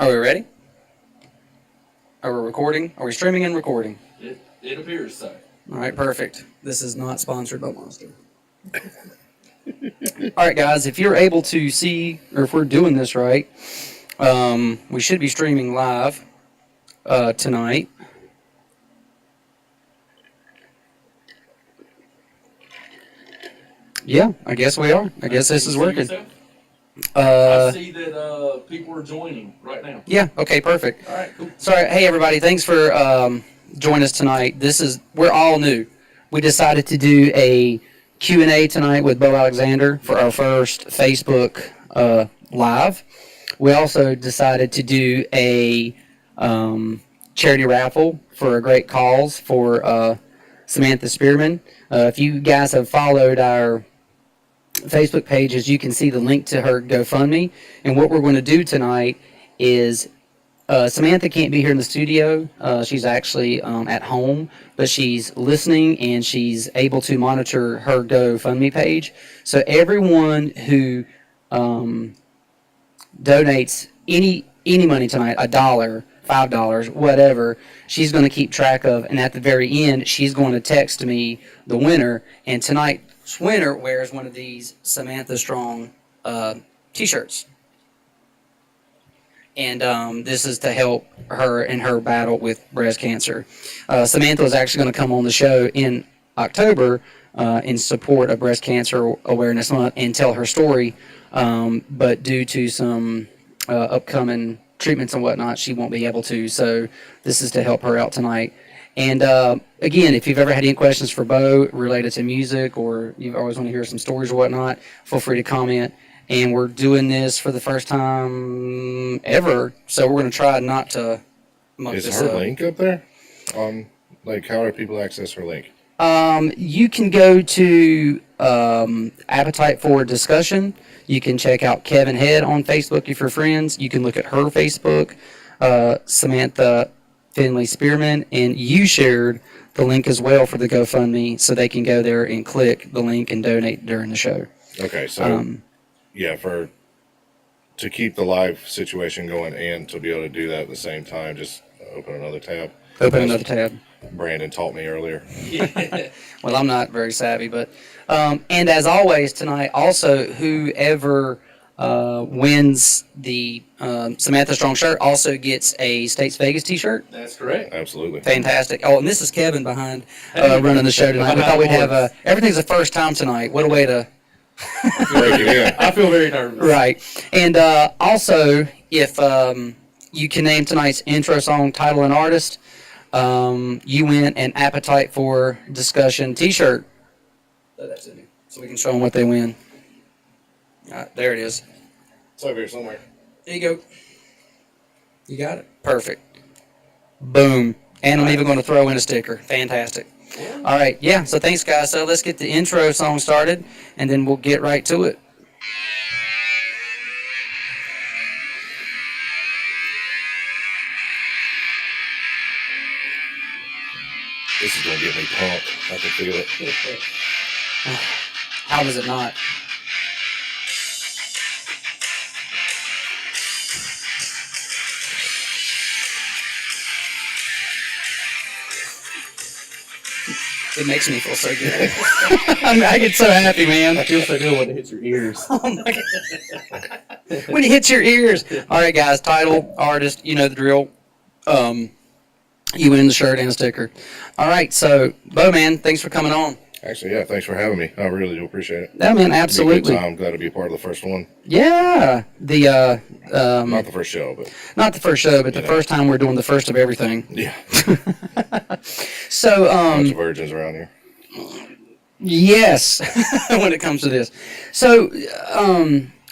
Are we ready? Are we recording? Are we streaming and recording? It appears so. All right, perfect. This is not sponsored by Monster. All right, guys, if you're able to see, or if we're doing this right, we should be streaming live tonight. Yeah, I guess we are. I guess this is working. I see that people are joining right now. Yeah, okay, perfect. All right, cool. Sorry, hey everybody, thanks for joining us tonight. We're all new. We decided to do a Q&A tonight with Beau Alexander for our first Facebook live. We also decided to do a charity raffle for a great cause for Samantha Spearman. If you guys have followed our Facebook pages, you can see the link to her GoFundMe. And what we're going to do tonight is Samantha can't be here in the studio. She's actually at home, but she's listening and she's able to monitor her GoFundMe page. So everyone who donates any money tonight, $1, $5, whatever, she's going to keep track of. And at the very end, she's going to text me the winner. And tonight's winner wears one of these Samantha Strong t-shirts. And this is to help her in her battle with breast cancer. Samantha is actually going to come on the show in October in support of Breast Cancer Awareness Month and tell her story. But due to some upcoming treatments and whatnot, she won't be able to. So this is to help her out tonight. And again, if you've ever had any questions for Beau related to music, or you always want to hear some stories or whatnot, feel free to comment. And we're doing this for the first time ever, so we're going to try not to muck this up. Is her link up there? How do people access her link? You can go to Appetite for Discussion. You can check out Kevin Head on Facebook if you're friends. You can look at her Facebook, Samantha Finley Spearman, and you shared the link as well for the GoFundMe, so they can go there and click the link and donate during the show. Okay, so yeah, to keep the live situation going and to be able to do that at the same time, just open another tab. Another tab. Brandon taught me earlier. Well, I'm not very savvy, but and as always tonight, also whoever wins the Samantha Strong shirt also gets a States Vegas t-shirt. That's correct. Absolutely. Fantastic. Oh, and this is Kevin behind running the show tonight. We thought we'd have everything's the first time tonight. What a way to break it in. I feel very nervous. Right. And also, if you can name tonight's intro song, title, and artist, you win an Appetite for Discussion t-shirt. That's it. So we can show them what they win. All right, there it is. It's over here somewhere. There you go. You got it? Perfect. Boom. And I'm even going to throw in a sticker. Fantastic. All right, yeah, so thanks, guys. So let's get the intro song started, and then we'll get right to it. This is going to get me pumped. I can feel it. How was it not? It makes me feel so good. I get so happy, man. I feel so good when it hits your ears. Oh my God. When it hits your ears. All right, guys. Title, artist, you know the drill. You win the shirt and a sticker. All right. So, Beau, man, thanks for coming on. Actually, yeah, thanks for having me. I really do appreciate it. Yeah, man, absolutely. I'm glad to be a part of the first one. Yeah. Not the first show, but not the first show, but the first time we're doing the first of everything. Yeah. So, bunch of virgins around here. Yes, when it comes to this. So,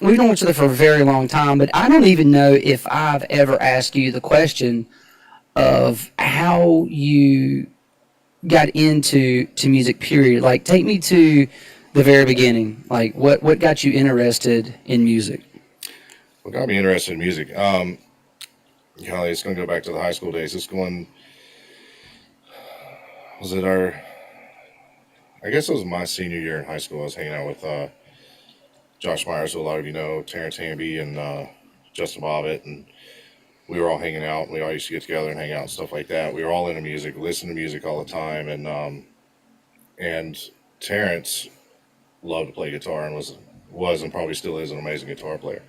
we've known each other for a very long time, but I don't even know if I've ever asked you the question of how you got into music, period. Like, take me to the very beginning. Like, what got you interested in music? What got me interested in music? It's going to go back to the high school days. I guess it was my senior year in high school. I was hanging out with Josh Myers, who a lot of you know, Terrence Hamby, and Justin Bobbitt, and we were all hanging out. We all used to get together and hang out and stuff like that. We were all into music, listened to music all the time, and Terrence loved to play guitar and was and probably still is an amazing guitar player.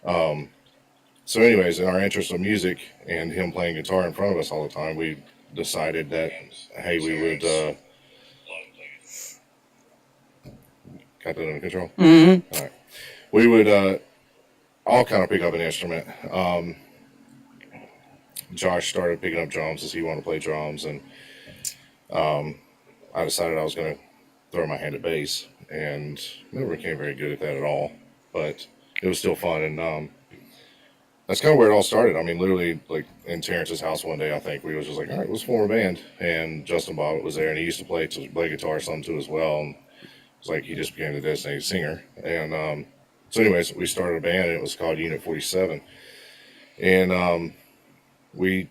So anyways, in our interest in music and him playing guitar in front of us all the time, we decided that, hey, we would, got that under control? Mm-hmm. All right. We would all kind of pick up an instrument. Josh started picking up drums as he wanted to play drums, and I decided I was going to throw my hand at bass, and never became very good at that at all, but it was still fun, and that's kind of where it all started. I mean, literally, like, in Terrence's house one day, I think, we was just like, all right, let's form a band, and Justin Bobbitt was there, and he used to play guitar some too as well, and it's like he just became the designated singer, and so anyways, we started a band, and it was called Unit 47, and we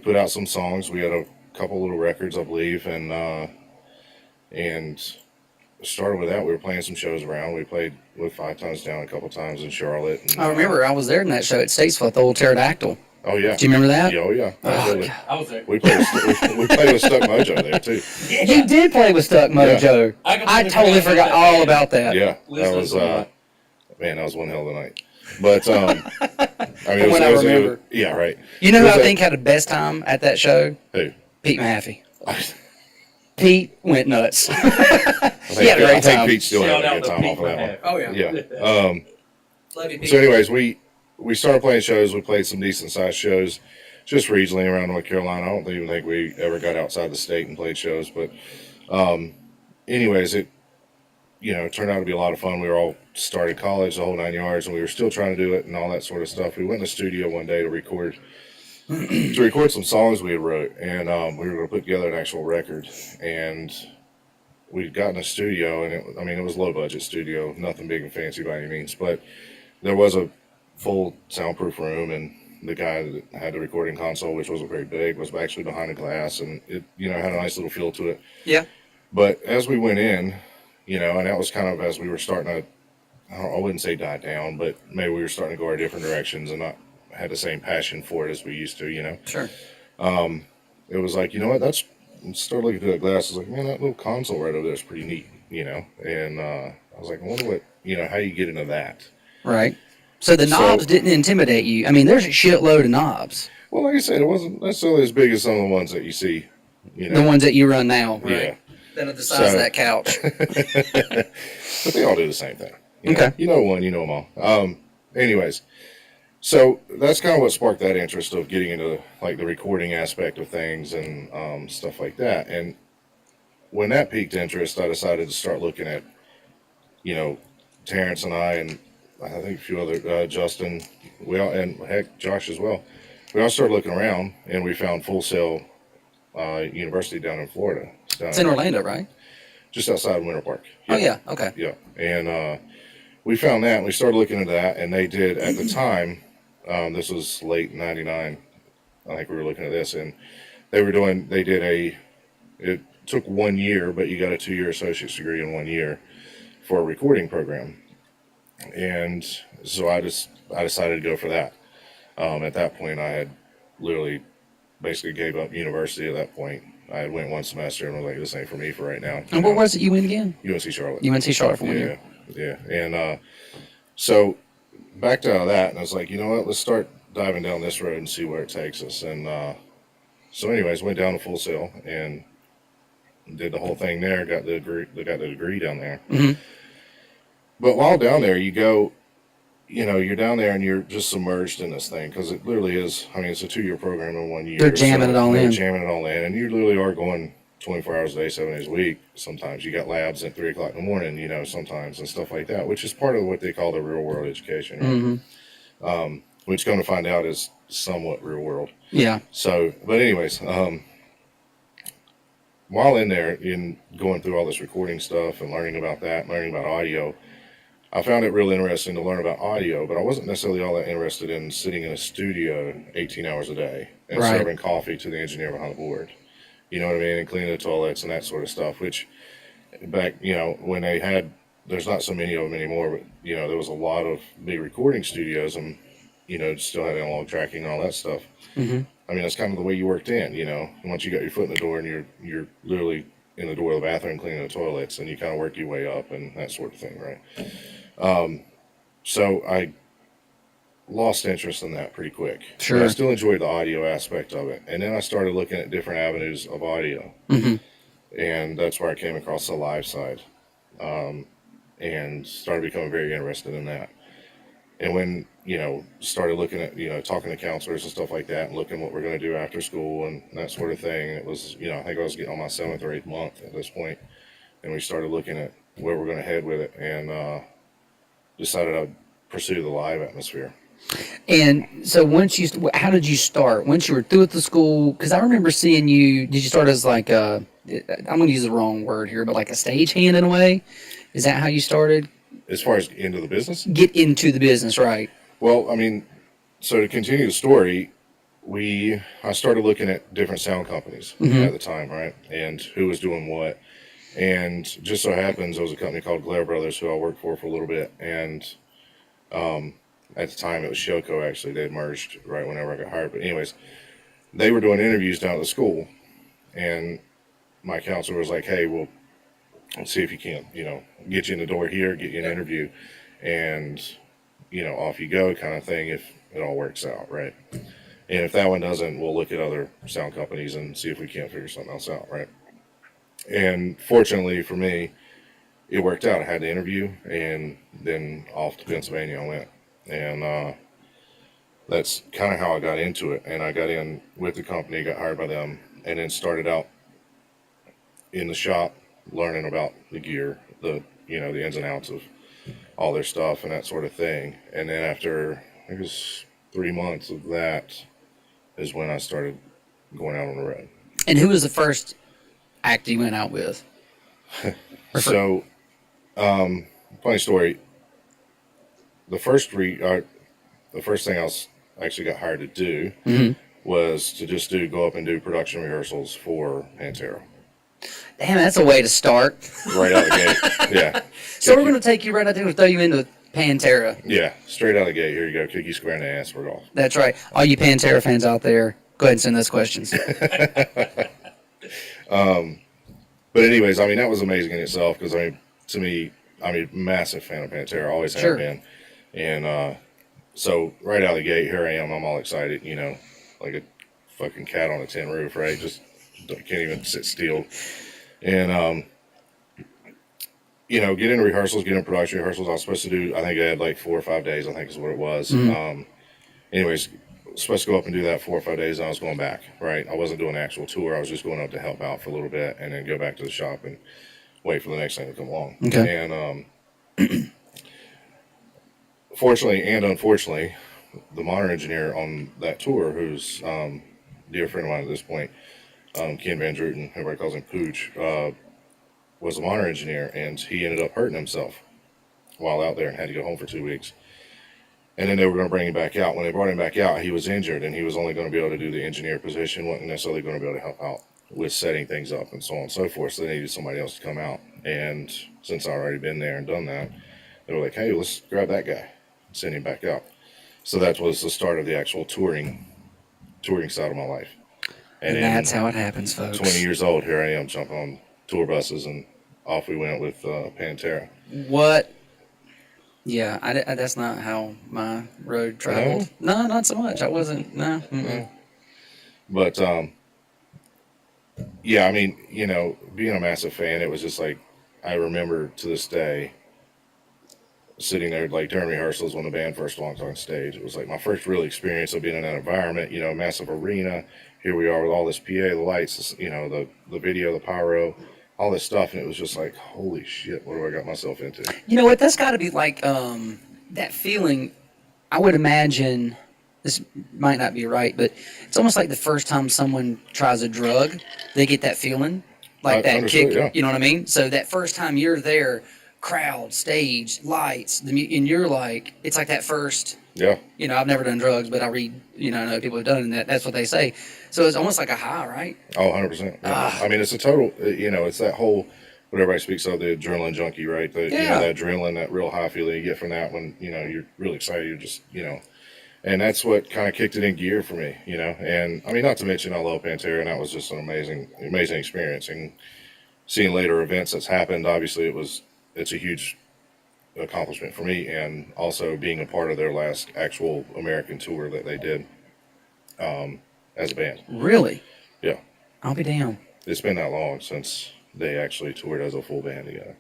put out some songs. We had a couple little records, I believe, and started with that. We were playing some shows around. We played with Five Times Down a couple times in Charlotte. And, I remember I was there in that show at Statesville, the old Pterodactyl. Oh yeah. Do you remember that? Yeah, oh yeah. Absolutely. I was there. We played with Stuck Mojo there too. You did play with Stuck Mojo. Yeah. I totally forgot all about that. Yeah, that was man, that was one hell of a night. But I mean, From what I remember. Yeah, right. You know who I think had the best time at that show? Who? Pete Mahaffey. Pete went nuts. He had a I great think time. Pete still Shout had a out good to time Pete off of that one. Mahaffey. Oh yeah. Yeah. Love you, Pete. So anyways, we started playing shows. We played some decent sized shows, just regionally around North Carolina. I don't even think we ever got outside the state and played shows. But anyways, it turned out to be a lot of fun. We were all started college, the whole 9 yards, and we were still trying to do it and all that sort of stuff. We went in the studio one day to record some songs we had wrote, and we were going to put together an actual record. And we got in a studio, and it was low budget studio, nothing big and fancy by any means, but there was a full soundproof room, and the guy that had the recording console, which wasn't very big, was actually behind a glass, and it had a nice little feel to it. Yeah. But as we went in, and that was kind of as we were starting to, I wouldn't say die down, but maybe we were starting to go our different directions and not had the same passion for it as we used to, Sure. It was like, let's start looking through that glass. I was like, man, that little console right over there is pretty neat, and I was like, I wonder what, how you get into that. Right. So the knobs didn't intimidate you. I mean, there's a shitload of knobs. Well, like I said, it wasn't necessarily as big as some of the ones that you see, The ones that you run now, right? Yeah. That are the size of that couch. But they all do the same thing. Okay. You know one, you know them all. Anyways, so that's kind of what sparked that interest of getting into like the recording aspect of things and stuff like that. And when that piqued interest, I decided to start looking at, Terrence and I, and I think a few other, Justin, and heck, Josh as well. We all started looking around, and we found Full Sail University down in Florida. It's in Orlando, right? Just outside of Winter Park. Oh, yeah. Okay. Yeah. And we found that, and we started looking into that, and they did, at the time, this was late 99, I think we were looking at this, and it took 1 year, but you got a 2-year associate's degree in 1 year for a recording program. And so I decided to go for that. At that point, I had literally basically gave up university at that point. I had went one semester and was like, this ain't for me for right now. And what was it you went again? UNC Charlotte. UNC Charlotte for 1 year. Yeah. And so backed out of that, and I was like, you know what, let's start diving down this road and see where it takes us. And so anyways, went down to Full Sail and did the whole thing there, got the degree down there. Mm-hmm. But while down there, you're down there and you're just submerged in this thing, because it literally is, it's a 2-year program in 1 year. They're jamming it all in. They're jamming it all in, and you literally are going 24 hours a day, 7 days a week. Sometimes you got labs at 3 o'clock in the morning, sometimes, and stuff like that, which is part of what they call the real world education, right? Mm-hmm. Which come to find out is somewhat real world. Yeah. So, but anyways, while in there, in going through all this recording stuff and learning about audio, I found it really interesting to learn about audio, but I wasn't necessarily all that interested in sitting in a studio 18 hours a day and serving coffee to the engineer behind the board. You know what I mean? And cleaning the toilets and that sort of stuff, which back, when there's not so many of them anymore, but, there was a lot of big recording studios, and still had analog tracking and all that stuff. Mm-hmm. I mean, that's kind of the way you worked in, once you got your foot in the door and you're literally in the door of the bathroom cleaning the toilets, and you kind of work your way up and that sort of thing, right? So I lost interest in that pretty quick. Sure. But I still enjoyed the audio aspect of it. And then I started looking at different avenues of audio. Mm-hmm. And that's where I came across the live side, and started becoming very interested in that. And when, started looking at, talking to counselors and stuff like that, and looking what we're going to do after school and that sort of thing. It was, I think I was getting on my 7th or 8th month at this point, and we started looking at where we're going to head with it, and decided I'd pursue the live atmosphere. And so how did you start? Once you were through with the school, because I remember seeing you, did you start as like I'm going to use the wrong word here, but like a stagehand in a way? Is that how you started? As far as into the business? Get into the business, right. Well, I mean, so to continue the story, I started looking at different sound companies at the time, right? And who was doing what. And just so happens there was a company called Glare Brothers who I worked for a little bit. And at the time it was Shoko, actually. They had merged right whenever I got hired. But anyways, they were doing interviews down at the school. And my counselor was like, hey, well, let's see if you can, get you in the door here, get you an interview, and, off you go kind of thing if it all works out, right? And if that one doesn't, we'll look at other sound companies and see if we can't figure something else out, right? And fortunately for me, it worked out. I had the interview, and then off to Pennsylvania I went. And that's kind of how I got into it. And I got in with the company, got hired by them, and then started out in the shop learning about the gear, the ins and outs of all their stuff and that sort of thing. And then after, I think it was 3 months of that is when I started going out on the road. And who was the first act you went out with? So, funny story. The first thing I actually got hired to do was to just go up and do production rehearsals for Pantera. Damn, that's a way to start. Right out the gate, yeah. So we're going to take you right out there and throw you into Pantera. Yeah, straight out the gate. Here you go. Kick you square in the ass. We're off. That's right. All you Pantera fans out there, go ahead and send us questions. But anyways, I mean, that was amazing in itself because, to me, I'm a massive fan of Pantera. Always have been. And so right out of the gate, here I am. I'm all excited, like a fucking cat on a tin roof, right? Just can't even sit still. And, get into rehearsals, get in production rehearsals. I was supposed to do, I think I had like 4 or 5 days, I think is what it was. Anyways, supposed to go up and do that 4 or 5 days, and I was going back, right? I wasn't doing an actual tour. I was just going up to help out for a little bit and then go back to the shop and wait for the next thing to come along. Okay. And fortunately and unfortunately, the monitor engineer on that tour, who's a dear friend of mine at this point, Ken Van Druten, everybody calls him Pooch, was a monitor engineer, and he ended up hurting himself while out there and had to go home for 2 weeks. And then they were going to bring him back out. When they brought him back out, he was injured, and he was only going to be able to do the engineer position, wasn't necessarily going to be able to help out with setting things up and so on and so forth. So they needed somebody else to come out. And since I'd already been there and done that, they were like, hey, let's grab that guy and send him back out. So that was the start of the actual touring side of my life. And that's how it happens, folks. 20 years old, here I am jumping on tour buses, and off we went with Pantera. What? Yeah, that's not how my road traveled. No, not so much. I wasn't. No. Mm-mm. But yeah, I mean, being a massive fan, it was just like I remember to this day sitting there like during rehearsals when the band first walked on stage. It was like my first real experience of being in that environment. Massive arena. Here we are with all this PA, the lights, the video, the pyro, all this stuff, and it was just like, holy shit, what do I got myself into? You know what? That's got to be like that feeling. I would imagine this might not be right, but it's almost like the first time someone tries a drug, they get that feeling, like that kick. Yeah. You know what I mean? So that first time you're there, crowd, stage, lights, and you're like, it's like that first. Yeah. I've never done drugs, but I read, I know people have done it, and that's what they say. So it's almost like a high, right? Oh, 100%. Yeah. I mean, it's a total, it's that whole, what everybody speaks of, the adrenaline junkie, right? That adrenaline, that real high feeling you get from that when, you're really excited. You're just, And that's what kind of kicked it in gear for me, you know. And I mean, not to mention I love Pantera, and that was just an amazing experience. And seeing later events that's happened, obviously it's a huge accomplishment for me, and also being a part of their last actual American tour that they did as a band. Really? Yeah, I'll be damned. it's been that long since they actually toured as a full band together,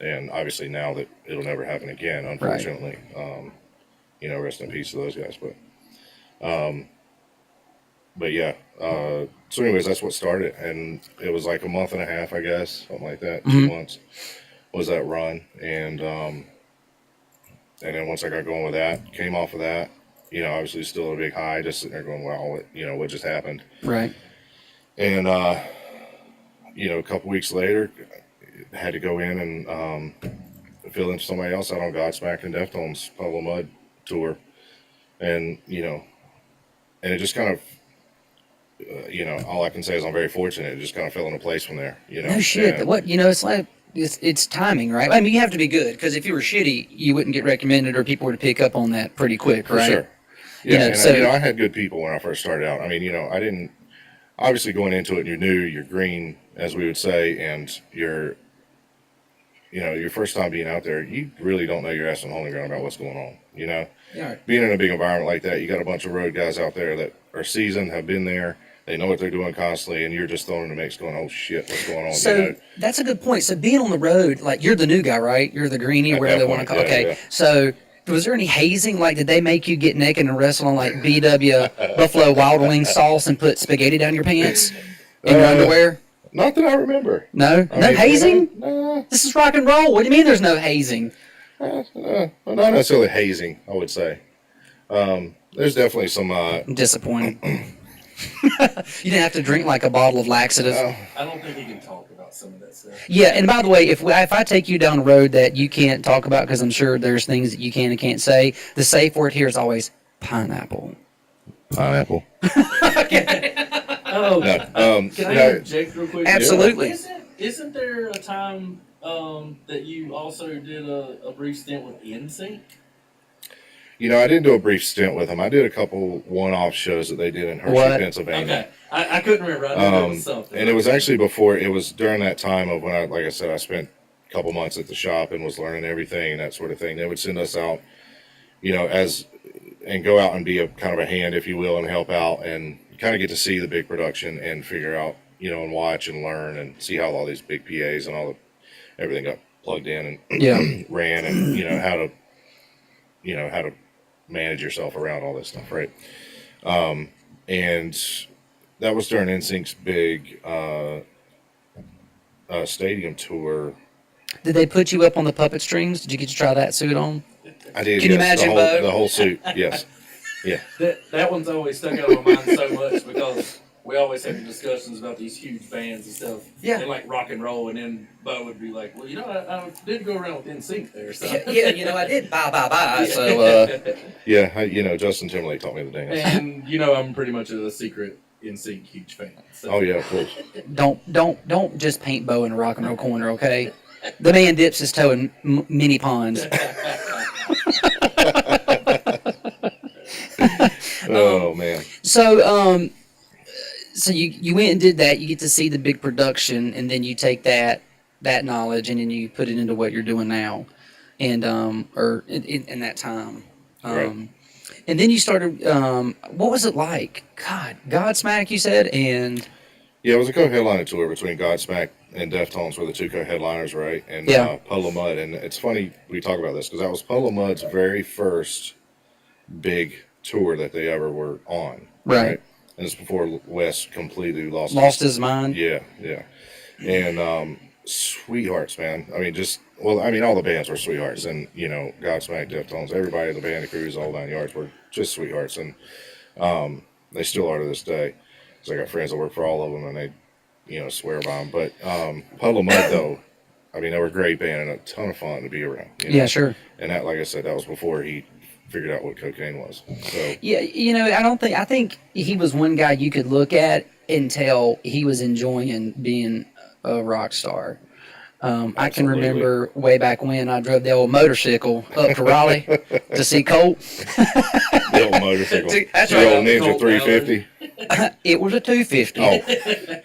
and obviously now that it'll never happen again, unfortunately. You know, rest in peace to those guys. But yeah. So anyways, that's what started, and it was like a month and a half, I guess, something like that. 2 months was that run, and then once I got going with that, came off of that, you know, obviously still a big high, just sitting there going, wow, what just happened? Right. And you know, a couple weeks later, had to go in and fill in for somebody else out on Godsmack and Deftones Puddle of Mud tour, and you know, and it just kind of, you know, all I can say is I'm very fortunate. It just kind of fell into place from there. You know, No shit. And, What, you know, it's like it's timing, right? I mean, you have to be good, because if you were shitty, you wouldn't get recommended, or people would pick up on that pretty quick, for right? sure. Yeah, You know, and so you know, I had good people when I first started out. I mean, you know, I didn't obviously going into it. You're new, you're green, as we would say, and you're, you know, your first time being out there, you really don't know your ass on holy ground about what's going on. You know, yeah. being in a big environment like that, you got a bunch of road guys out there that are seasoned, have been there, they know what they're doing constantly, and you're just thrown in the mix going, oh shit, what's going on? So you know? that's a good point. So being on the road, like, you're the new guy, right? You're the greenie, At whatever that they want to point, call. yeah, Okay. yeah. So was there any hazing? Like, did they make you get naked and wrestle on like BW Buffalo Wild Wing sauce and put spaghetti down your pants in your underwear? Not that I remember. No, I no mean, hazing. No, This is rock and roll. What do you mean there's no hazing? not necessarily hazing, I would say. There's definitely some. I'm disappointed. You didn't have to drink like a bottle of laxative. I don't think he can talk about some of that stuff. Yeah, and by the way, if I take you down a road that you can't talk about, because I'm sure there's things that you can and can't say, the safe word here is always pineapple. Pineapple. Oh, No, can I no, interject real quick? Absolutely. Isn't there a time that you also did a brief stint with NSYNC? you know, I didn't do a brief stint with them. I did a couple one-off shows that they did in Hershey, What? Okay, Pennsylvania. I couldn't remember. I knew there was something. And it was actually before, it was during that time of when I, like I said, I spent a couple months at the shop and was learning everything and that sort of thing. They would send us out, you know, and go out and be a kind of a hand, if you will, and help out and kind of get to see the big production and figure out, you know, and watch and learn and see how all these big PAs and everything got plugged in and Yeah. ran, and, you know, how to manage yourself around all this stuff. Right. And that was during NSYNC's big stadium tour. Did they put you up on the puppet strings? Did you get to try that suit on? I did. Can you yes, imagine, the Beau? whole suit? Yes. Yeah. That one's always stuck out in my mind so much because we always have discussions about these huge bands and stuff. Yeah. And like rock and roll, and then Bo would be like, well, you know, I did go around with NSYNC there. So. Yeah, you know, I did. Bye. So, Yeah. You know, Justin Timberlake taught me the dance. And you know, I'm pretty much a secret NSYNC huge fan. So. Oh yeah, of course. don't just paint Bo in a rock and roll corner, okay? The man dips his toe in many ponds. Oh man. So you went and did that. You get to see the big production, and then you take that knowledge and then you put it into what you're doing now, and or in that time. Right. And then you started. What was it like? Godsmack, you said, and Yeah, it was a co-headliner tour between Godsmack and Deftones were the two co-headliners, right? And Yeah. Puddle of Mud. And it's funny we talk about this because that was Puddle of Mud's very first big tour that they ever were on. Right. And it's before Wes completely lost his mind. Yeah. And sweethearts, man. I mean, all the bands were sweethearts. And, you know, Godsmack, Deftones, everybody, the band, the crews, all 9 yards were just sweethearts. And they still are to this day. So I got friends that work for all of them, and they, you know, swear by them. But Puddle of Mud, though, I mean, they were a great band and a ton of fun to be around. You know? Yeah, sure. And that, like I said, that was before he figured out what cocaine was. So Yeah, you know, I think he was one guy you could look at and tell he was enjoying being a rock star. I can remember way back when I drove the old motorcycle up to Raleigh to see Colt. The old motorcycle. That's Your right. old Ninja Colt 350. It was a 250. Oh,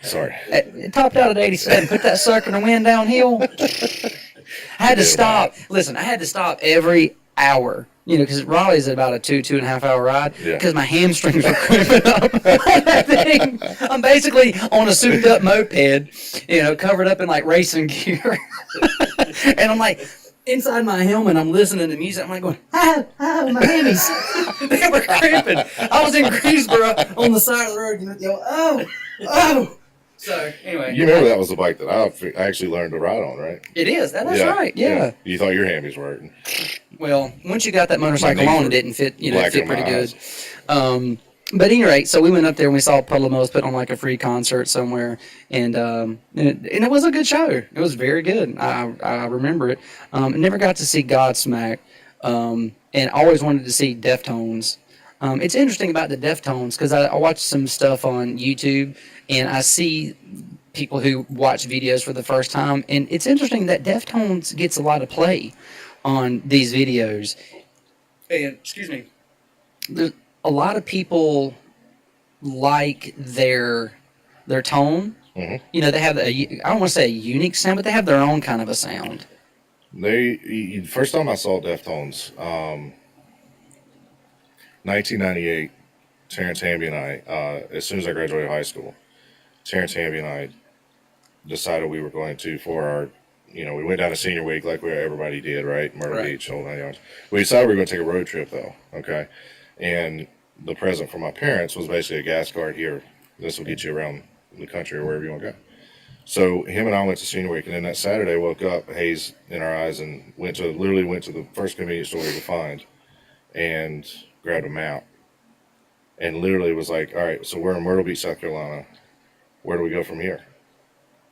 sorry. It topped out at 87. Put that sucker in the wind downhill. I had to stop. Listen, I had to stop every hour. Because Raleigh's about a 2.5 hour ride. Yeah. Because my hamstrings were cramping up on that thing. I'm basically on a souped up moped, covered up in like racing gear. And I'm like, inside my helmet, I'm listening to music. I'm like going, my hammies. They were cramping. I was in Greensboro on the side of the road, oh. So, anyway. You remember that was the bike that I actually learned to ride on, right? It is. That's right. Yeah. You thought your hammies were hurting. Well, once you got that motorcycle on, it didn't fit, it fit pretty good. Eyes. But at any rate, so we went up there and we saw Puddle of Mudd's put on like a free concert somewhere, and it was a good show. It was very good. I remember it. Never got to see Godsmack, and always wanted to see Deftones. It's interesting about the Deftones because I watched some stuff on YouTube, and I see people who watch videos for the first time, and it's interesting that Deftones gets a lot of play on these videos. And, excuse me, there's a lot of people like their tone. Mm-hmm. They have I don't want to say a unique sound, but they have their own kind of a sound. First time I saw Deftones, 1998, Terrence Hamby and I, as soon as I graduated high school, Terrence Hamby and I decided we were going to, for our, we went down to senior week like everybody did, right? Myrtle Beach, whole 9 yards. We decided we were going to take a road trip, though, okay? And the present from my parents was basically a gas card here. This will get you around the country or wherever you want to go. So him and I went to senior week, and then that Saturday woke up, haze in our eyes, and literally went to the first convenience store we could find and grabbed a map. And literally was like, all right, so we're in Myrtle Beach, South Carolina. Where do we go from here?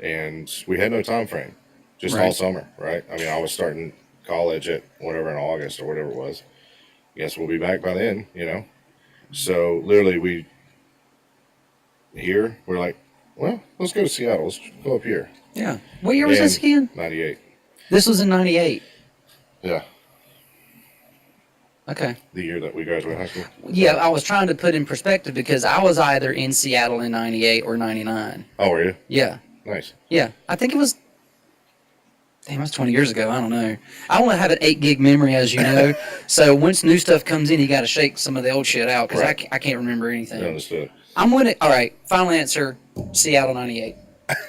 And we had no time frame, just all summer, right? I mean, I was starting college at whatever in August or whatever it was. Guess we'll be back by then, So literally we're like, well, let's go to Seattle. Let's go up here. Yeah. What year was this again? 98. This was in 98. Yeah. Okay. The year that we graduated high school. Yeah, I was trying to put in perspective because I was either in Seattle in 98 or 99. Oh, were you? Yeah. Nice. Yeah. I think it was, it was 20 years ago. I don't know. I only have an 8 gig memory, as you know. So once new stuff comes in, you got to shake some of the old shit out because I can't remember anything. Understood. I'm going to, all right, final answer, Seattle 98.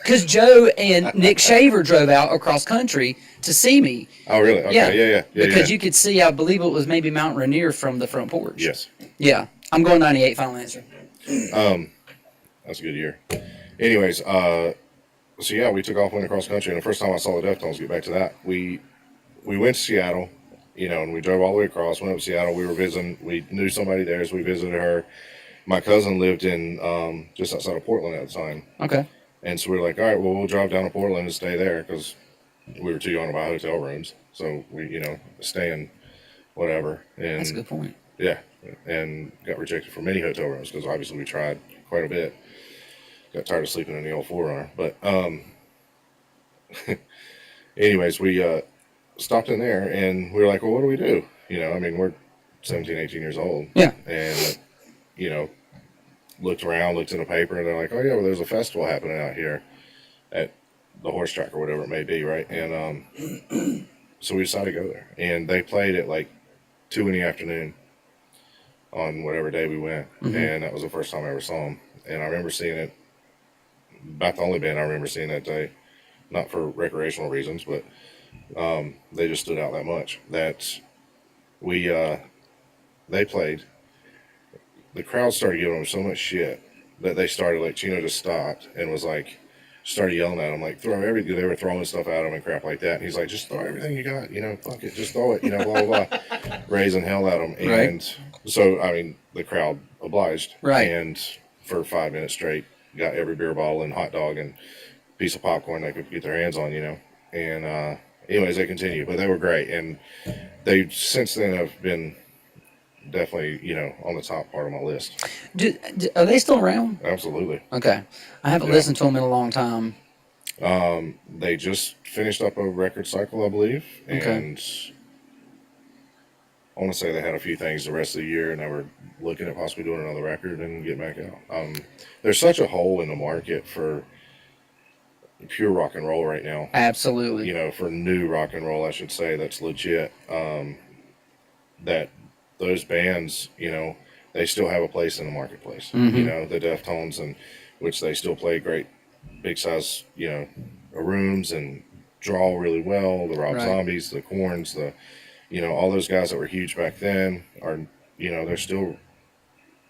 Because Joe and Nick Shaver drove out across country to see me. Oh, really? Okay. Yeah. Because you could see, I believe it was maybe Mount Ranier from the front porch. Yes. Yeah. I'm going 98, final answer. That's a good year. Anyways, so yeah, we took off, went across country, and the first time I saw the Deftones, get back to that, we went to Seattle, and we drove all the way across, went up to Seattle. We were visiting, we knew somebody there, so we visited her. My cousin lived in just outside of Portland at the time. Okay. And so we were like, all right, well, we'll drive down to Portland and stay there because we were too young to buy hotel rooms. So we, staying whatever. And that's a good point. Yeah. And got rejected from many hotel rooms because obviously we tried quite a bit. Got tired of sleeping in the old 4Runner. But anyways, we stopped in there and we were like, well, what do we do? We're 17, 18 years old. Yeah. And, looked around, looked in the paper, and they're like, oh, yeah, well, there's a festival happening out here at the horse track or whatever it may be, right? And so we decided to go there. And they played at like 2 in the afternoon on whatever day we went. Mm-hmm. And that was the first time I ever saw them. And I remember seeing it, about the only band I remember seeing that day, not for recreational reasons, but they just stood out that much. That they played. The crowd started giving them so much shit that they started, like, Chino just stopped and was like, started yelling at him, like, throw everything. They were throwing stuff at him and crap like that. And he's like, just throw everything you got, fuck it, just throw it, blah, blah, blah. Raising hell at him. And so, the crowd obliged. Right. And for 5 minutes straight, got every beer bottle and hot dog and piece of popcorn they could get their hands on, And anyways, they continued, but they were great. And they, since then, have been definitely, on the top part of my list. Are they still around? Absolutely. Okay. I haven't listened to them in a long time. They just finished up a record cycle, I believe, Okay. and I want to say they had a few things the rest of the year, and they were looking at possibly doing another record and getting back out. There's such a hole in the market for pure rock and roll right now. Absolutely. You know, for new rock and roll, I should say, that's legit. That those bands, you know, they still have a place in the marketplace. Mm-hmm. You know, the Deftones, and which they still play great, big size, you know, rooms and draw really well. The Rob Right. Zombies, the Corns, the, you know, all those guys that were huge back then are, you know, they're still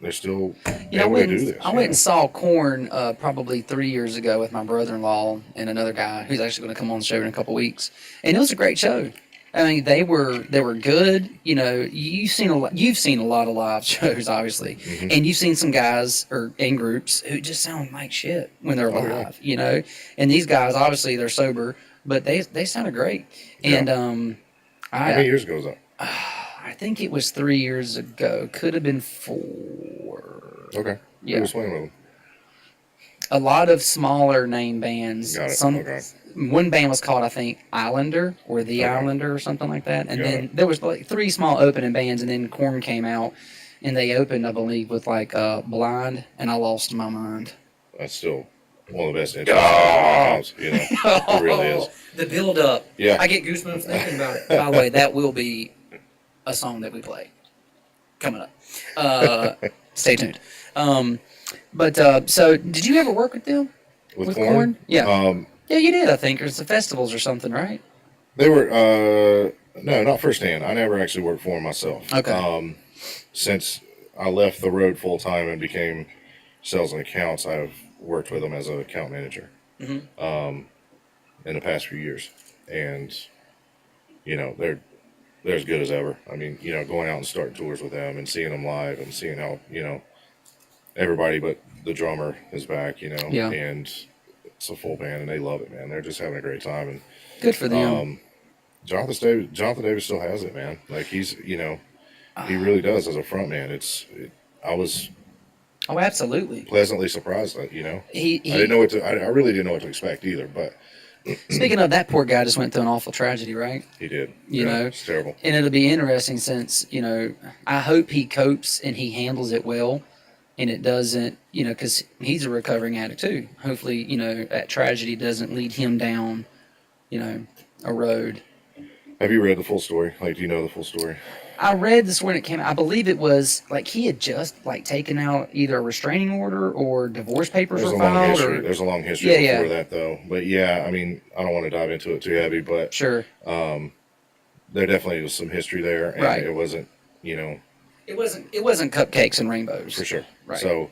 You know, able to do this. I went and saw Korn probably 3 years ago with my brother-in-law and another guy who's actually going to come on the show in a couple weeks, and it was a great show. I mean, they were good. You know, you've seen a lot of live shows, obviously, Mm-hmm. and you've seen some guys or in groups who just sound like shit when they're live. yeah. You know, and these guys obviously they're sober, but they sounded great. And How many years ago was that? I think it was 3 years ago. Could have been 4. Okay. Yeah. Who was playing with them? A lot of smaller name bands. Got it. Some Okay. One band was called, I think, Islander or The Okay. Islander or something like that. And Got then it. there was like 3 small opening bands, and then Korn came out, and they opened, I believe, with like Blind, and I lost my mind. That's still one of the best intros. You know, it really is. The build up. Yeah. I get goosebumps thinking about it. By the way, that will be a song that we play coming up. Stay tuned. So did you ever work with them? With Korn? Korn? Yeah. Yeah, you did, I think. Or it's the festivals or something, right? They were no, not firsthand. I never actually worked for them myself. Okay. Since I left the road full time and became sales and accounts, I've worked with them as an account manager. Mhm. In the past few years, and you know they're as good as ever. I mean, you know, going out and starting tours with them and seeing them live and seeing how, you know, everybody but the drummer is back, you know, Yeah. and it's a full band and they love it, man. They're just having a great time. And Good for them. Jonathan Davis still has it, man. Like he's, you know, he really does as a front man. I was Oh, absolutely. pleasantly surprised that, you know, He I didn't know what to, I really didn't know what to expect either, but Speaking of, that poor guy just went through an awful tragedy, right? he did. You know, it's terrible. And it'll be interesting since, you know, I hope he copes and he handles it well, and it doesn't, you know, because he's a recovering addict too. Hopefully, you know, that tragedy doesn't lead him down, you know, a road. Have you read the full story? Like, do you know the full story? I read this when it came out. I believe it was like he had just like taken out either a restraining order or divorce papers There's were a long filed. history. Or, There's a long history Yeah, before yeah. that, though. But yeah, I mean, I don't want to dive into it too heavy, but sure. there definitely was some history there, and Right. it wasn't, you know, It wasn't cupcakes and rainbows. for sure. Right. So,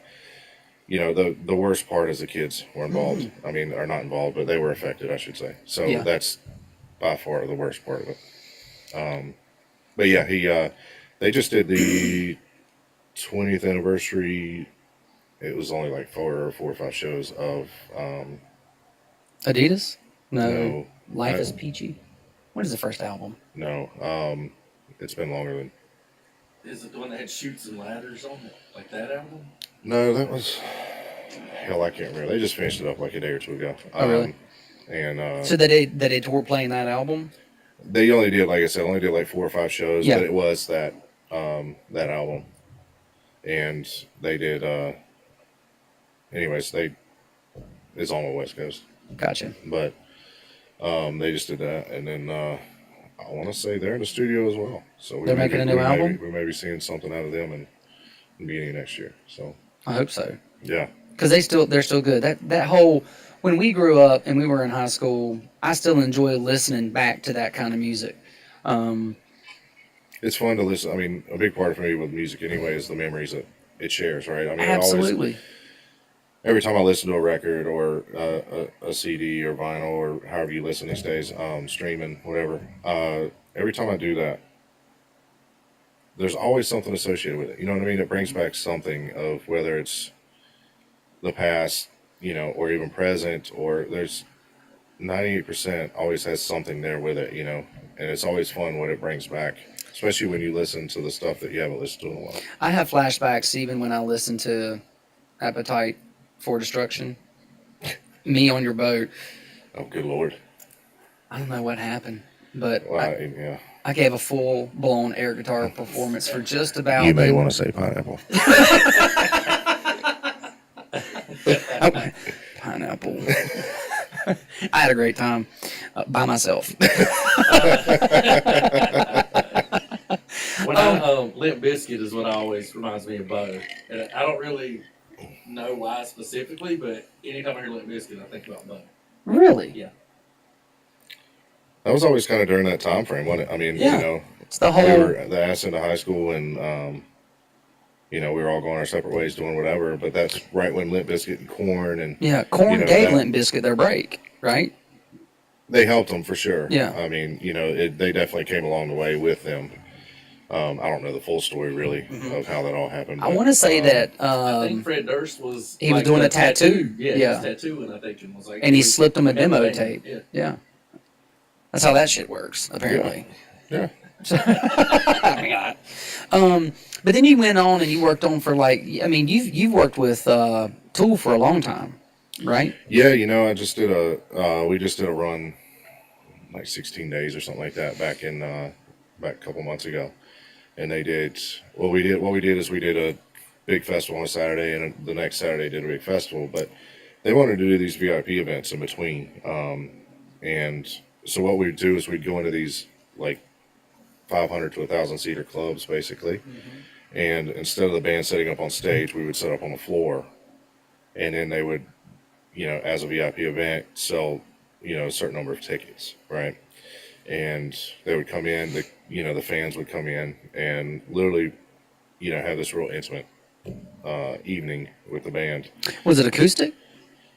you know, the worst part is the kids were involved. I mean, are not involved, but they were affected, I should say. So Yeah. that's by far the worst part of it. But yeah, they just did the 20th anniversary. It was only like four or five shows of Adidas? No. No. Life is Peachy. What is the first album? no. It's been longer than. Is it the one that had Chutes and Ladders on it? Like that album? No, that was. Hell, I can't remember. They just finished it up like a day or two ago. Oh, really? And So they tour playing that album? they only did, like I said, only did like 4 or 5 shows, Yeah. but it was that album, and they did. Anyways, it's on the West Coast, Gotcha. but they just did that, and then I want to say they're in the studio as well. So They're making a new album? We may be seeing something out of them in the beginning of next year. So I hope so. yeah. Because they're still good. That whole, when we grew up and we were in high school, I still enjoy listening back to that kind of music. It's fun to listen. I mean, a big part for me with music anyway is the memories that it shares, right? I mean, Absolutely. every time I listen to a record or a CD or vinyl or however you listen these days, streaming, whatever, every time I do that, there's always something associated with it. You know what I mean? It brings back something of whether it's the past, you know, or even present, or there's 98% always has something there with it, you know, and it's always fun what it brings back, especially when you listen to the stuff that you haven't listened to in a while. I have flashbacks even when I listen to Appetite for Destruction. Me on Your Boat. Oh, good Lord. I don't know what happened, but Well, yeah. I gave a full-blown air guitar performance for just about... You may want to say pineapple. Pineapple. I had a great time by myself. When I Limp Bizkit is what I always reminds me of Beau. And I don't really know why specifically, but anytime I hear Limp Bizkit, I think about Beau. Really? Yeah. That was always kind of during that time frame, wasn't it? I mean, Yeah. you know, It's the whole... we were the ass into high school, and you know, we were all going our separate ways, doing whatever. But that's right when Limp Bizkit and Corn and Yeah, Corn you know, gave that- Limp Bizkit their break, right? they helped them for sure. Yeah. I mean, you know, they definitely came along the way with them. I don't know the full story really of how that all happened. I but, want to say that I think Fred Durst was he was doing the a tattoo. Yeah, Yeah. he was tattooing, I think, and was like, and he slipped him a demo band. tape. Yeah. Yeah. That's how that shit works, apparently. Yeah. Oh my God. But then you went on and you worked on for you've worked with Tool for a long time, right? Yeah, you know, I just did we just did a run like 16 days or something like that back a couple months ago. And they did what we did is we did a big festival on a Saturday, and the next Saturday did a big festival, but they wanted to do these VIP events in between. And so what we'd do is we'd go into these like 500 to 1,000 seater clubs basically. And instead of the band setting up on stage, we would set up on the floor, and then they would, you know, as a VIP event, sell, you know, a certain number of tickets, right? And they would come in, the fans would come in and literally, you know, have this real intimate evening with the band. Was it acoustic?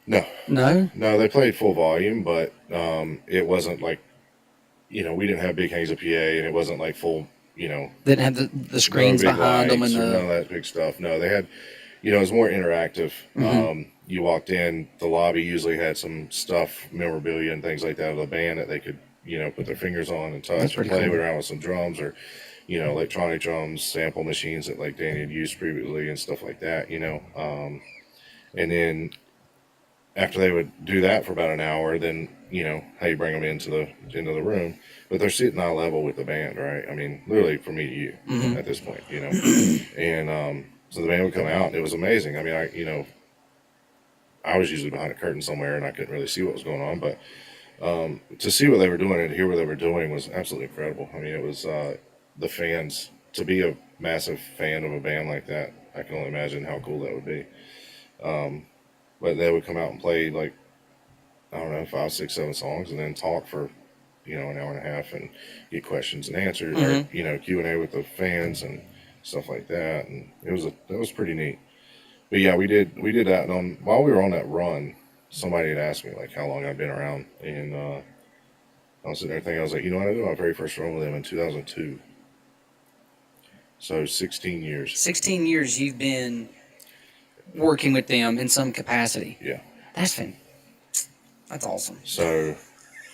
No, they played full volume, but it wasn't like, you know, we didn't have big hangs of PA, and it wasn't like full, you know, Didn't have the screens no big behind them lights and or none of that big stuff. No, they had, you know, it was more interactive. You walked in, the lobby usually had some stuff, memorabilia and things like that of the band that they could, you know, put their fingers on and touch and play around with some drums, or, you know, electronic drums, sample machines that like Danny had used previously and stuff like that, you know. And then after they would do that for about an hour, then, you know, how you bring them into the room, but they're sitting eye level with the band, right? I mean, literally from me to you at this point, you know. And so the band would come out, and it was amazing. I mean, I was usually behind a curtain somewhere, and I couldn't really see what was going on, but to see what they were doing and to hear what they were doing was absolutely incredible. I mean, it was the fans, to be a massive fan of a band like that, I can only imagine how cool that would be. But they would come out and play like, I don't know, 5, 6, 7 songs, and then talk for, you know, an hour and a half and get questions and answers, or, you know, Q&A with the fans and stuff like that. And that was pretty neat. But yeah, we did that. And while we were on that run, somebody had asked me like how long I'd been around, and I was sitting there thinking, I was like, you know what, I did my very first run with them in 2002. So 16 years. 16 years you've been working with them in some capacity. Yeah. That's awesome. So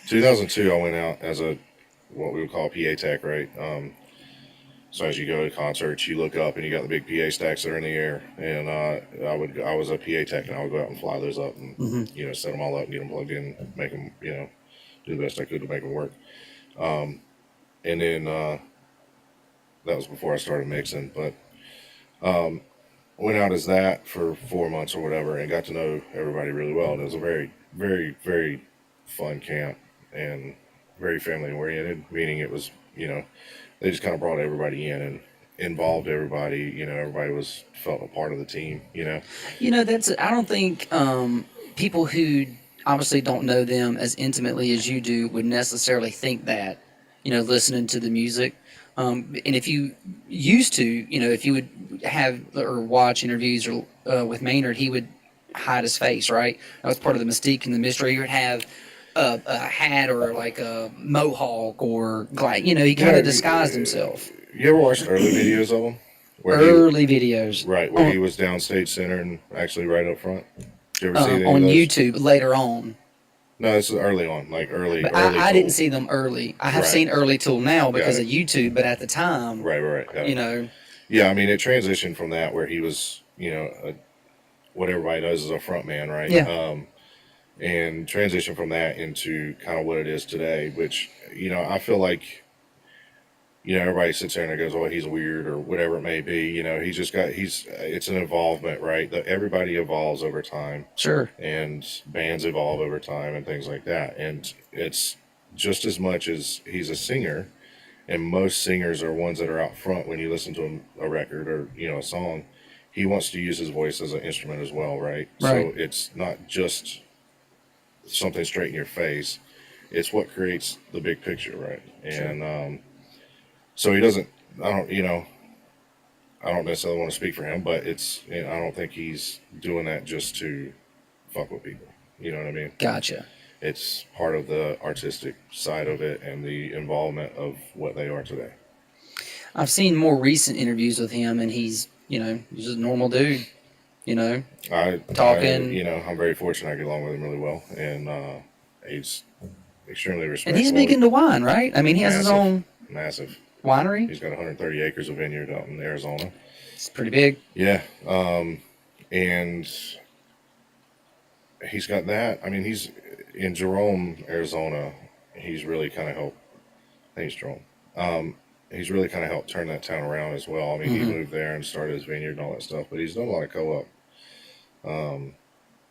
2002, I went out as what we would call a PA tech, right? So as you go to concerts, you look up and you got the big PA stacks that are in the air, and I was a PA tech, and I would go out and fly those up and you know, set them all up and get them plugged in, make them, you know, do the best I could to make them work. And then that was before I started mixing, but went out as that for 4 months or whatever, and got to know everybody really well. And it was a very, very, very fun camp and very family oriented, meaning it was, you know, they just kind of brought everybody in and involved everybody. You know, everybody felt a part of the team, you know. You know, I don't think people who obviously don't know them as intimately as you do would necessarily think that, you know, listening to the music. And if you used to, you know, if you would have or watch interviews or with Maynard, he would hide his face, right? That was part of the mystique and the mystery. He would have a hat or like a mohawk or, you know, he kind of disguised himself. You ever watched early videos of him? Videos. Right, where he was downstage center and actually right up front. Did you ever see any on of those? YouTube later on. No, this is early on, like early. But early I didn't Tool. see them early. I have Right. seen early Tool now because Got of YouTube, but at the time, Right. Got you it. know. Yeah, I mean, it transitioned from that where he was, you know, what everybody knows is a front man, right? Yeah. and transition from that into kind of what it is today, which, I feel like, everybody sits there and goes, oh, he's weird or whatever it may be. It's an involvement, right? Everybody evolves over time. Sure. And bands evolve over time and things like that. And it's just as much as he's a singer, and most singers are ones that are out front when you listen to a record or, a song. He wants to use his voice as an instrument as well, right? Right. So it's not just something straight in your face. It's what creates the big picture, right? And so he doesn't. I don't. I don't necessarily want to speak for him, but I don't think he's doing that just to fuck with people. You know what I mean? Gotcha. It's part of the artistic side of it and the involvement of what they are today. I've seen more recent interviews with him, and he's just a normal dude. Talking. I'm very fortunate. I get along with him really well, and he's extremely respectful. And he's big into wine, right? I mean, he has his own massive winery. He's got 130 acres of vineyard out in Arizona. It's pretty big. Yeah, and he's got that. I mean, he's in Jerome, Arizona. He's really kind of helped. I think it's Jerome. He's really kind of helped turn that town around as well. I mean, he moved there and started his vineyard and all that stuff. But he's done a lot of co-op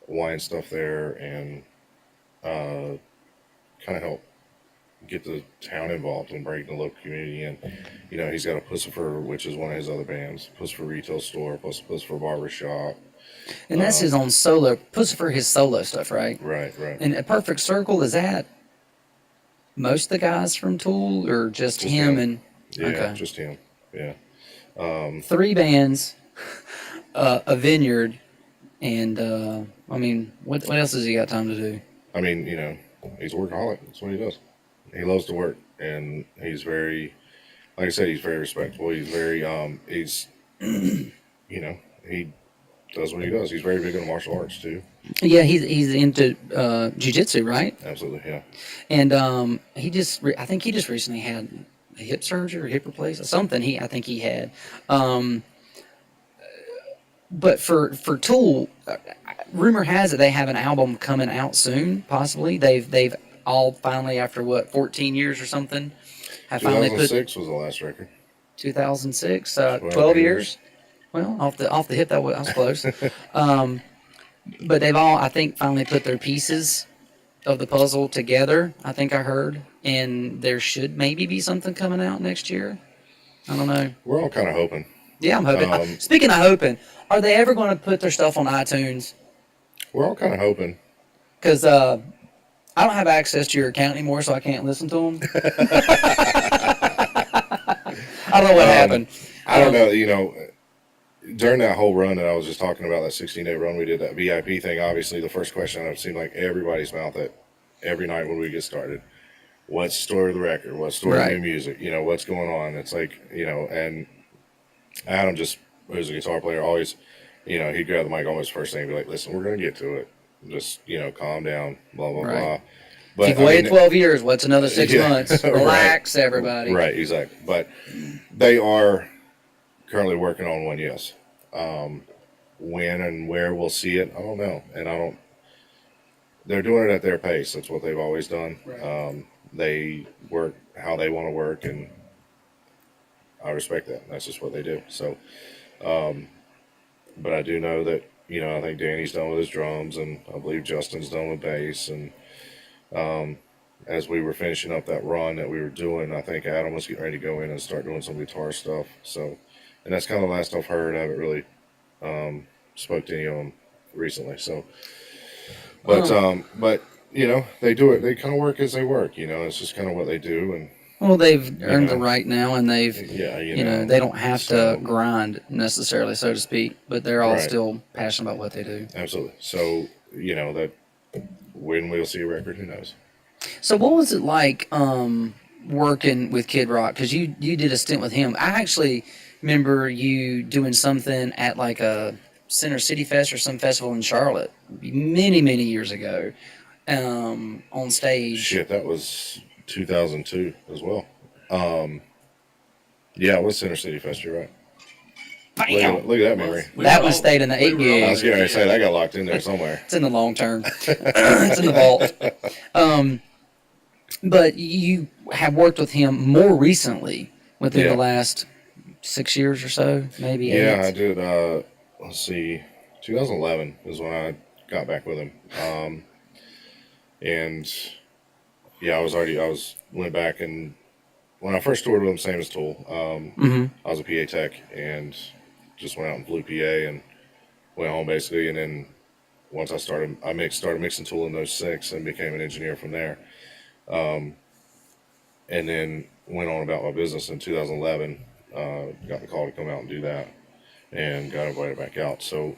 wine stuff there, and kind of helped get the town involved and bring the local community in. He's got a Pussifer, which is one of his other bands. Pussifer Retail Store, Pussifer Barber Shop. And that's his own solo, Pussifer, his solo stuff, right? Right. And a Perfect Circle, is that most of the guys from Tool, or just him? And yeah, okay. Just him. Yeah. 3 bands, a vineyard, and I mean, what else has he got time to do? I mean, he's a workaholic. That's what he does. He loves to work, and he's very, like I said, he's very respectful. He's very, he does what he does. He's very big into martial arts too. Yeah, he's into jiu-jitsu, right? Absolutely, yeah. And I think he just recently had a hip surgery or hip replacement, something. I think he had. But for Tool, rumor has it they have an album coming out soon. Possibly they've all finally, after 14 years or something, have finally put. 2006 was the last record. 2006, 12 years. Well, off the hip, I was close. But they've all, I think, finally put their pieces of the puzzle together. I think I heard, and there should maybe be something coming out next year. I don't know. We're all kind of hoping. Yeah, I'm hoping. Speaking of hoping, are they ever going to put their stuff on iTunes? We're all kind of hoping. Because I don't have access to your account anymore, so I can't listen to them. I don't know what happened. I don't know. During that whole run that I was just talking about, that 16-day run we did, that VIP thing, obviously the first question I've seen like everybody's mouth at every night when we get started, what's the story of the record? What's the story of new music? What's going on? It's like, and Adam, who's a guitar player, always, he'd grab the mic almost first thing and be like, listen, we're going to get to it. Just, calm down, blah, blah, blah. But, if you've waited 12 years, what's another 6 months? Relax, everybody. Right, exactly. But they are currently working on one, yes. When and where we'll see it, I don't know. And they're doing it at their pace. That's what they've always done. Right. They work how they want to work, and I respect that. That's just what they do. So, but I do know that, I think Danny's done with his drums, and I believe Justin's done with bass. And as we were finishing up that run that we were doing, I think Adam was getting ready to go in and start doing some guitar stuff. So, and that's kind of the last I've heard. I haven't really spoke to any of them recently. So, but they do it. They kind of work as they work. It's just kind of what they do. And well, they've earned the right now, and they've they don't have to grind necessarily, so to speak. But they're all still passionate about what they do. Absolutely. So that when we'll see a record, who knows? So what was it like working with Kid Rock? Because you did a stint with him. I actually remember you doing something at like a Center City Fest or some festival in Charlotte many, many years ago on stage. Shit, that was 2002 as well. Yeah, it was Center City Fest, you're right. Bam. Look at that memory. That one stayed in the 8 were gig. I was getting ready to say that got locked in there somewhere. It's in the long term. It's in the vault. But you have worked with him more recently, within Yeah. the last 6 years or so, maybe Yeah, 8. I did. Let's see, 2011 is when I got back with him. And yeah, I went back, and when I first toured with him, same as Tool. I was a PA tech and just went out and flew PA and went home basically. And then once I started mixing Tool in '06 and became an engineer from there. And then went on about my business in 2011. Got the call to come out and do that, and got invited back out. So,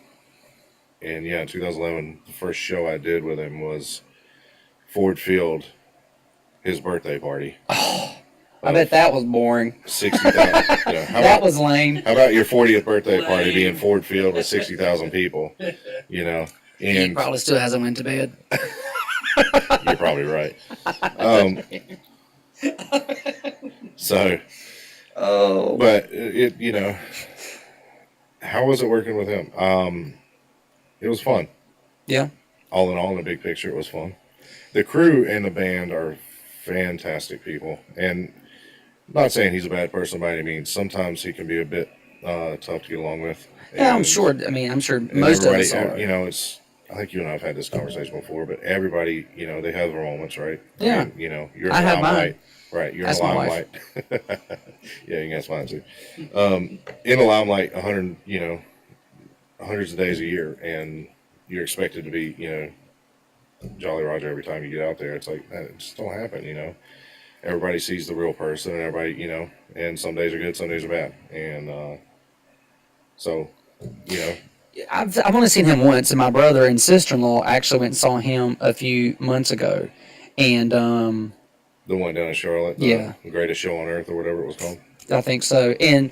and yeah, in 2011, the first show I did with him was Ford Field, his birthday party. I bet that was boring. 60,000. That was lame. How about your 40th birthday party being Ford Field with 60,000 people? You know, He and probably still hasn't went to bed. you're probably right. So, but it, you know, how was it working with him? It was fun. Yeah. All in all, in the big picture, it was fun. The crew and the band are fantastic people, and I'm not saying he's a bad person by any means. Sometimes he can be a bit tough to get along with. Yeah, I'm And- sure. I mean, I'm sure and most of everybody, us are. you know, I think you and I have had this conversation before, but everybody, you know, they have their moments, right? Yeah. And, you know, you're in I the have mine. limelight. Right, you're That's in the my limelight. Yeah, you can ask mine too. In the limelight, hundreds of days a year, and you're expected to be, you know, Jolly Roger every time you get out there. It's like, that it just don't happen, you know. Everybody sees the real person, and everybody, you know, and some days are good, some days are bad. And so, you know, I've only seen him once, and my brother and sister-in-law actually went and saw him a few months ago. And the one down in Charlotte, Yeah. the greatest show on earth or whatever it was called. I think so. And,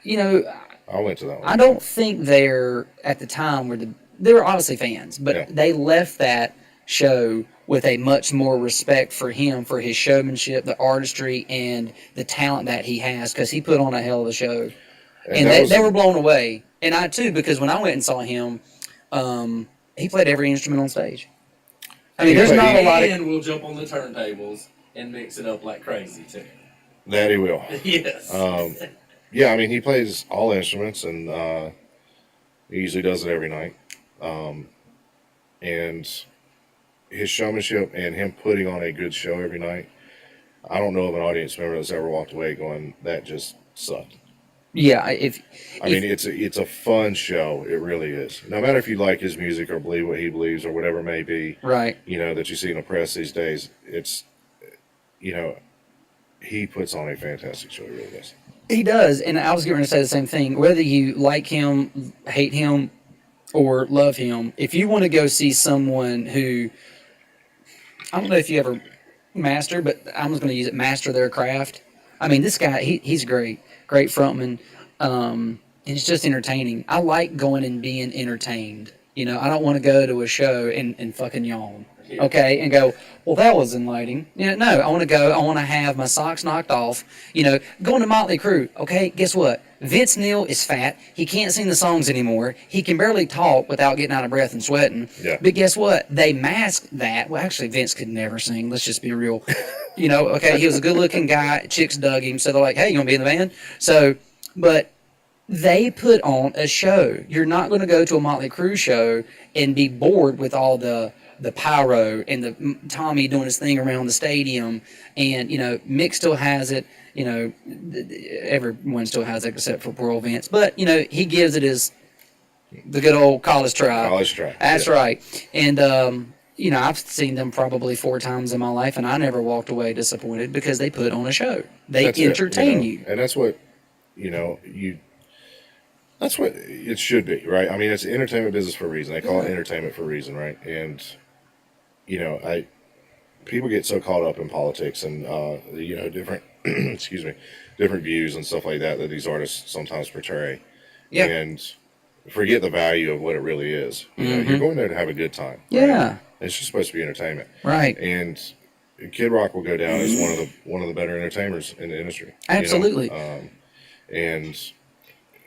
you know, I went to that one. I don't think they're, at the time, they were obviously fans, but Yeah. they left that show with a much more respect for him, for his showmanship, the artistry, and the talent that he has, because he put on a hell of a show. And that was- they were blown away. And I, too, because when I went and saw him, he played every instrument on stage. I mean, there's not a lot of... And we'll jump on the turntables and mix it up like crazy, too. That he will. Yes. Yeah, I mean, he plays all instruments, and he usually does it every night. And his showmanship and him putting on a good show every night, I don't know of an audience member that's ever walked away going, that just sucked. Yeah, I mean, it's a fun show. It really is. No matter if you like his music or believe what he believes or whatever it may be, right. you know, that you see in the press these days, it's, you know, he puts on a fantastic show. He really does. He does, and I was going to say the same thing. Whether you like him, hate him, or love him, if you want to go see someone who, I don't know if you ever master, but I'm just going to use it, master their craft. I mean, this guy, he's great frontman, and it's just entertaining. I like going and being entertained. You know, I don't want to go to a show and fucking yawn, okay, and go, well, that was enlightening. You know, no, I want to go, I want to have my socks knocked off. You know, going to Motley Crue, okay, guess what? Vince Neil is fat. He can't sing the songs anymore. He can barely talk without getting out of breath and sweating. Yeah. But guess what? They masked that. Well, actually, Vince could never sing. Let's just be real. You know, okay, he was a good-looking guy. Chicks dug him, so they're like, hey, you want to be in the band? So, but they put on a show. You're not going to go to a Motley Crue show and be bored with all the pyro and the Tommy doing his thing around the stadium. And, you know, Mick still has it. You know, everyone still has it except for poor old Vince. But, you know, he gives it the good old college try. College try. That's yeah. right. And, you know, I've seen them probably 4 times in my life, and I never walked away disappointed because they put on a show. They That's entertain it, you. And that's what, you know, that's what it should be, right? I mean, it's an entertainment business for a reason. They call it entertainment for a reason, right? And, you know, people get so caught up in politics and, you know, different, excuse me, different views and stuff like that these artists sometimes portray. Yeah. And forget the value of what it really is. You know, you're going there to have a good time. Yeah. Right? It's just supposed to be entertainment. Right. And Kid Rock will go down as one of the better entertainers in the industry. Absolutely. You know? And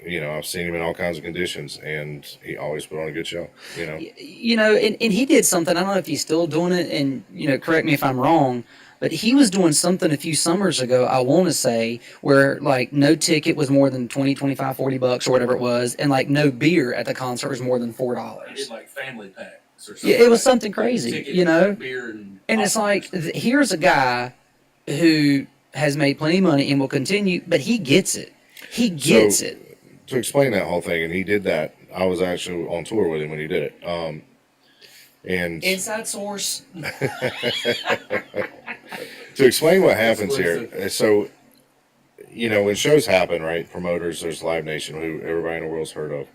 I've seen him in all kinds of conditions, and he always put on a good show. And he did something. I don't know if he's still doing it, and correct me if I'm wrong, but he was doing something a few summers ago, I want to say, where like no ticket was more than 20, 25, $40 or whatever it was, and like no beer at the concert was more than $4. He did like family packs or something. Yeah, it was something crazy, Ticket, beer, and it's like here's a guy who has made plenty of money and will continue, but he gets it. He gets it. To explain that whole thing, and he did that. I was actually on tour with him when he did it. And inside source. To explain what happens here, so when shows happen, right? Promoters, there's Live Nation, who everybody in the world's heard of.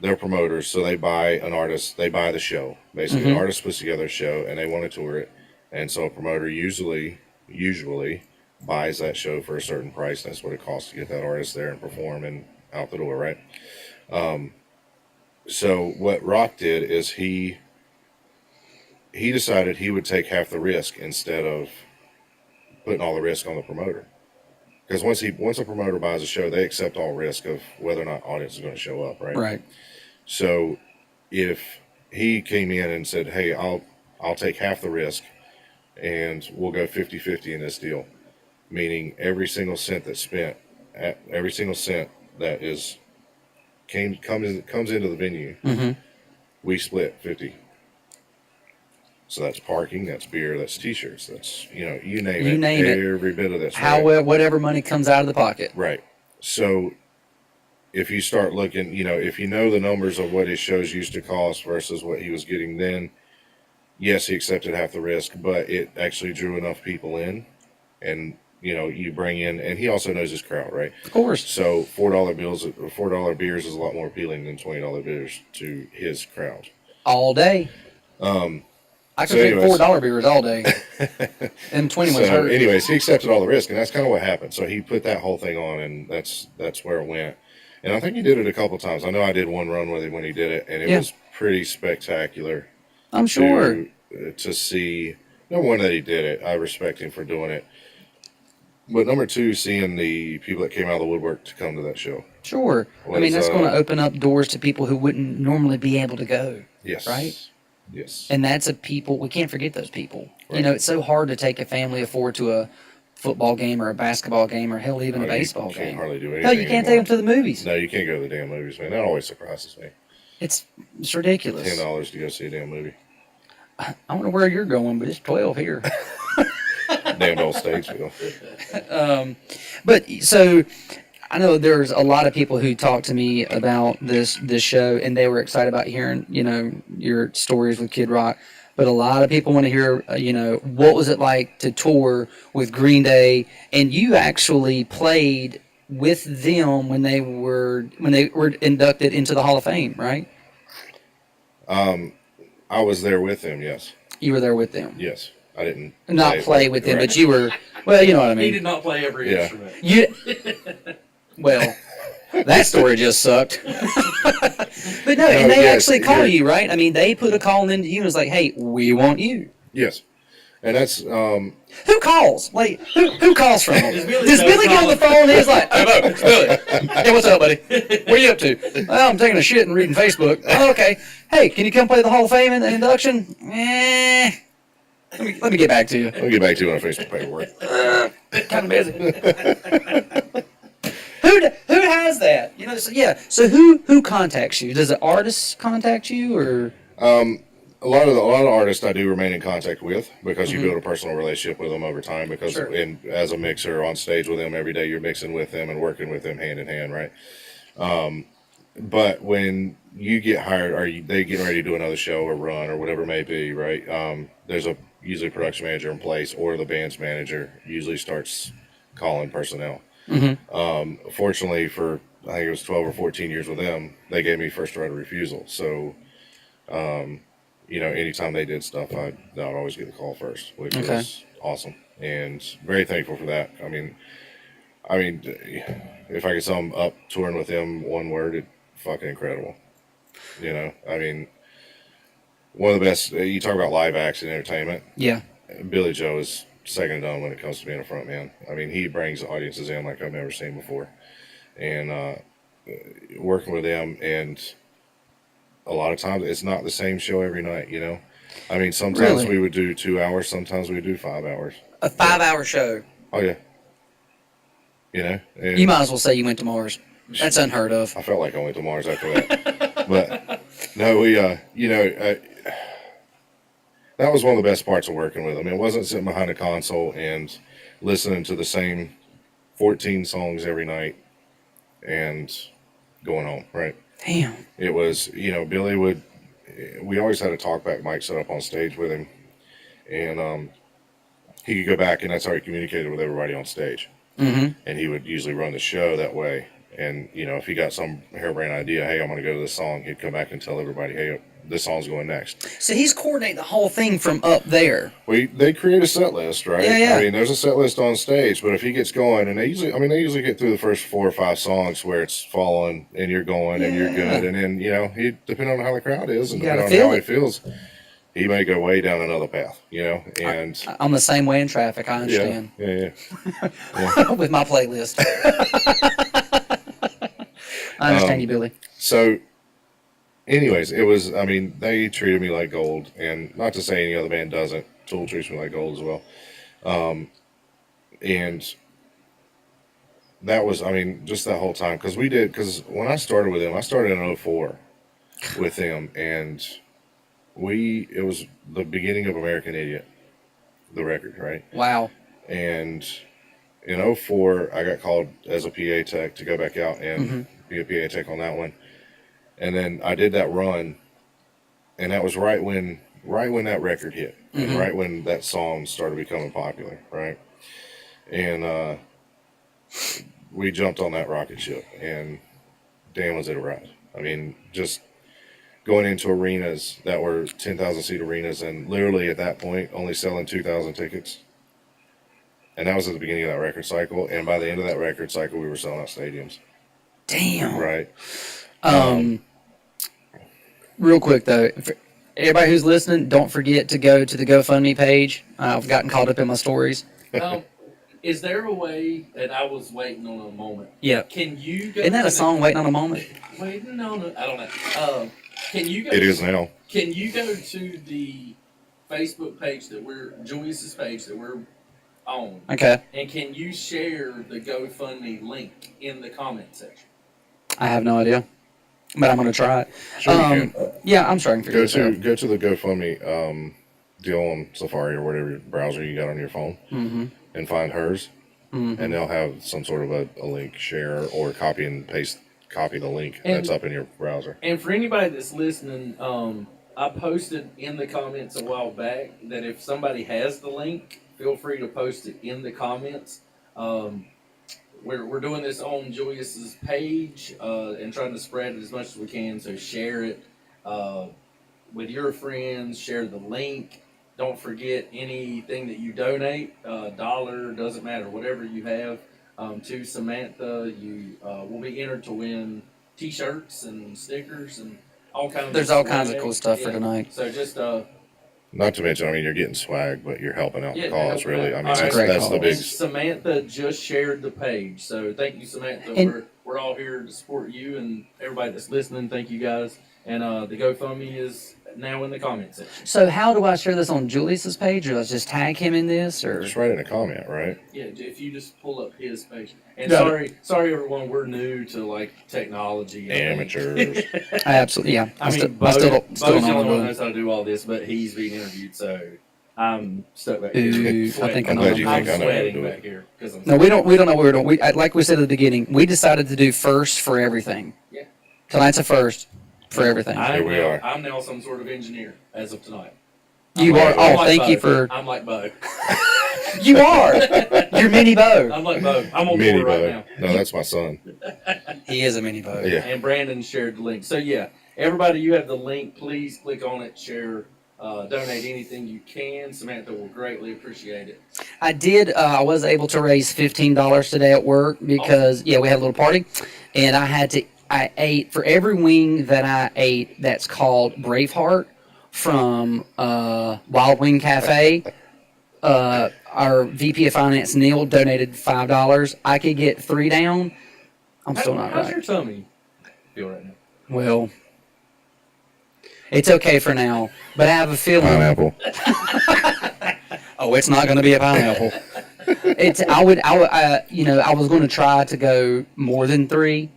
They're promoters, so they buy an artist, they buy the show. Basically, an artist puts together a show, and they want to tour it, and so a promoter usually buys that show for a certain price. That's what it costs to get that artist there and perform and out the door, right? So what Rock did is he decided he would take half the risk instead of putting all the risk on the promoter. Because once a promoter buys a show, they accept all risk of whether or not audience is going to show up, right? Right. So if he came in and said, "Hey, I'll take half the risk and we'll go 50-50 in this deal," meaning every single cent that's spent, every single cent that comes into the venue, we split 50. So that's parking, that's beer, that's T-shirts, that's you name it, every bit of this. Whatever money comes out of the pocket. Right. So if you start looking, if you know the numbers of what his shows used to cost versus what he was getting then, yes, he accepted half the risk, but it actually drew enough people in, and you bring in, and he also knows his crowd, right? Of course. So $4 beers is a lot more appealing than $20 beers to his crowd. All day. I could drink $4 beers all day, and 20 was hurt. Anyways, he accepted all the risk, and that's kind of what happened. So he put that whole thing on, and that's where it went. And I think he did it a couple of times. I know I did one run with him when he did it, and it was pretty spectacular. I'm sure. To see, number one, that he did it. I respect him for doing it. But number two, seeing the people that came out of the woodwork to come to that show. Sure. That's going to open up doors to people who wouldn't normally be able to go. Yes. Right? Yes. And that's we can't forget those people. Right. It's so hard to take a family of four to a football game or a basketball game or hell, even a baseball game. You game. can't hardly do anything. Hell, you can't take them to the movies. No, you can't go to the damn movies, man. That always surprises me. It's ridiculous. $10 to go see a damn movie. I don't know where you're going, but it's 12 here. Damn old Statesville. But so I know there's a lot of people who talked to me about this show, and they were excited about hearing your stories with Kid Rock. But a lot of people want to hear what was it like to tour with Green Day, and you actually played with them when they were inducted into the Hall of Fame, right? I was there with them. Yes. You were there with them. Yes. I didn't not play with them, but you were. Well, you know what I mean. He did not play every instrument. Well, that story just sucked. But no, and they actually call you, right? I mean, they put a call into you and was like, "Hey, we want you." Yes, and that's who calls? Like who calls from them? Does Billy get on the phone and he's like, "Hello, it's Billy. Hey, what's up, buddy? What are you up to?" "Oh, I'm taking a shit and reading Facebook." "Oh, okay. Hey, can you come play the Hall of Fame in the induction?" Let me get back to you. I'll get back to you on Facebook paperwork. Kind of busy. Who has that? So who contacts you? Does the artist contact you, or? A lot of artists I do remain in contact with because you build a personal relationship with them over time. Because as a mixer on stage with them every day, you're mixing with them and working with them hand in hand, right? But when you get hired, or they getting ready to do another show or run or whatever it may be, right? There's usually a production manager in place, or the band's manager usually starts calling personnel. Fortunately, for I think it was 12 or 14 years with them, they gave me first right of refusal. So, anytime they did stuff, I'd always get the call first, which was awesome, and very thankful for that. I mean, if I could sum up touring with them one word, it's fucking incredible. One of the best. You talk about live acts and entertainment. Yeah. Billy Joe is second to none when it comes to being a front man. I mean, he brings audiences in like I've never seen before. And working with them, and a lot of times it's not the same show every night. You know, I mean, sometimes Really? we would do 2 hours, sometimes we would do 5 hours. A 5-hour show. Oh yeah, you know. And You might as well say you went to Mars. That's unheard of. I felt like I went to Mars after that, but no, we that was one of the best parts of working with them. It wasn't sitting behind a console and listening to the same 14 songs every night and going home, right? Damn. It was, Billy we always had a talkback mic set up on stage with him, and he could go back, and that's how he communicated with everybody on stage. Mm-hmm. And he would usually run the show that way. And, if he got some harebrained idea, hey, I'm going to go to this song, he'd come back and tell everybody, hey, this song's going next. So he's coordinating the whole thing from up there. They create a set list, right? Yeah. I mean, there's a set list on stage, but if he gets going, and they usually get through the first 4 or 5 songs where it's falling and you're going and you're good, and then he depending on how the crowd is and depending on how he feels, he may go way down another path, and I'm the same way in traffic. I understand. Yeah. With my playlist. I understand you, Billy. So, anyways, it was, they treated me like gold, and not to say any other band doesn't. Tool treats me like gold as well. And that was, just that whole time, because when I started with them, I started in 2004 with them, and it was the beginning of American Idiot, the record, right? Wow. And in 2004, I got called as a PA tech to go back out and be a PA tech on that one. And then I did that run, and that was right when that record hit, and right when that song started becoming popular, right? And we jumped on that rocket ship, and damn was it a ride. Just going into arenas that were 10,000 seat arenas, and literally at that point only selling 2,000 tickets. And that was at the beginning of that record cycle, and by the end of that record cycle, we were selling out stadiums. Damn. Right. Real quick though, for everybody who's listening, don't forget to go to the GoFundMe page. I've gotten caught up in my stories. Is there a way, and I was waiting on a moment. Yeah. Can you go? Isn't that a song, Waiting on a Moment? Waiting on a, I don't know. Can you go? It is now. Can you go to the Facebook page Julius's page that we're on? Okay. And can you share the GoFundMe link in the comment section? I have no idea, but I'm going to try it. Sure you can. Yeah, I'm sure I can figure this out. Go to the GoFundMe deal on Safari or whatever browser you got on your phone, and find hers, and they'll have some sort of a link share or copy the link that's up in your browser. And for anybody that's listening, I posted in the comments a while back that if somebody has the link, feel free to post it in the comments. We're doing this on Julius's page and trying to spread it as much as we can. So share it with your friends. Share the link. Don't forget anything that you donate, $1, doesn't matter, whatever you have, to Samantha. You will be entered to win T-shirts and stickers and all kinds. There's all kinds of cool stuff for tonight. So just not to mention, you're getting swag, but you're helping out the cause, really. That's the big. Samantha just shared the page, so thank you, Samantha. And we're all here to support you and everybody that's listening. Thank you guys. And the GoFundMe is now in the comment section. So how do I share this on Julius's page, or let's just tag him in this, or Just write in a comment, right? Yeah, if you just pull up his page. And No. sorry everyone, we're new to technology. Amateurs. I absolutely I still Bo's don't the know only what one I'm who doing. knows how to do all this, but he's being interviewed, so I'm stuck back Ooh, here. I Sweating. think I I'm know glad what you I'm I'm think I know how to sweating do back it. here because I'm. No, we don't know what we're doing. Like we said at the beginning, we decided to do first for everything. Yeah. Tonight's a first for everything. Here we are. I'm now some sort of engineer as of tonight. You are. I'm Oh, like thank you Beau. for. I'm like Beau. You are. You're mini Beau. I'm like Beau. I'm on Mini board right Beau. now. No, that's my son. He is a mini Beau. Yeah. And Brandon shared the link. So yeah, everybody, you have the link. Please click on it. Share. Donate anything you can. Samantha will greatly appreciate it. I did. I was able to raise $15 today at work because we had a little party, and I ate for every wing that I ate. That's called Braveheart from Wild Wing Cafe. Our VP of Finance Neil donated $5. I could get 3 down. I'm still not How's right. your tummy? feel right now. Well, it's okay for now, but I have a feeling. Pineapple. Oh, it's not going to be a pineapple. I was going to try to go more than 3,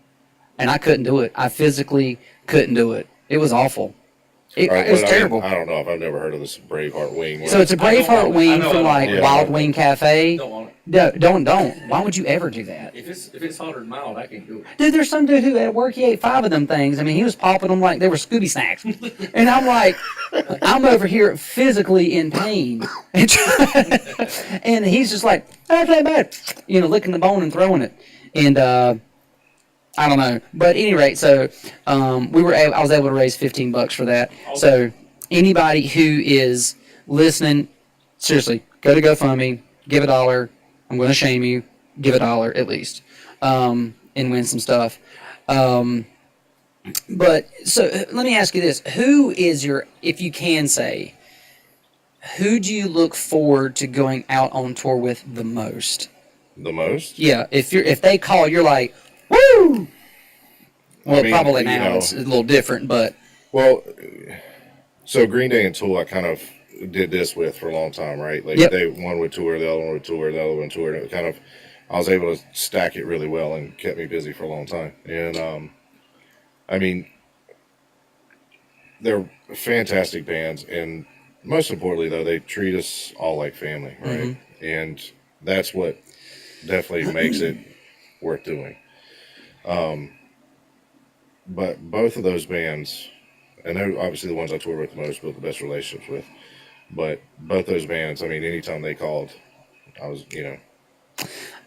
and I couldn't do it. I physically couldn't do it. It was awful. It was terrible. I don't know if I've never heard of this Braveheart wing. So it's a Braveheart wing from like Wild Wing Cafe. Don't want it. No, don't. Why would you ever do that? If it's hotter than mild, I can't do it. Dude, there's some dude who at work, he ate 5 of them things. I mean, he was popping them like they were Scooby snacks. And I'm like, I'm over here physically in pain. And he's just like, that's not bad. Licking the bone and throwing it. And I don't know. But at any rate, so I was able to raise $15 for that. Okay. So anybody who is listening, seriously, go to GoFundMe, give $1. I'm going to shame you. Give $1 at least, and win some stuff. But so let me ask you this: who is if you can say, who do you look forward to going out on tour with the most? The most? Yeah, if they call, you're like, woo. Well, I mean, probably now it's a little different, but well, so Green Day and Tool, I kind of did this with for a long time, right? Like one would tour, the other one would tour, the other one would tour, and it kind of, I was able to stack it really well and kept me busy for a long time. And I mean, they're fantastic bands, and most importantly, though, they treat us all like family, right? Mm-hmm. And that's what definitely makes it worth doing. But both of those bands, and they're obviously the ones I toured with the most, built the best relationships with, but both those bands, I mean, anytime they called, I was,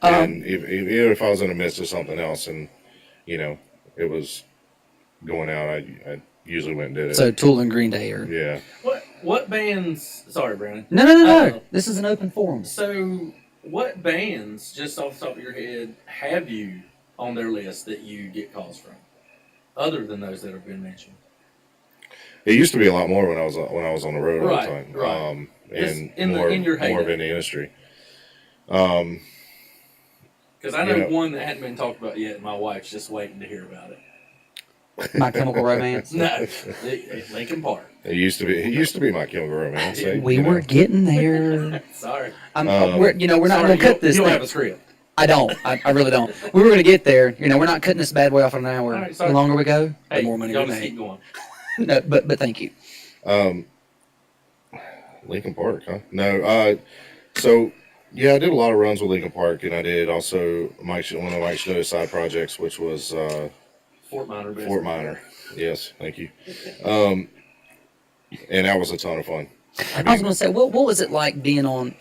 and even if I was in the midst of something else and, it was going out, I usually went and did it. So Tool and Green Day are... Yeah. What bands... Sorry, Brandon. No. This is an open forum. So what bands, just off the top of your head, have you on their list that you get calls from, other than those that have been mentioned? It used to be a lot more when I was on the road all the time. Right. And in your heyday. more of in the industry. Because I know one that hadn't been talked about yet, and my wife's just waiting to hear about it. My Chemical Romance. No, Linkin Park. It used to be My Chemical Romance. We were getting there. Sorry. We're not going to cut this. You don't thing. have a script. I don't. I really don't. We were going to get there. We're not cutting this bad boy off in an hour. Right, the longer we go, hey, the more money y'all we just make. keep going. No, but thank you. Linkin Park, huh? No. So yeah, I did a lot of runs with Linkin Park, and I did also one of Mike Snow's side projects, which was Fort Minor. Basically. Fort Minor. Yes, thank you. And that was a ton of fun. I was going to say, what was it like being on?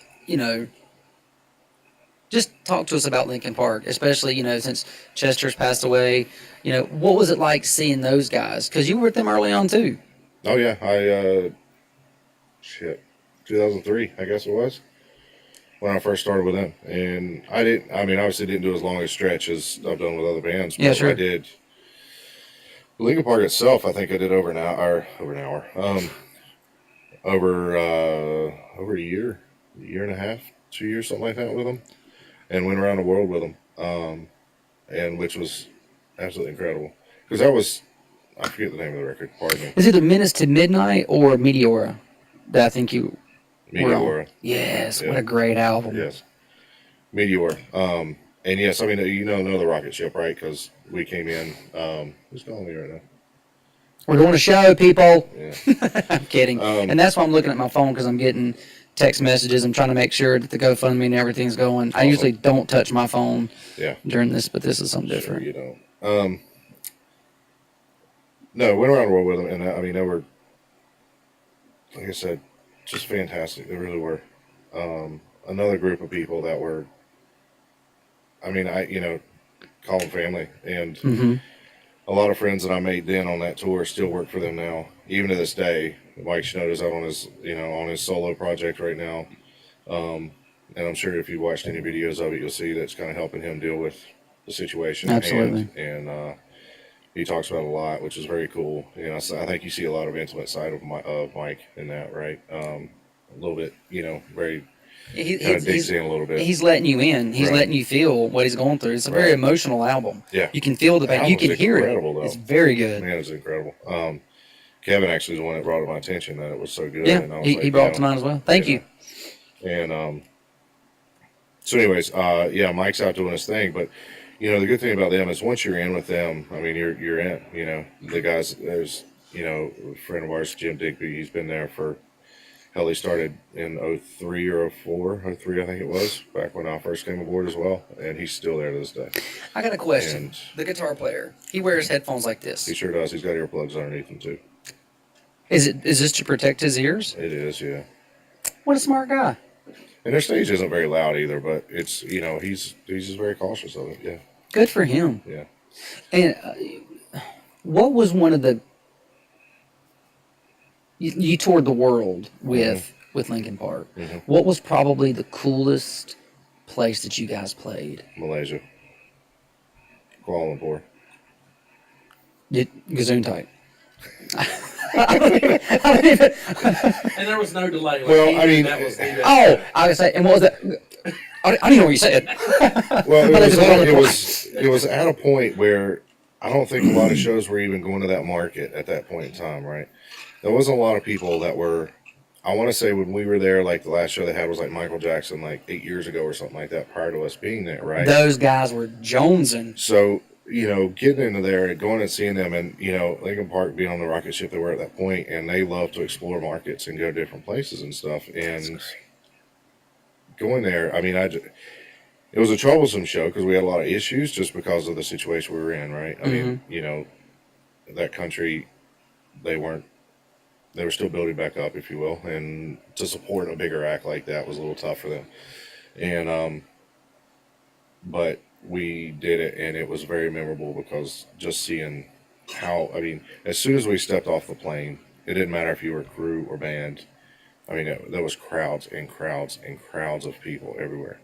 Just talk to us about Linkin Park, especially since Chester's passed away. What was it like seeing those guys? Because you were with them early on too. Oh yeah, I 2003, I guess it was, when I first started with them. And obviously didn't do as long a stretch as I've done with other bands. But yeah, sure. I did. Linkin Park itself, I think I did over a year and a half, 2 years, something like that with them, and went around the world with them, and which was absolutely incredible. Because I forget the name of the record, pardon me. Is it Menace to Midnight or Meteora that I think you were on? Meteora. Yes, Yeah. What a great album. Yes. Meteor. And yes, I mean, know the rocket ship, right? Because we came in, who's calling me right now? We're doing a show, people. Yeah. I'm kidding. And that's why I'm looking at my phone, because I'm getting text messages. I'm trying to make sure that the GoFundMe and everything's going. I usually don't touch my phone during this, but this is something different. Sure you don't. No, went around the world with them, and they were, like I said, just fantastic. They really were. Another group of people that were, call them family, and a lot of friends that I made then on that tour still work for them now, even to this day. Mike Shinoda's out on his solo project right now, and I'm sure if you watched any videos of it, you'll see that's kind of helping him deal with the situation. Absolutely. And he talks about it a lot, which is very cool. So I think you see a lot of intimate side of Mike in that, right? A little bit, very kind of digs in a little bit. He's letting you in. He's Right. letting you feel what he's going through. It's a very Right. emotional album. Yeah. You can feel the pain. You album's can hear it. incredible, though. It's very good. Man, it's incredible. Kevin actually is the one that brought it to my attention that it was so good. Yeah, and I was he brought it to mine as well. Thank you. And so, anyways, yeah, Mike's out doing his thing, but you know, the good thing about them is once you're in with them, I mean, you're in. You know, the guys. There's a friend of ours, Jim Digby. He's been there for. Hell, he started in 03 or 04, 03, I think it was, back when I first came aboard as well, and he's still there to this day. I got a question. And the guitar player, he wears headphones like this. he sure does. He's got earplugs underneath him too. Is this to protect his ears? It is, yeah. What a smart guy. And their stage isn't very loud either, but it's he's just very cautious of it. Yeah, Good for him. yeah. And what was one of the you toured the world with Linkin Park? Mhm. What was probably the coolest place that you guys played? Malaysia, Kuala Lumpur. Gesundheit. And there was no delay. Like, Well, he I knew mean, that was the, Oh, I was saying, and what was that? I don't know what you said. Well, But it was at a point where I don't think a lot of shows were even going to that market at that point in time, right? There wasn't a lot of people that were. I want to say when we were there, like the last show they had was like Michael Jackson, like 8 years ago or something like that, prior to us being there, right? Those guys were jonesing. So, getting into there and going and seeing them, and, Lincoln Park being on the rocket ship they were at that point, and they love to explore markets and go different places and stuff. And going there, I mean, it was a troublesome show because we had a lot of issues just because of the situation we were in, right? I mean, that country, they were still building back up, if you will, and to support a bigger act like that was a little tough for them. And, but we did it, and it was very memorable because just seeing how, I mean, as soon as we stepped off the plane, it didn't matter if you were crew or band. I mean, there was crowds and crowds and crowds of people everywhere.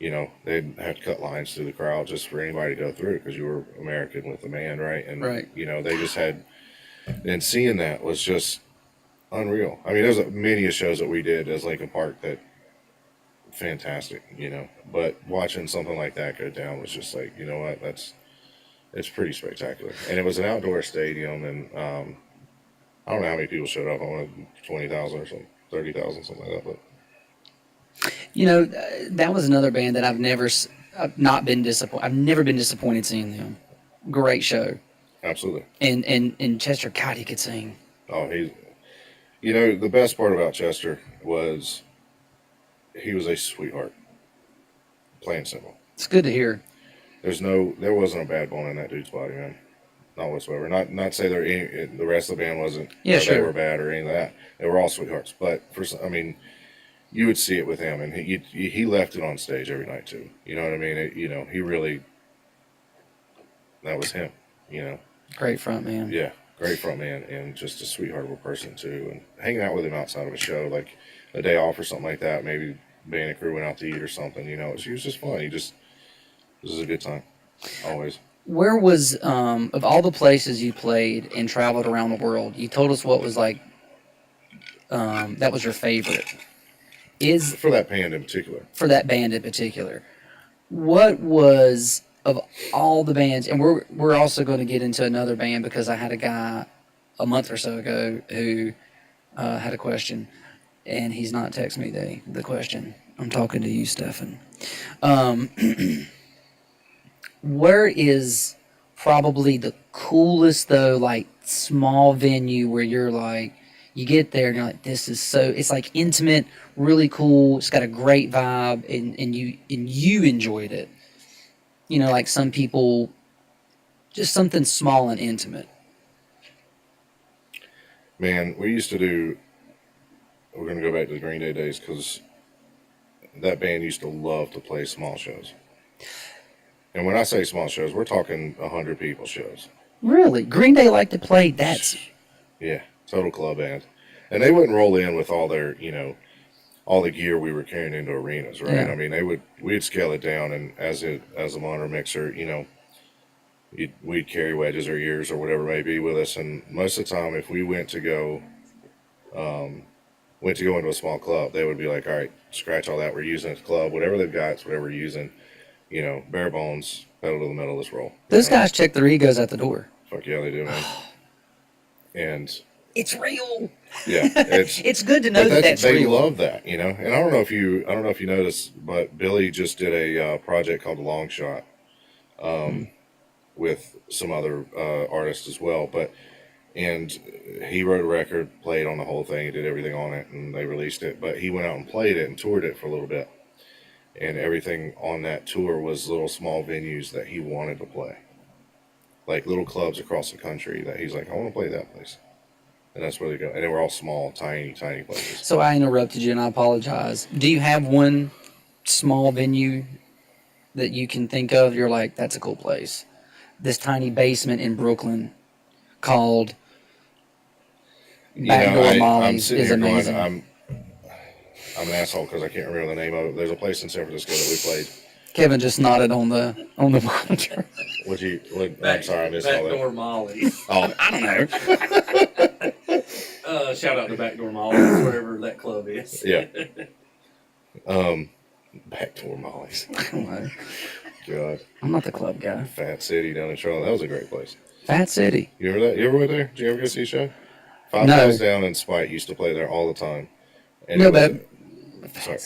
They had to cut lines through the crowd just for anybody to go through because you were American with the band, right? And, Right. They just had, and seeing that was just unreal. I mean, there's many shows that we did as Lincoln Park that fantastic, but watching something like that go down was just like, you know what, it's pretty spectacular. And it was an outdoor stadium, and I don't know how many people showed up. I wanted 20,000 or something, 30,000, something like that. But That was another band that I've never been disappointed seeing them. Great show. absolutely. And Chester, God, he could sing. Oh, the best part about Chester was he was a sweetheart, plain and simple. It's good to hear. There wasn't a bad bone in that dude's body, man. Not whatsoever. Not say the rest of the band wasn't. Yeah, or sure. They were bad or any of that. They were all sweethearts. But you would see it with him, and he left it on stage every night too. You know what I mean? He really. That was him. Great front man. Yeah, great front man, and just a sweetheart of a person too. And hanging out with him outside of a show, like a day off or something like that, maybe band and crew went out to eat or something. It was just fun. This is a good time, always. Where was of all the places you played and traveled around the world? You told us what was like. That was your favorite. For that band in particular. For that band in particular, what was of all the bands? And we're also going to get into another band because I had a guy a month or so ago who had a question, and he's not texting me the question. I'm talking to you, Stefan. Where is probably the coolest though, like small venue where you're like, you get there and you're like, this is so, it's like intimate, really cool. It's got a great vibe, and you enjoyed it. Like some people, just something small and intimate. Man, we used to do. We're gonna go back to the Green Day days because that band used to love to play small shows. And when I say small shows, we're talking 100 people shows. Really? Green Day like to play that? Yeah, total club band. And they wouldn't roll in with all their, all the gear we were carrying into arenas, right? Yeah. I mean, we'd scale it down, and as a monitor mixer, we'd carry wedges or ears or whatever it may be with us. And most of the time, if we went to go went to go into a small club, they would be like, all right, scratch all that. We're using it at the club. Whatever they've got, it's whatever we're using. You know, bare bones, pedal to the metal, let's roll. Those guys check their egos at the door. Fuck yeah, they do, man. And It's real. yeah, It's good to know that's they real. love that, you know. And I don't know if you noticed, but Billy just did a project called The Long Shot, with some other artists as well. And he wrote a record, played on the whole thing, he did everything on it, and they released it. But he went out and played it and toured it for a little bit. And everything on that tour was little small venues that he wanted to play. Like little clubs across the country that he's like, I want to play that place. And that's where they go. And they were all small, tiny places. So I interrupted you, and I apologize. Do you have one small venue that you can think of? You're like, that's a cool place. This tiny basement in Brooklyn called Backdoor Molly's is amazing. I'm an asshole because I can't remember the name of it. There's a place in San Francisco that we played. Kevin just nodded on the monitor. I'm sorry, I missed all that. Backdoor Molly's. Oh, I don't know. Shout out to Backdoor Molly's, wherever that club is. yeah. Backdoor Molly's. I don't know. God. I'm not the club guy. Fat City down in Charlotte. That was a great place. Fat City. You ever went there? Did you ever go see a show? Five No. Guys Down in Spite used to play there all the time. And No, it was- but sorry.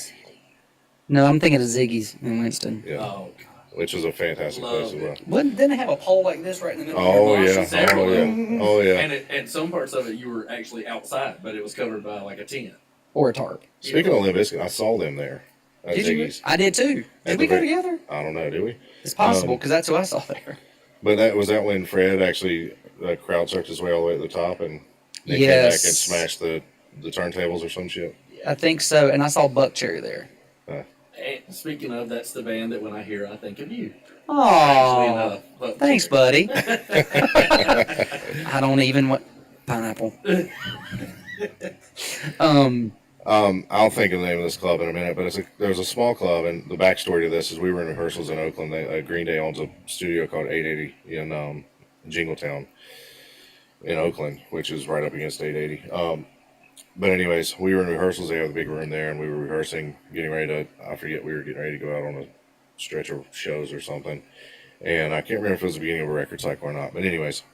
no, I'm thinking of Ziggy's in Winston. Yeah. Oh, God. Which is a fantastic place as well. Didn't it have a pole like this right in the middle? Oh of your yeah. box? Oh yeah. Oh yeah. And some parts of it you were actually outside, but it was covered by like a tent. Or a tarp. Speaking of Limp Bizkit, I saw them there at Did you? Ziggy's. I did too. Did we go together? I don't know. Did we? It's possible because that's who I saw there. But that was that when Fred actually crowd surfed his way all the way to the top and they came back and smashed the turntables or some shit. I think so, and I saw Buck Cherry there. And speaking of, that's the band that when I hear, I think of you. Oh, But thanks, buddy. I don't even want pineapple. I'll think of the name of this club in a minute, but there's a small club, and the backstory to this is we were in rehearsals in Oakland. Green Day owns a studio called 880 in Jingletown in Oakland, which is right up against 880. But anyways, we were in rehearsals. They have the big room there, and we were rehearsing, getting ready to, we were getting ready to go out on a stretch of shows or something. And I can't remember if it was the beginning of a record cycle or not. But anyways,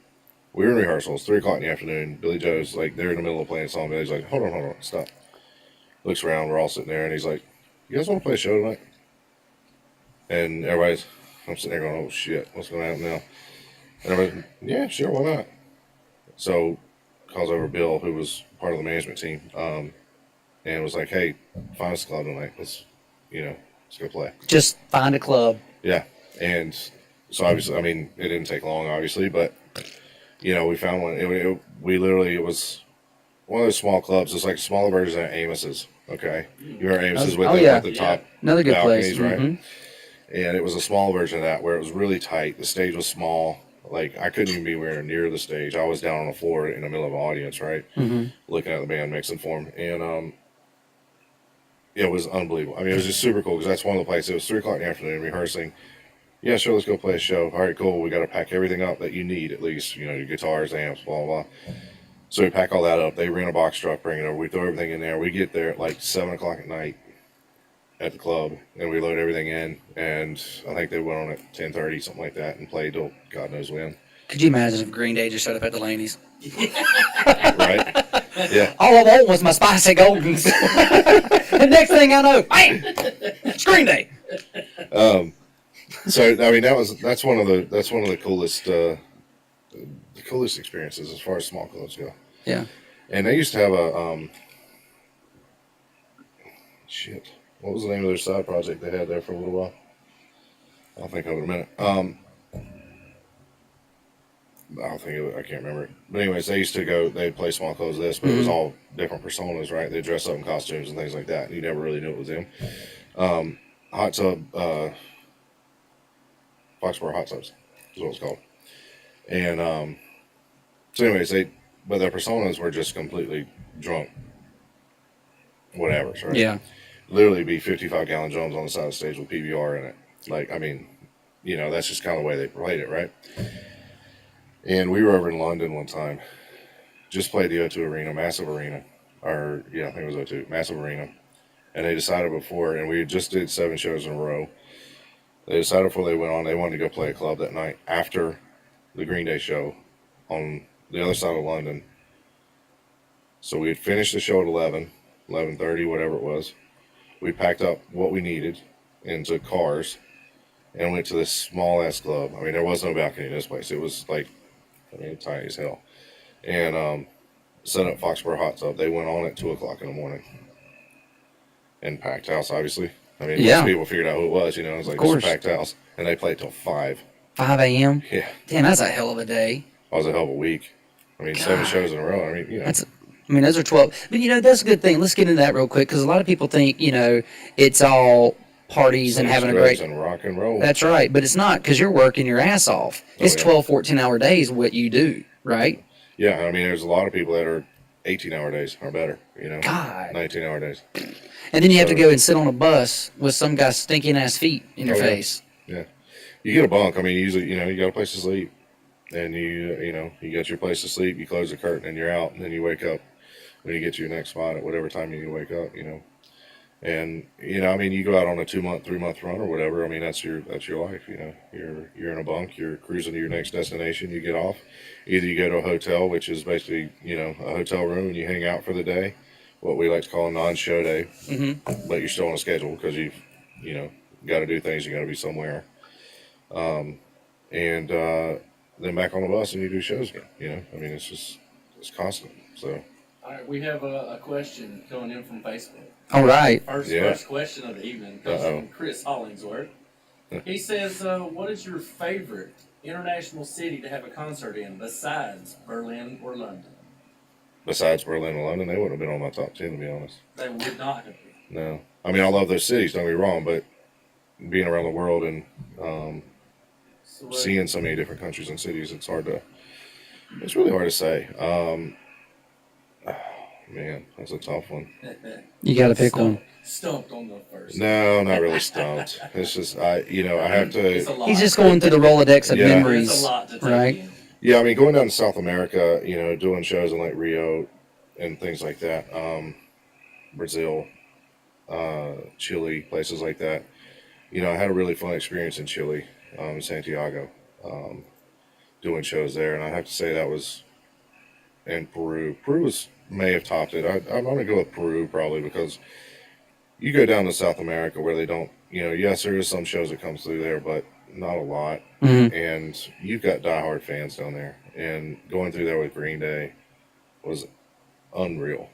we were in rehearsals, 3 o'clock in the afternoon. Billy Joe's like, they're in the middle of playing a song. Billy's like, hold on, stop. Looks around, we're all sitting there, and he's like, you guys want to play a show tonight? And I'm sitting there going, oh shit, what's going to happen now? And everybody's, yeah, sure, why not? So, calls over Bill, who was part of the management team, and was like, hey, find us a club tonight. Let's go play. Just find a club. Yeah. And so obviously, I mean, it didn't take long, obviously, but, we found one. It was one of those small clubs. It's like a smaller version of Amos's, okay? You remember Amos's with the top Another good balconies, place. right? Mm-hmm. And it was a small version of that where it was really tight. The stage was small. Like, I couldn't even be anywhere near the stage. I was down on the floor in the middle of an audience, right? Mm-hmm. Looking at the band mixing for them. And it was unbelievable. I mean, it was just super cool because that's one of the places. It was 3 o'clock in the afternoon rehearsing. Yeah, sure, let's go play a show. All right, cool. We got to pack everything up that you need, at least, your guitars, amps, blah, blah, blah. So we pack all that up. They rent a box truck, bring it over. We throw everything in there. We get there at like 7 o'clock at night at the club, and we load everything in. And I think they went on at 10:30, something like that, and played till God knows when. Could you imagine if Green Day just showed up at Delaney's? Right? Yeah. All I want was my spicy goldens. The next thing I know, bang! It's Green Day. So I mean that's one of the coolest experiences as far as small clubs go. Yeah. And they used to have a what was the name of their side project they had there for a little while? I'll think of it in a minute. I'll think of it. I can't remember it. But anyways, they'd play small clubs of this, but it was all different personas, right? They dress up in costumes and things like that. And you never really knew it was them. Hot Tub, Foxborough Hot Tubs is what it's called. And so anyways, but their personas were just completely drunk. Whatever, right? Yeah. Literally be 55-gallon drums on the side of the stage with PBR in it. Like, I mean, that's just kind of the way they played it, right? And we were over in London one time. Just played the O2 Arena, massive arena. or yeah, I think it was O2, massive arena. And they decided before, and we just did 7 shows in a row. They decided before they went on, they wanted to go play a club that night after the Green Day show on the other side of London. So we had finished the show at 11:30, whatever it was. We packed up what we needed into cars and went to this small ass club. I mean, there was no balcony in this place. It was like, I mean, tiny as hell. And set up Foxborough Hot Tub. They went on at 2 o'clock in the morning. And packed house, obviously. I mean, Yeah. most people figured out who it was, it was like just a packed house. And they played till 5. 5 a.m.? Yeah. Damn, that's a hell of a day. That was a hell of a week. I mean, 7 shows in a row. I mean, Those are 12. But, that's a good thing. Let's get into that real quick because a lot of people think, it's all parties and having a great. And rock and roll. That's right. But it's not because you're working your ass off. It's 12, 14-hour days what you do, right? Yeah. I mean, there's a lot of people that are 18-hour days or better, God. 19-hour days. And then you have to go and sit on a bus with some guy's stinking ass feet in your yeah. face. Yeah. You get a bunk. I mean, usually, you got a place to sleep. And you got your place to sleep. You close the curtain and you're out. And then you wake up when you get to your next spot at whatever time you wake up, And, I mean, you go out on a 2-month, 3-month run or whatever. I mean, that's your life, You're in a bunk. You're cruising to your next destination. You get off. Either you go to a hotel, which is basically, a hotel room, and you hang out for the day. What we like to call a non-show day, but you're still on a schedule because you've, got to do things. You got to be somewhere, and then back on the bus and you do shows again. I mean, it's constant. So, All right, we have a question coming in from Facebook. All right. First question of the evening comes from Chris Hollingsworth. He says, "What is your favorite international city to have a concert in besides Berlin or London?" Besides Berlin and London, they wouldn't have been on my top 10, to be honest. They would not have been. No. I mean, I love those cities, don't get me wrong, but being around the world and seeing so many different countries and cities, it's really hard to say. Man, that's a tough one. You got to pick one. Stumped on the first. No, not really stumped. It's just, I have to. He's just going through the Rolodex of memories. It's a lot to take right? in. Yeah, I mean, going down to South America, doing shows in like Rio and things like that, Brazil, Chile, places like that. I had a really fun experience in Chile, in Santiago, doing shows there, and I have to say that was, and Peru. Peru may have topped it. I'm going to go with Peru probably because you go down to South America where they don't, yes, there is some shows that come through there, but not a lot. Mm-hmm. And you've got diehard fans down there. And going through there with Green Day was unreal,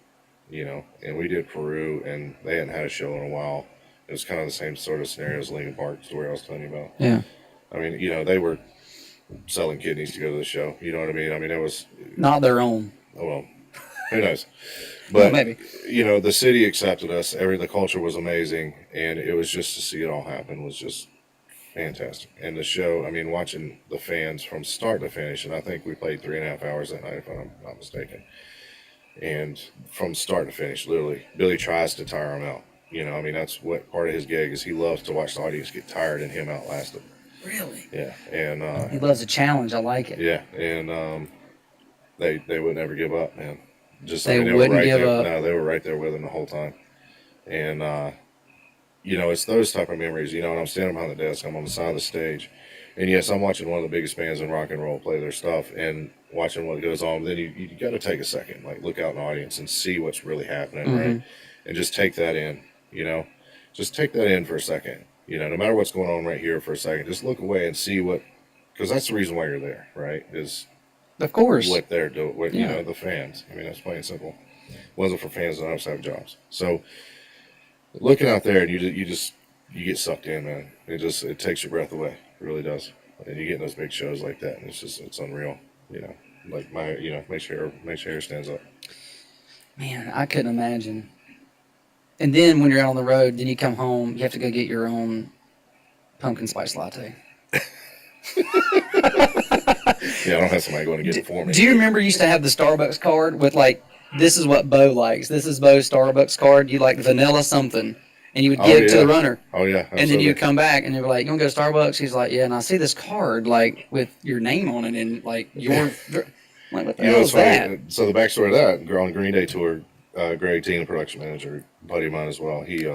And we did Peru, and they hadn't had a show in a while. It was kind of the same sort of scenario as Linkin Park story I was telling you about. Yeah. I mean, they were selling kidneys to go to the show. You know what I mean? I mean, it was... Not their own. Oh, well, who knows? But, well, maybe. The city accepted us. The culture was amazing. And it was just to see it all happen was just fantastic. And the show, I mean, watching the fans from start to finish, and I think we played 3.5 hours that night, if I'm not mistaken. And from start to finish, literally, Billy tries to tire him out. I mean, that's what part of his gig is. He loves to watch the audience get tired and him outlast them. Really? Yeah. And he loves a challenge. I like it. Yeah. And they would never give up, man. They wouldn't give up. No, they were right there with him the whole time. And it's those type of memories, and I'm standing behind the desk, I'm on the side of the stage, and yes, I'm watching one of the biggest bands in rock and roll play their stuff and watching what goes on. But then you got to take a second, like look out in the audience and see what's really happening, right? And just take that in, just take that in for a second, no matter what's going on right here for a second, just look away and see because that's the reason why you're there, right? Is of course what they're doing, the fans. I mean, that's plain and simple. It wasn't for fans that also have jobs. So looking out there, and you get sucked in, man. It takes your breath away. It really does. And you get in those big shows like that, and it's unreal. Like makes your hair stands up. Man, I couldn't imagine. And then when you're out on the road, then you come home, you have to go get your own pumpkin spice latte. Yeah, I don't have somebody going to get it for me. Do you remember you used to have the Starbucks card with this is what Beau likes. This is Beau's Starbucks card. You like vanilla something. And you would give it to the runner. Oh, yeah. Absolutely. And then you would come back and you'd be like, you want to go to Starbucks? He's like, yeah. And I see this card, with your name on it and, your... I'm like, what the hell is that? So the backstory of that, on Green Day tour, Greg Teen, the production manager, buddy of mine as well. He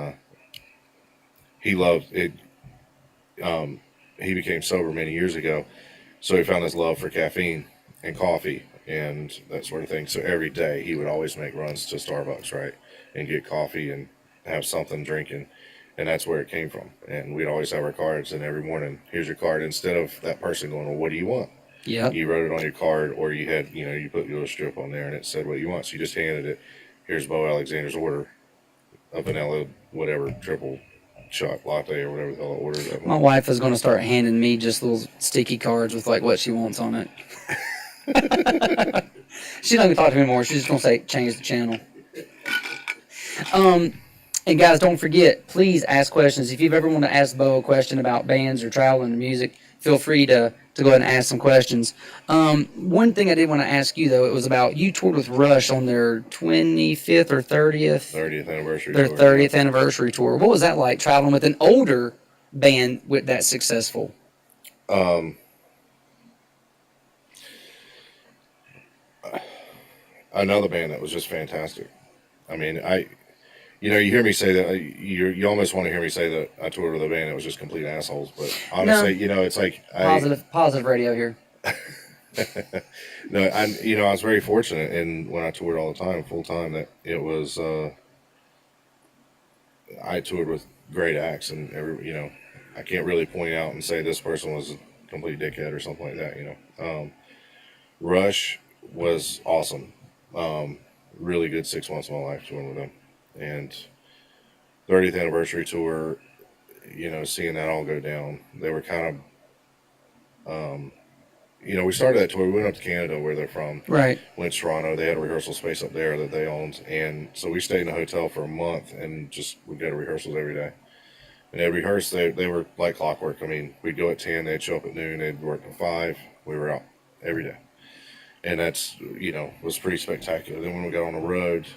loved it. He became sober many years ago, so he found his love for caffeine and coffee and that sort of thing. So every day he would always make runs to Starbucks, right, and get coffee and have something drinking, and that's where it came from. And we'd always have our cards, and every morning, here's your card. Instead of that person going, well, what do you want? Yeah. You wrote it on your card, or you had, you put your little strip on there, and it said what you want. So you just handed it. Here's Beau Alexander's order, a vanilla, whatever, triple shot latte or whatever the hell I ordered that My one. wife is going to start handing me just little sticky cards with like what she wants on it. She don't even talk to me anymore. She's just going to say, change the channel. And guys, don't forget, please ask questions. If you've ever wanted to ask Beau a question about bands or traveling or music, feel free to go ahead and ask some questions. One thing I did want to ask you, though, it was about you toured with Rush on their 25th or 30th? 30th anniversary Their tour. 30th anniversary tour. What was that like, traveling with an older band with that successful? Another band that was just fantastic. I mean, you hear me say that, you almost want to hear me say that I toured with a band that was just complete assholes, but honestly, it's like Positive radio here. No, I was very fortunate, and when I toured all the time, full time, that it was, I toured with great acts, and I can't really point out and say this person was a complete dickhead or something like that. Rush was awesome. Really good 6 months of my life touring with them, and 30th anniversary tour, seeing that all go down. They were kind of, we started that tour. We went up to Canada, where they're from. Right. Went to Toronto. They had a rehearsal space up there that they owned, and so we stayed in a hotel for a month, and just we'd go to rehearsals every day. And they rehearsed. They were like clockwork. I mean, we'd go at 10, they'd show up at noon, they'd work at 5. We were out every day, and that's was pretty spectacular. Then when we got on the road,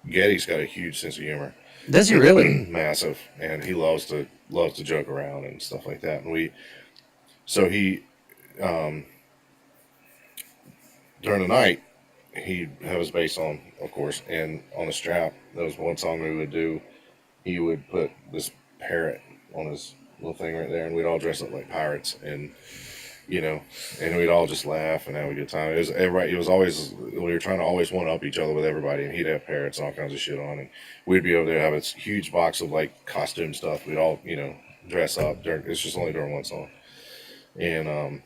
Geddy's got a huge sense of humor. Does he really? Massive, and he loves to joke around and stuff like that. And so he during the night, he'd have his bass on, of course, and on the strap, there was one song we would do. He would put this parrot on his little thing right there, and we'd all dress up like pirates, and and we'd all just laugh and have a good time. It was always, we were trying to always one up each other with everybody, and he'd have parrots and all kinds of shit on, and we'd be over there have this huge box of like costume stuff. We'd all dress up. It's just only during one song, and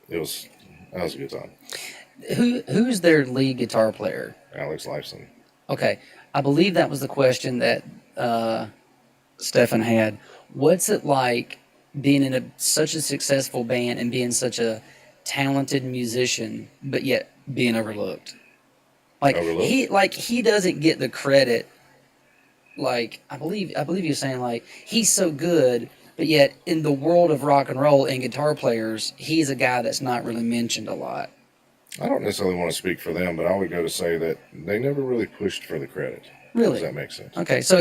that was a good time. Who's their lead guitar player? Alex Lifeson. Okay, I believe that was the question that Stefan had. What's it like being in such a successful band and being such a talented musician, but yet being overlooked? He doesn't get the credit. Like I believe you're saying like he's so good, but yet in the world of rock and roll and guitar players, he's a guy that's not really mentioned a lot. I don't necessarily want to speak for them, but I would go to say that they never really pushed for the credit. Really? Does that make sense? Okay, so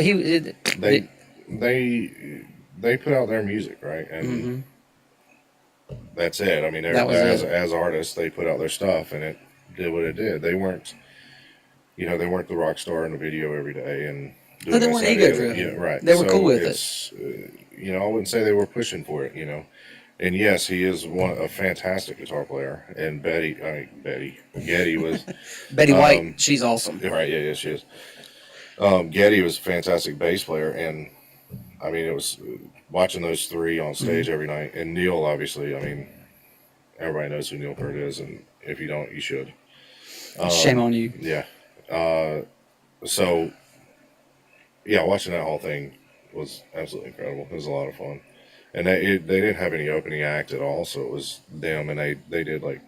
they put out their music, right? And that's it. I mean, as artists, they put out their stuff, and it did what it did. They weren't, they weren't the rock star in the video every day, and they weren't ego driven. Right? They were cool with it. I wouldn't say they were pushing for it. And yes, he is a fantastic guitar player. And Geddy was Betty White. She's awesome. Right? Yeah, she is. Geddy was a fantastic bass player, and I mean, it was watching those three on stage every night. And Neil, obviously, I mean, everybody knows who Neil Peart is, and if you don't, you should. Shame on you. Yeah. So, yeah, watching that whole thing was absolutely incredible. It was a lot of fun. And they didn't have any opening act at all, so it was them, and they did like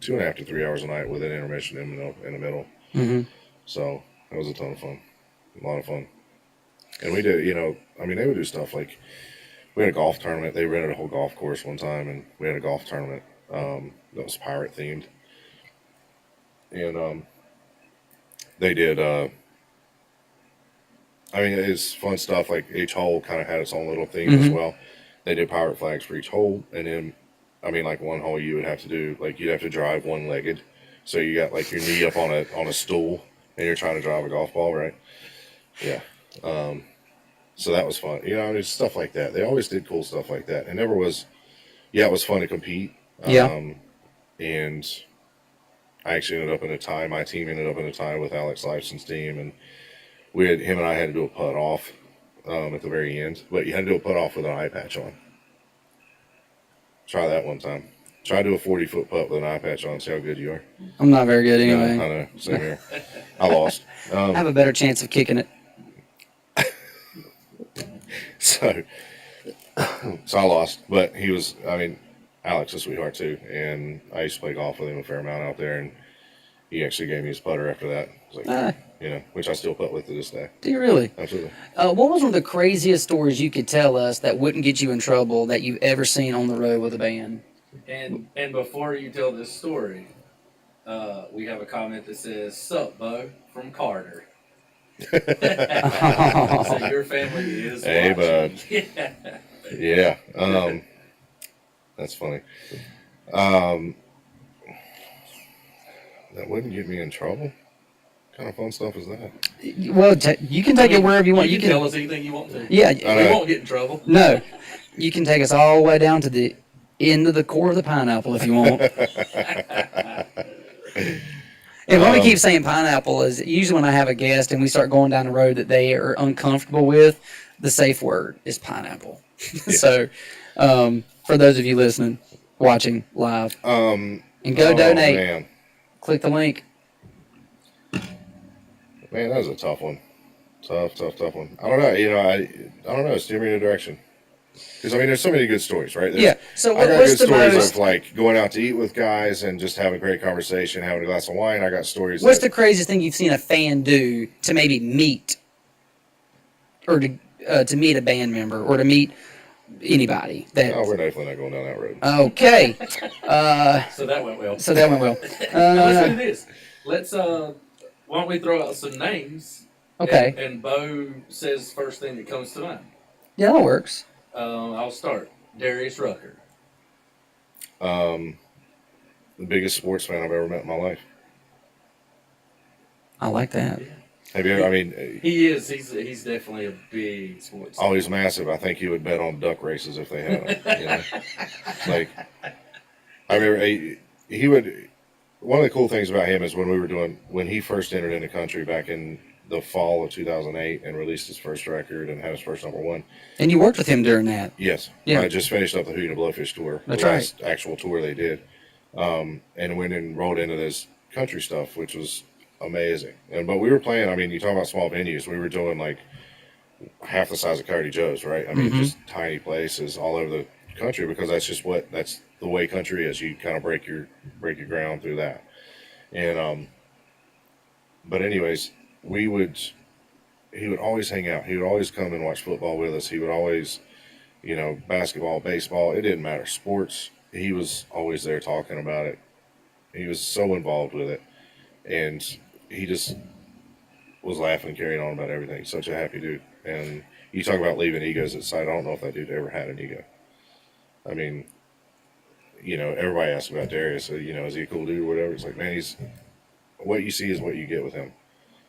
2.5 to 3 hours a night with an intermission in the middle. Mm-hmm. So it was a ton of fun, a lot of fun. And we did, they would do stuff like we had a golf tournament. They rented a whole golf course one time, and we had a golf tournament that was pirate themed. And they did. It's fun stuff. Like each hole kind of had its own little theme as well. They did pirate flags for each hole, and then, like one hole you would have to do, like you'd have to drive one-legged So you got like your knee up on a stool, and you're trying to drive a golf ball, right? Yeah. So that was fun. You know, I mean, stuff like that. They always did cool stuff like that. It never was. Yeah, it was fun to compete. Yeah. And I actually ended up in a tie. My team ended up in a tie with Alex Lifeson's team, and him and I had to do a putt off at the very end. But you had to do a putt off with an eye patch on. Try that one time. Try to do a 40-foot putt with an eye patch on. See how good you are. I'm not very good anyway. No, I know. Same here. I lost. I have a better chance of kicking it. So I lost, but he was, I mean, Alex is a sweetheart too, and I used to play golf with him a fair amount out there, and he actually gave me his putter after that. I was like, you know, which I still putt with to this day. Do you really? Absolutely. What was one of the craziest stories you could tell us that wouldn't get you in trouble that you've ever seen on the road with a band? And before you tell this story, we have a comment that says, "Sup, Beau?" from Carter. So your family is Hey, watching. bud. Yeah. That's funny. That wouldn't get me in trouble. What kind of fun stuff is that? Well, you can take it wherever you want. You can tell us anything you want to. Yeah. We won't get in trouble. No. You can take us all the way down to the end of the core of the pineapple if you want. And when we keep saying pineapple is usually when I have a guest and we start going down a road that they are uncomfortable with, the safe word is pineapple. Yeah. So, for those of you listening, watching live, and go donate, Man. click the link. Man, that was a tough one. Tough one. I don't know. You know, I don't know. Steer me in a direction. Because, I mean, there's so many good stories, right? Yeah. So I got what's good the stories most? of, like, going out to eat with guys and just having a great conversation, having a glass of wine. I got stories. What's the craziest thing you've seen a fan do to maybe meet, or to meet a band member, or to meet anybody? That Oh, we're definitely not going down that road. okay. So that went well. So that went well. Now let's do this. Let's why don't we throw out some names? Okay. And Beau says first thing that comes to mind. Yeah, that works. I'll start. Darius Rucker. The biggest sports fan I've ever met in my life. I like that. Have you ever, I mean, He is. He's definitely a big sports. oh, he's massive. I think he would bet on duck races if they had them. You know? Like, I remember he would. One of the cool things about him is when he first entered in the country back in the fall of 2008 and released his first record and had his first #1. And you worked with him during that. Yes. Yeah. I just finished up the Who You Blowfish tour. That's the last actual tour they did. And went and rolled into this country stuff, which was amazing. But we were playing, I mean, you talk about small venues. We were doing like half the size of Coyote Joe's, right? I mean, just tiny places all over the country because that's the way country is. You kind of break your ground through that. And, but anyways, he would always hang out. He would always come and watch football with us. He would always, you know, basketball, baseball, it didn't matter. Sports, he was always there talking about it. He was so involved with it. And he just was laughing and carrying on about everything. Such a happy dude. And you talk about leaving egos at side. I don't know if that dude ever had an ego. I mean, you know, everybody asks about Darius. You know, is he a cool dude or whatever? It's like, man, what you see is what you get with him.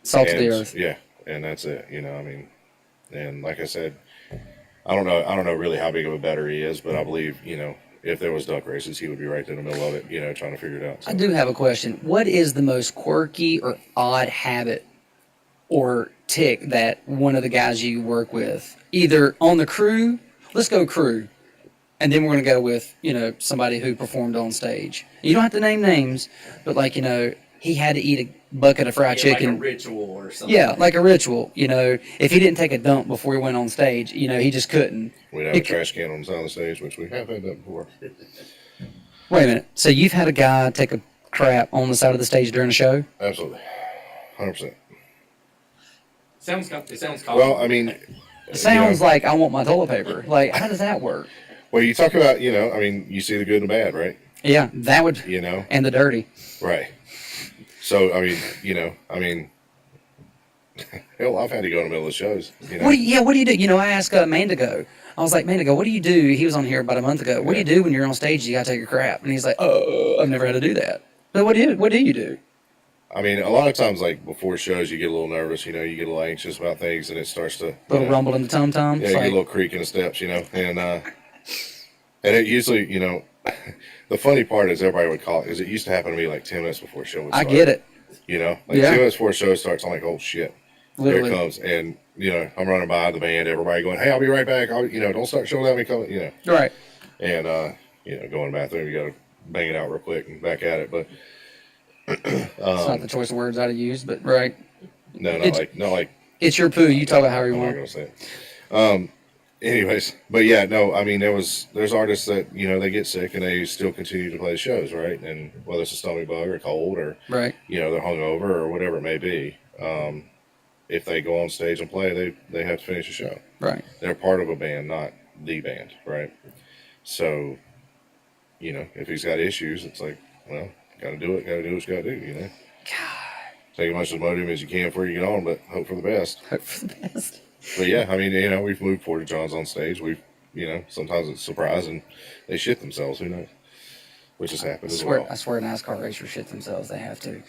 Salt of the earth. Yeah, and that's it. You know, I mean, and like I said, I don't know really how big of a better he is, but I believe, you know, if there was duck races, he would be right in the middle of it, you know, trying to figure it out. So. I do have a question. What is the most quirky or odd habit or tick that one of the guys you work with, either on the crew, let's go crew, and then we're going to go with, you know, somebody who performed on stage. You don't have to name names, but like, you know, he had to eat a bucket of fried chicken. Like a ritual or something. Yeah, like a ritual. You know, if he didn't take a dump before he went on stage, you know, he just couldn't. We'd have a trash can on the side of the stage, which we have had that before. Wait a minute. So you've had a guy take a crap on the side of the stage during a show? Absolutely. 100%. It sounds common. Well, I mean... It sounds like I want my toilet paper. Like, how does that work? Well, you talk about, you know, I mean, you see the good and the bad, right? Yeah, that would... You know? And the dirty. Right. So, I mean, you know, hell, I've had to go in the middle of shows. You know? What do you do? You know, I asked Mandigo. I was like, Mandigo, what do you do? He was on here about a month ago. What do you do when you're on stage? You got to take a crap. And he's like, oh, I've never had to do that. But what do you do? I mean, a lot of times, like before shows, you get a little nervous. You get a little anxious about things, and it starts to Little rumble in the tum tum. Yeah, you get a little creak in the steps, and it usually, the funny part is everybody would call it because it used to happen to me like 10 minutes before show would I start. get it. Like 10 minutes before show starts, I'm like, oh shit, Literally. here it comes, and I'm running by the band, everybody going, hey, I'll be right back. Don't start showing without me coming, Right. and go in the bathroom, you got to bang it out real quick and back at it, but. It's not the choice of words I'd have used, but right. No, not like. It's your poo. You talk about how you I'm want. not gonna say it. Anyways, but yeah, no, I mean there's artists that they get sick and they still continue to play shows, right? And whether it's a stomach bug or cold or Right. they're hungover or whatever it may be, if they go on stage and play, they have to finish the show. Right. They're part of a band, not the band, right? So, if he's got issues, it's like, well, gotta do it. Gotta do what you gotta do. God. Take as much Imodium as you can before you get on, but hope for the best. Hope for the best. But yeah, I mean, we've moved Porta Johns on stage. We've, sometimes it's a surprise and they shit themselves. Who knows? Which has happened as well. I swear NASCAR racers shit themselves. They have to.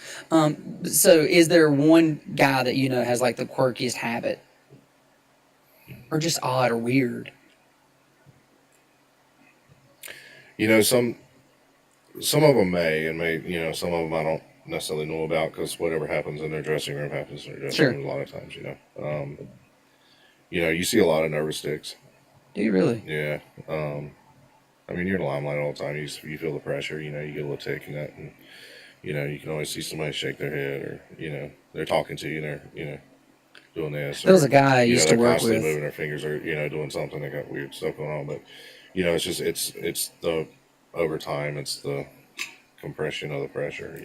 So is there one guy that has like the quirkiest habit? Or just odd or weird? Some of them may, some of them I don't necessarily know about because whatever happens in their dressing room happens in their dressing room a lot of times, you see a lot of nervous sticks. Do you really? Yeah. I mean, you're in the limelight all the time. You feel the pressure, you get a little tick in that, and, you can always see somebody shake their head or, they're talking to you and they're, doing this. There was a guy I used to they're work constantly with. moving their fingers or, doing something. They got weird stuff going on. But, it's just, it's the overtime. It's the compression of the pressure,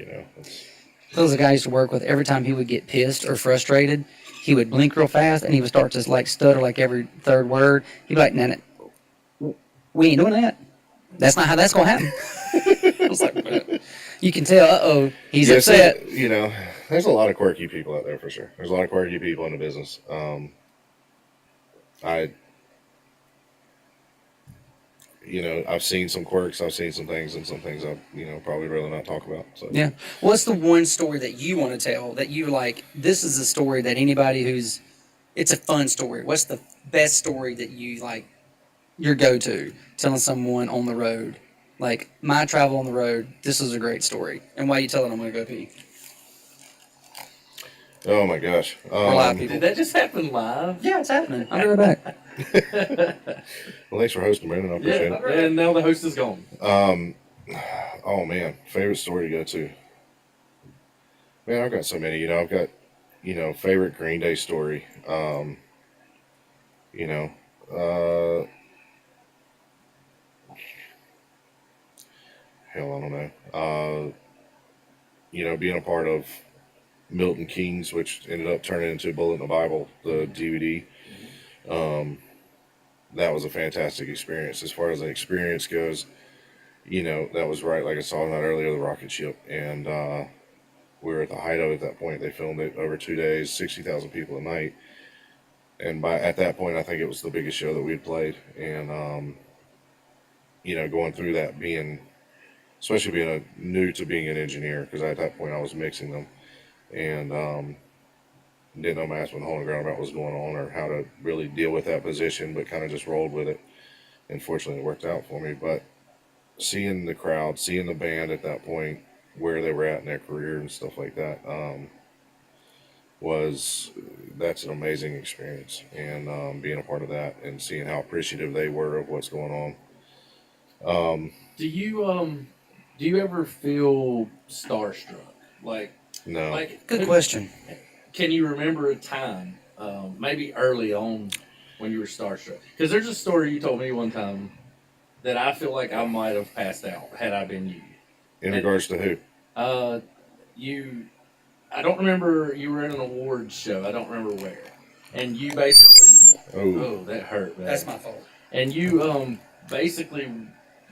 There was a guy I used to work with. Every time he would get pissed or frustrated, he would blink real fast and he would start to like stutter like every third word. He'd be like, "Nah, we ain't doing that. That's not how that's gonna happen." I was like, you can tell. He's upset. There's a lot of quirky people out there for sure. There's a lot of quirky people in the business. I've seen some quirks, I've seen some things, and some things I've, probably rather not talk about. So. Yeah. What's the one story that you want to tell that you like? This is a story that anybody it's a fun story. What's the best story that you like, your go-to, telling someone on the road? Like, my travel on the road, this is a great story. And why are you telling them I'm going to go pee? Oh my gosh. For live people. Did that just happen live? Yeah, it's happening. I'll be right back. Well, thanks for hosting, Brandon. I appreciate it. And now the host is gone. Oh man, favorite story to go to. Man, I've got so many. I've got, favorite Green Day story. Hell, I don't know. Being a part of Milton Keynes, which ended up turning into Bullet in the Bible, the DVD. That was a fantastic experience. As far as the experience goes, that was right, like I was talking about earlier, the rocket ship. And we were at the height of it at that point. They filmed it over 2 days, 60,000 people a night. And at that point, I think it was the biggest show that we had played. And, going through that, especially being new to being an engineer, because at that point I was mixing them. And didn't know my ass with a hole in the ground about what was going on or how to really deal with that position, but kind of just rolled with it. And fortunately, it worked out for me. But seeing the crowd, seeing the band at that point, where they were at in their career and stuff like that, that's an amazing experience. And being a part of that and seeing how appreciative they were of what's going on. Do you ever feel starstruck? Like, No. Good question. Can you remember a time, maybe early on, when you were starstruck? Because there's a story you told me one time that I feel like I might have passed out had I been you. In regards to who? I don't remember, you were in an awards show, I don't remember where. And you basically, oh that hurt, man. That's my fault. And you basically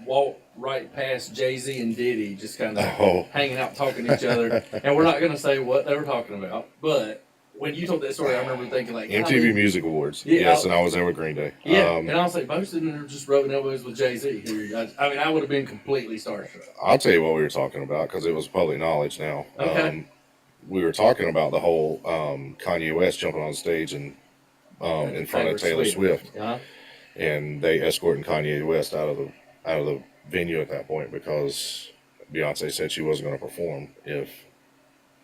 walked right past Jay-Z and Diddy, just kind of hanging out, talking to each other. And we're not going to say what they were talking about, but when you told that story, I remember thinking like MTV Music Awards. Yeah, Yes, and I was there with Green Day. Yeah, and I was like, most of them are just rubbing elbows with Jay-Z. I mean, I would have been completely starstruck. I'll tell you what we were talking about because it was public knowledge now. Okay. We were talking about the whole Kanye West jumping on stage and in front of Taylor Swift, and they escorting Kanye West out of the venue at that point because Beyonce said she wasn't going to perform if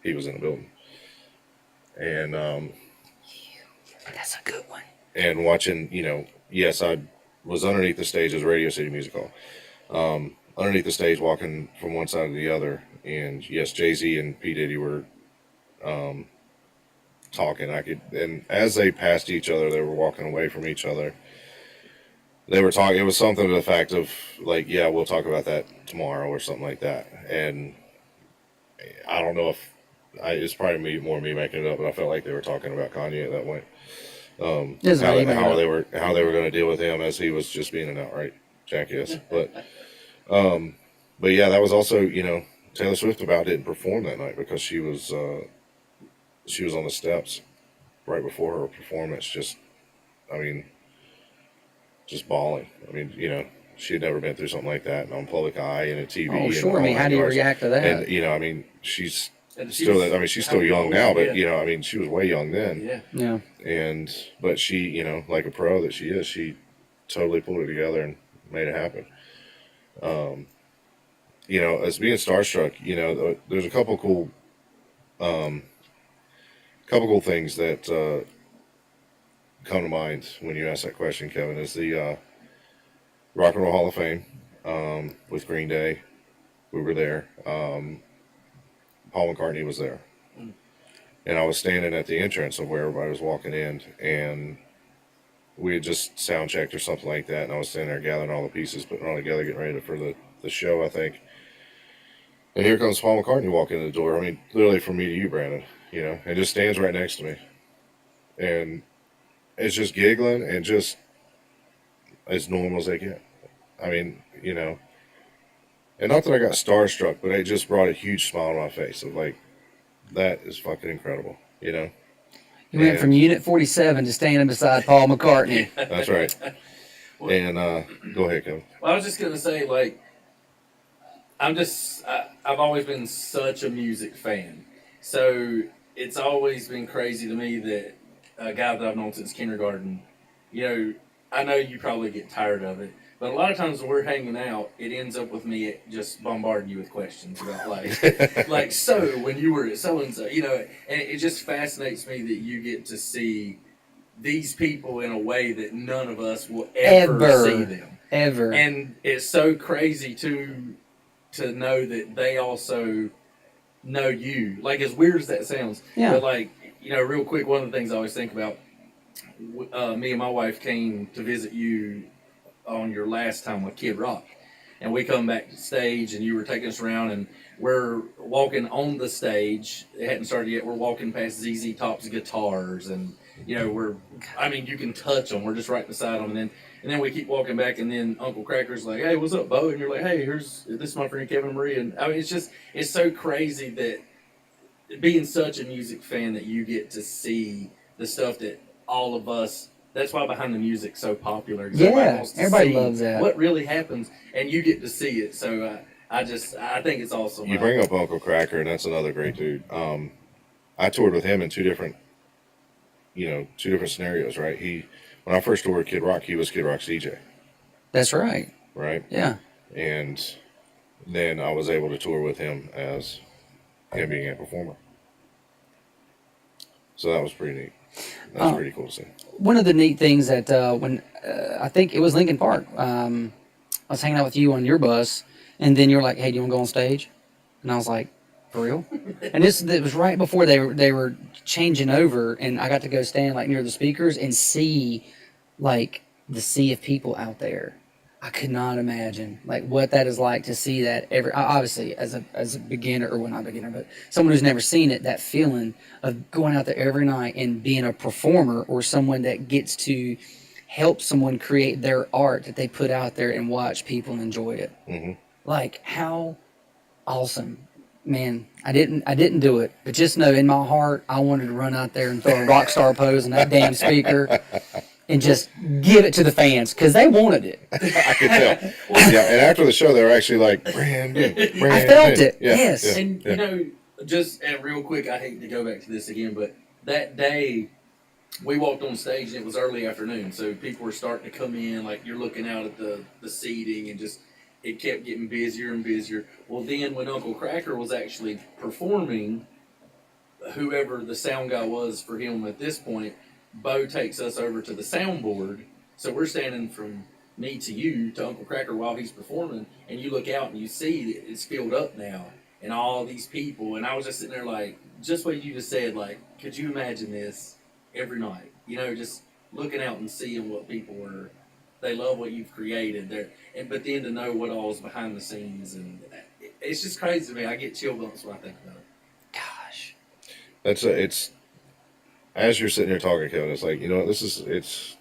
he was in the building. And that's a good one. And watching, yes, I was underneath the stage as Radio City Music Hall. Underneath the stage, walking from one side to the other, and yes, Jay-Z and P. Diddy were talking. And as they passed each other, they were walking away from each other. They were talking. It was something to the fact of like, yeah, we'll talk about that tomorrow or something like that. And I don't know if it's probably more me making it up, but I felt like they were talking about Kanye at that point. How they were going to deal with him as he was just being an outright jackass. But yeah, that was also Taylor Swift didn't perform that night because she was on the steps right before her performance, just bawling. She had never been through something like that, and on public eye and a TV. Oh, sure. How do you react to that? And she's still. She's still young now, but she was way young then. Yeah. But she, like a pro that she is, she totally pulled it together and made it happen. As being starstruck, there's a couple cool things that come to mind when you ask that question, Kevin. Is the Rock and Roll Hall of Fame with Green Day. We were there. Paul McCartney was there. And I was standing at the entrance of where everybody was walking in, and we had just sound checked or something like that, and I was standing there gathering all the pieces, putting it all together, getting ready for the show, I think. And here comes Paul McCartney walking in the door. Literally from me to you, Brandon, and just stands right next to me. And it's just giggling and just as normal as they get. And not that I got starstruck, but it just brought a huge smile on my face of like, that is fucking incredible, You went from Unit 47 to standing beside Paul McCartney. That's right. And go ahead, Kevin. Well, I was just gonna say, like, I've always been such a music fan, so it's always been crazy to me that a guy that I've known since kindergarten, I know you probably get tired of it, but a lot of times when we're hanging out, it ends up with me just bombarding you with questions about like, so when you were at so-and-so, and it just fascinates me that you get to see these people in a way that none of us will ever see them. Ever. And it's so crazy to know that they also know you. Like, as weird as that sounds. Yeah. But like, real quick, one of the things I always think about, me and my wife came to visit you on your last time with Kid Rock, and we come back to stage and you were taking us around, and we're walking on the stage. It hadn't started yet. We're walking past ZZ Top's guitars, and you can touch them. We're just right beside them, and then we keep walking back, and then Uncle Cracker's like, "Hey, what's up, Beau?" And you're like, "Hey, this is my friend Kevin and Marie." And it's so crazy that being such a music fan that you get to see the stuff that all of us. That's why Behind the Music's so popular. Yeah, everybody loves that. What really happens, and you get to see it. So I think it's awesome. You bring up Uncle Cracker, and that's another great dude. I toured with him in two different scenarios, right? When I first toured with Kid Rock, he was Kid Rock's DJ. That's right. Right? Yeah. And then I was able to tour with him as him being a performer. So that was pretty neat. That's pretty cool to see. One of the neat things that when I think it was Lincoln Park, I was hanging out with you on your bus, and then you were like, "Hey, do you want to go on stage?" And I was like, "For real?" And it was right before they were changing over, and I got to go stand like near the speakers and see like the sea of people out there. I could not imagine like what that is like to see that obviously as a beginner, or well, not beginner, but someone who's never seen it, that feeling of going out there every night and being a performer or someone that gets to help someone create their art that they put out there and watch people enjoy it. Mm-hmm. Like, how awesome man, I didn't do it. But just know in my heart, I wanted to run out there and throw a rock star pose in that damn speaker and just give it to the fans because they wanted it. I could tell. Yeah, and after the show, they were actually like, Brandon. I felt it. Yeah, Yes. yeah. And you know, just and real quick, I hate to go back to this again, but that day we walked on stage and it was early afternoon, so people were starting to come in. Like you're looking out at the seating and just it kept getting busier and busier. Well, then when Uncle Cracker was actually performing, whoever the sound guy was for him at this point, Beau takes us over to the soundboard. So we're standing from me to you to Uncle Cracker while he's performing, and you look out and you see that it's filled up now, and all these people. And I was just sitting there like, just what you just said, like, could you imagine this every night? You know, just looking out and seeing what people are. They love what you've created there, but then to know what all's behind the scenes, and it's just crazy to me. I get chill bumps when I think about it. Gosh. It's as you're sitting here talking, Kevin. It's like, you know, it's.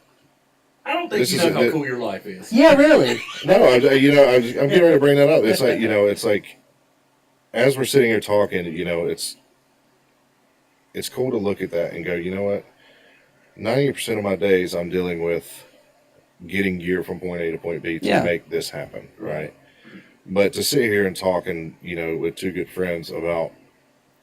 I don't think This you is know a- how cool your life is. Yeah, really. No, I'm getting ready to bring that up. It's like, you know, it's like as we're sitting here talking, you know, it's cool to look at that and go, you know what? 90% of my days I'm dealing with getting gear from point A to point B to Yeah. make this happen, right? But to sit here and talk and, you know, with two good friends about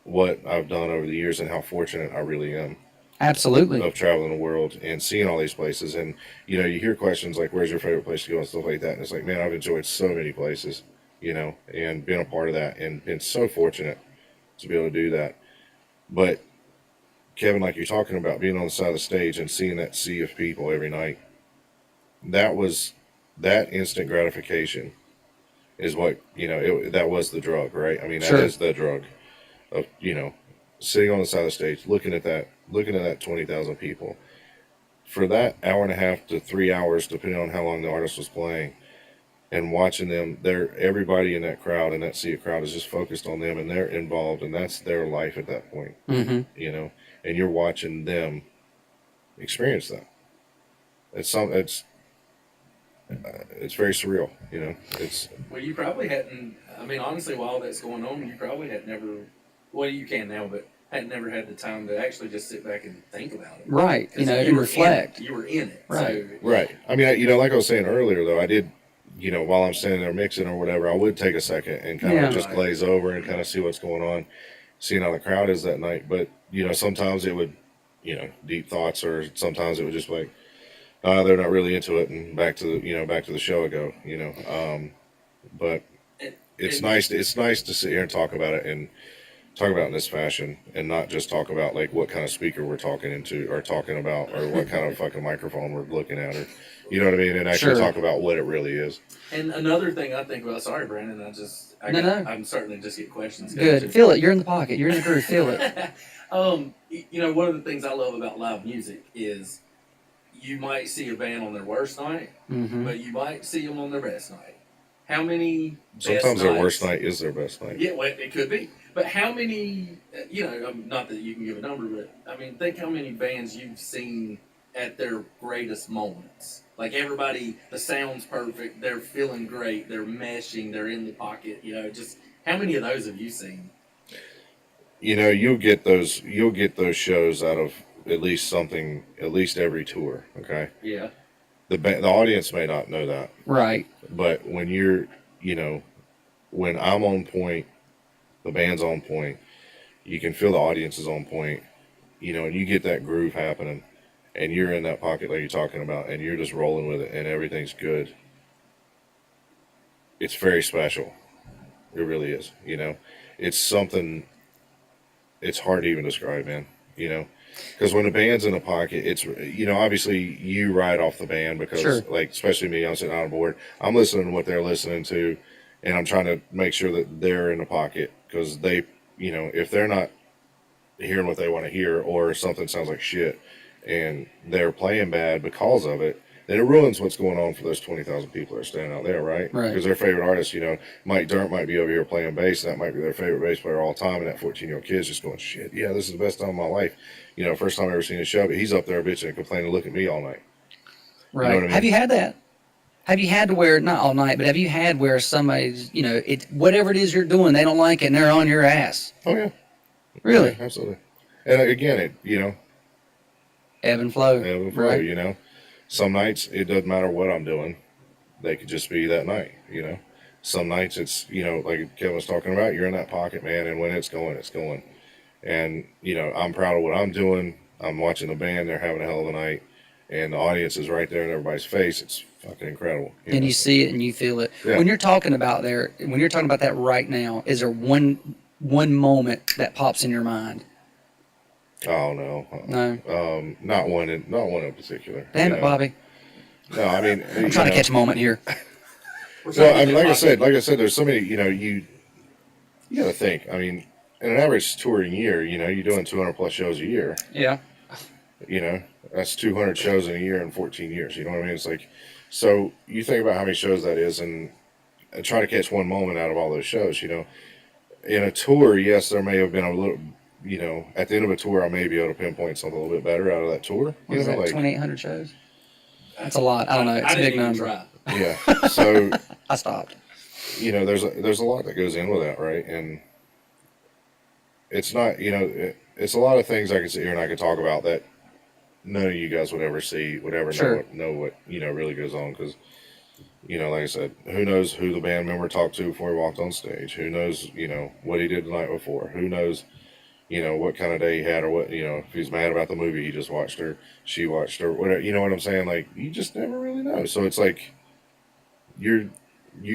what I've done over the years and how fortunate I really am Absolutely. of traveling the world and seeing all these places. And, you know, you hear questions like, where's your favorite place to go and stuff like that. And it's like, man, I've enjoyed so many places, you know, and been a part of that and been so fortunate to be able to do that. But Kevin, like you're talking about being on the side of the stage and seeing that sea of people every night, that instant gratification is what, you know, that was the drug, right? I mean, that Sure. is the drug of, you know, sitting on the side of the stage, looking at that 20,000 people for that hour and a half to 3 hours, depending on how long the artist was playing, and watching them. Everybody in that crowd and that sea of crowd is just focused on them, and they're involved, and that's their life at that point, Mm-hmm. you know, and you're watching them experience that. It's very surreal, you know. Well, you probably hadn't. I mean, honestly, while that's going on, you probably had never. Well, you can now, but had never had the time to actually just sit back and think about it. Right. 'Cause You know, you and were reflect. In it. You were in it. Right. So, Right. I mean, you know, like I was saying earlier, though, I did, you know, while I'm standing there mixing or whatever, I would take a second and kind Yeah. of just glaze over and kind of see what's going on, seeing how the crowd is that night. But, you know, sometimes it would, you know, deep thoughts, or sometimes it would just be like, they're not really into it, and back to the show I go, you know. But it's nice to sit here and talk about it and talk about it in this fashion, and not just talk about like what kind of speaker we're talking into or talking about, or what kind of fucking microphone we're looking at, or you know what I mean, and actually Sure. talk about what it really is. and another thing I think about. Sorry, Brandon. No. I'm starting to just get questions. Good. Feel it. You're in the pocket. You're in the groove. Feel it. You know, one of the things I love about live music is you might see a band on their worst night, Mm-hmm. but you might see them on their best night. How many? Sometimes their worst night is their best night. Yeah, well, it could be. But how many? You know, not that you can give a number, but I mean, think how many bands you've seen at their greatest moments. Like everybody, the sound's perfect. They're feeling great. They're meshing. They're in the pocket. You know, just how many of those have you seen? You know, you'll get those shows out of at least every tour. Okay, Yeah. the audience may not know that, Right. but when you're, you know, when I'm on point, the band's on point, you can feel the audience is on point, you know, and you get that groove happening, and you're in that pocket like you're talking about, and you're just rolling with it, and everything's good. It's very special. It really is, you know. It's something, it's hard to even describe, man, you know. Because when the band's in the pocket, it's, you know, obviously you ride off the band because, Sure. like, especially me, I'm sitting on board, I'm listening to what they're listening to, and I'm trying to make sure that they're in the pocket, because they, you know, if they're not hearing what they want to hear, or something sounds like shit, and they're playing bad because of it, then it ruins what's going on for those 20,000 people that are standing out there, right? Right. Because their favorite artist, you know, Mike Dirnt might be over here playing bass, and that might be their favorite bass player all the time, and that 14-year-old kid's just going, shit, yeah, this is the best time of my life. You know, first time I've ever seen a show, but he's up there bitching and complaining, look at me all night. Right. what I mean? Have you had that? Have you had to wear, not all night, but have you had where somebody's, whatever it is you're doing, they don't like it and they're on your ass? Oh yeah. Really? Yeah, absolutely. And again, Ebb and flow. ebb and flow, right? Some nights it doesn't matter what I'm doing. They could just be that night, Some nights it's, like Kevin was talking about, you're in that pocket, man, and when it's going, it's going. And, I'm proud of what I'm doing. I'm watching the band, they're having a hell of a night. And the audience is right there in everybody's face. It's fucking incredible. And you see it and you feel it. Yeah. When you're talking about that right now, is there one moment that pops in your mind? Oh no. No. Not one in particular. Damn it, Bobby. No, I mean I'm trying to catch a moment here. Well, I mean, like I said, there's so many, you got to think. I mean, in an average touring year, you're doing 200 plus shows a year. Yeah. That's 200 shows in a year in 14 years. You know what I mean? It's like, so you think about how many shows that is, and try to catch one moment out of all those shows. In a tour, yes, there may have been a little. At the end of a tour, I may be able to pinpoint something a little bit better out of that tour. What is that, 2,800 shows? That's a lot. I don't know. It's a big number. Yeah. So I stopped. There's a lot that goes in with that, right? And it's not, it's a lot of things I can sit here and I can talk about that none of you guys would ever see, would ever Sure. know what really goes on, because like I said, who knows who the band member talked to before he walked on stage? Who knows, what he did the night before? Who knows, what kind of day he had, or what, if he's mad about the movie he just watched, or she watched, or whatever, you know what I'm saying? Like, you just never really know. So it's like, you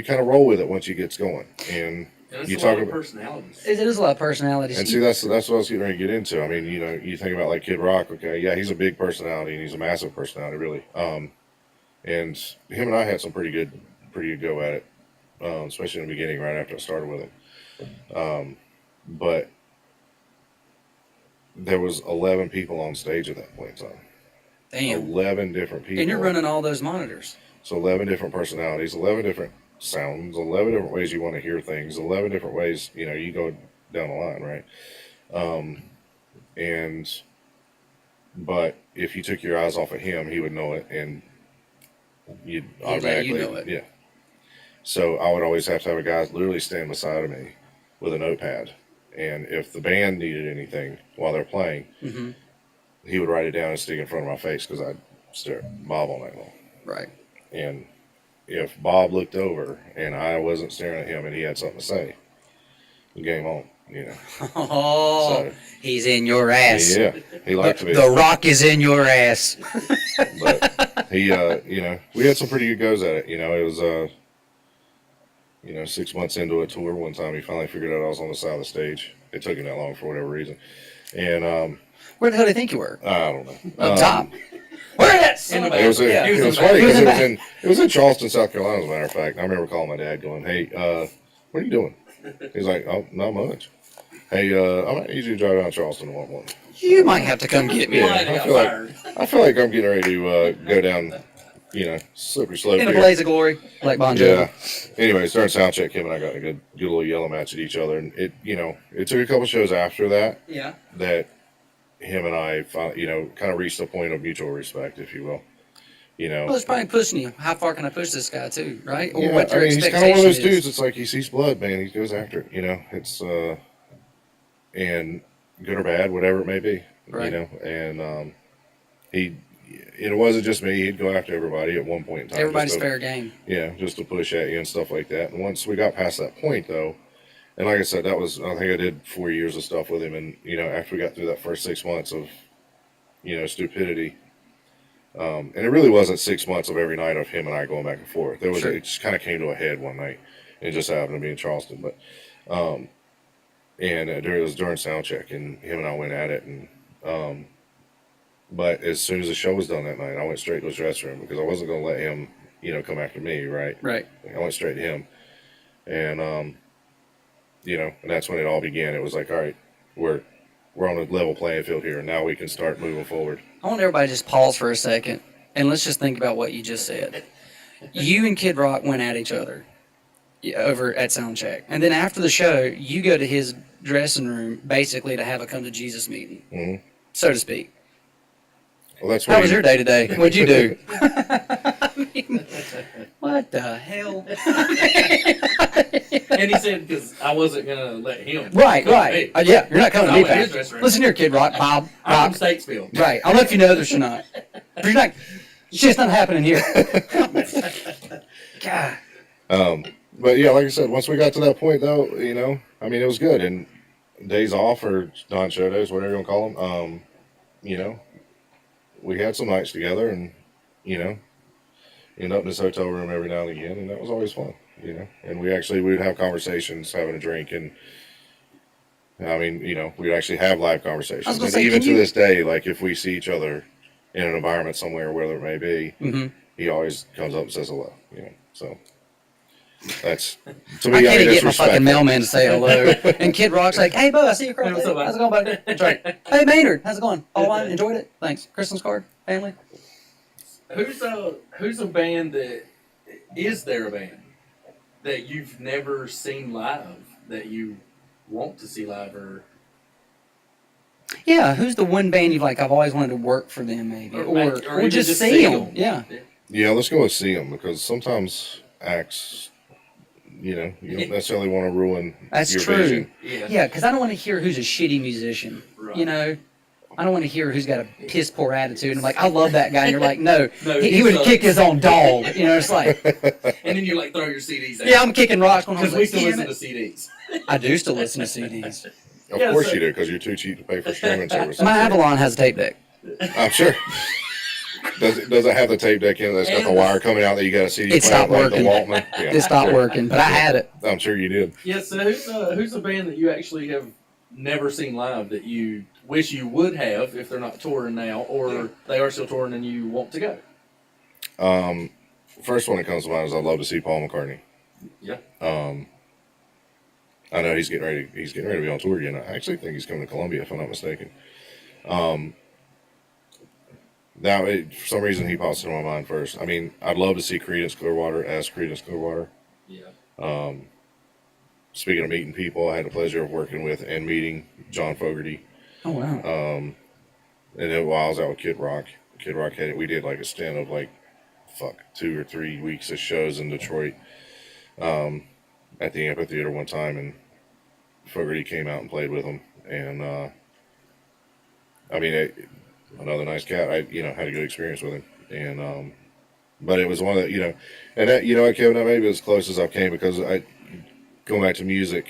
kind of roll with it once you get going, and you talk about personalities. It is a lot of personalities. And see, that's what I was getting ready to get into. I mean, you think about like Kid Rock. Okay, yeah, he's a big personality and he's a massive personality, really. And him and I had some pretty good go at it, especially in the beginning, right after I started with him. But there was 11 people on stage at that point in time. Damn. 11 different people. And you're running all those monitors. So 11 different personalities, 11 different sounds, 11 different ways you want to hear things, 11 different ways, you go down the line, right? But if you took your eyes off of him, he would know it, and you'd automatically, know it. yeah. So I would always have to have a guy literally stand beside of me with a notepad, and if the band needed anything while they're playing, Mm-hmm. he would write it down and stick it in front of my face, because I'd stare at Bob all night long. Right. And if Bob looked over and I wasn't staring at him and he had something to say, game on, Oh, So, he's in your ass. yeah, he liked to be. The Rock is in your ass. But he, we had some pretty good goes at it. It was, 6 months into a tour, one time he finally figured out I was on the side of the stage. It took him that long for whatever reason. And Where the hell do you think you were? I don't know. Up top. Where that? It was funny because it was in Charleston, South Carolina, as a matter of fact. I remember calling my dad going, "Hey, what are you doing?" He's like, "Oh, not much." Hey, I might need you to drive down to Charleston tomorrow morning. You might have to come get me. Yeah, I feel like I'm getting ready to go down, slippery slope In a here. blaze of glory, like Bon Jovi. Yeah. Anyways, during sound check, him and I got a good little yellow match at each other, and it took a couple shows after that Yeah. that him and I, kind of reached a point of mutual respect, if you will. Well, it's probably pushing you. How far can I push this guy too, right? Or Yeah, what your he's kind of expectation one of those is. dudes. It's like he sees blood, man. He goes after it. It's and good or bad, whatever it may be. Right. And it wasn't just me. He'd go after everybody at one point in time. Everybody's fair game. Yeah, just to push at you and stuff like that. And once we got past that point, though, and like I said, I think I did 4 years of stuff with him. And after we got through that first 6 months of stupidity. And it really wasn't 6 months of every night of him and I going back and forth. Sure. It just kind of came to a head one night. It just happened to be in Charleston, but it was during sound check, and him and I went at it, and but as soon as the show was done that night, I went straight to his dressing room because I wasn't going to let him come after me, right? Right. I went straight to him, and and that's when it all began. It was like, all right, we're on a level playing field here, and now we can start moving forward. I want everybody to just pause for a second, and let's just think about what you just said. You and Kid Rock went at each other over at Soundcheck. And then after the show, you go to his dressing room basically to have a come to Jesus meeting, Mm-hmm. so to speak. Well, that's How was your day today? What'd you do? mean, what the hell? And he said, because I wasn't going to let him. Right. Hey, Yeah, you're not coming to me, I'm at his Pat. restaurant. Listen here, Kid Rock, Bob. I'm from Statesville. Right. I'll let you know that you're not. But you're not. Shit's not happening here. God. But yeah, like I said, once we got to that point, though, I mean, it was good. And days off or non-show days, whatever you want to call them, we had some nights together, and end up in this hotel room every now and again, and that was always fun. And we would have conversations, having a drink, and I mean, we'd actually have live conversations. And even to this day, like if we see each other in an environment somewhere, whether it may be, he always comes up and says hello. So that's to me. I can't it's get my fucking mailman to say hello. And Kid Rock's like, "Hey, Bo, I see you across there. How's it going, buddy?" That's right. Hey, Maynard, how's it going? All right, enjoyed it. Thanks. Christmas card, family. Who's a band that is there a band that you've never seen live that you want to see live, or Yeah, who's the one band you've like? I've always wanted to work for them, maybe, or even just see them. Yeah. Yeah, let's go with see them, because sometimes acts, you don't necessarily want to ruin That's your true. vision. Yeah, because I don't want to hear who's a shitty musician. Right. I don't want to hear who's got a piss poor attitude. And I'm like, I love that guy. And you're like, no, No, he would kick his own dog. It's like, and then you like throw your CDs out. yeah, I'm kicking rocks when I'm because like, we still damn listen to it. CDs. I do still listen to CDs. Of course you do, because you're too cheap to pay for streaming services. My Avalon has a tape deck. I'm sure. Does it have the tape deck in it that's got the wire coming out that you got a CD It stopped player like the working. Walkman? Yeah, It stopped working, but I had it. I'm sure you did. Yeah, so who's a band that you actually have never seen live that you wish you would have if they're not touring now, or they are still touring and you want to go? First one that comes to mind is I'd love to see Paul McCartney. Yeah. I know he's getting ready to be on tour again. I actually think he's coming to Columbia, if I'm not mistaken. Now, for some reason, he pops into my mind first. I mean, I'd love to see Creedence Clearwater as Creedence Clearwater. Yeah. Speaking of meeting people, I had the pleasure of working with and meeting John Fogerty. Oh, wow. And then while I was out with Kid Rock we did like a stint of 2 or 3 weeks of shows in Detroit at the amphitheater one time, and Fogerty came out and played with him, and I mean, another nice cat. I had a good experience with him, and but it was one of the and that Kevin, that maybe as close as I came, because going back to music,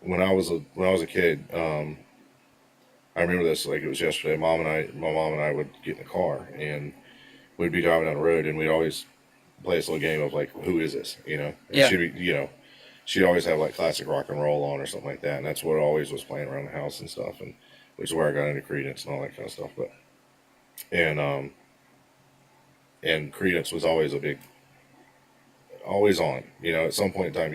when I was a kid, I remember this like it was yesterday. My mom and I would get in the car, and we'd be driving down the road, and we'd always play this little game of like, who is this? And Yeah. she'd always have like classic rock and roll on or something like that, and that's what always was playing around the house and stuff, and which is where I got into Creedence and all that kind of stuff. But and Creedence was always always on. At some point in time,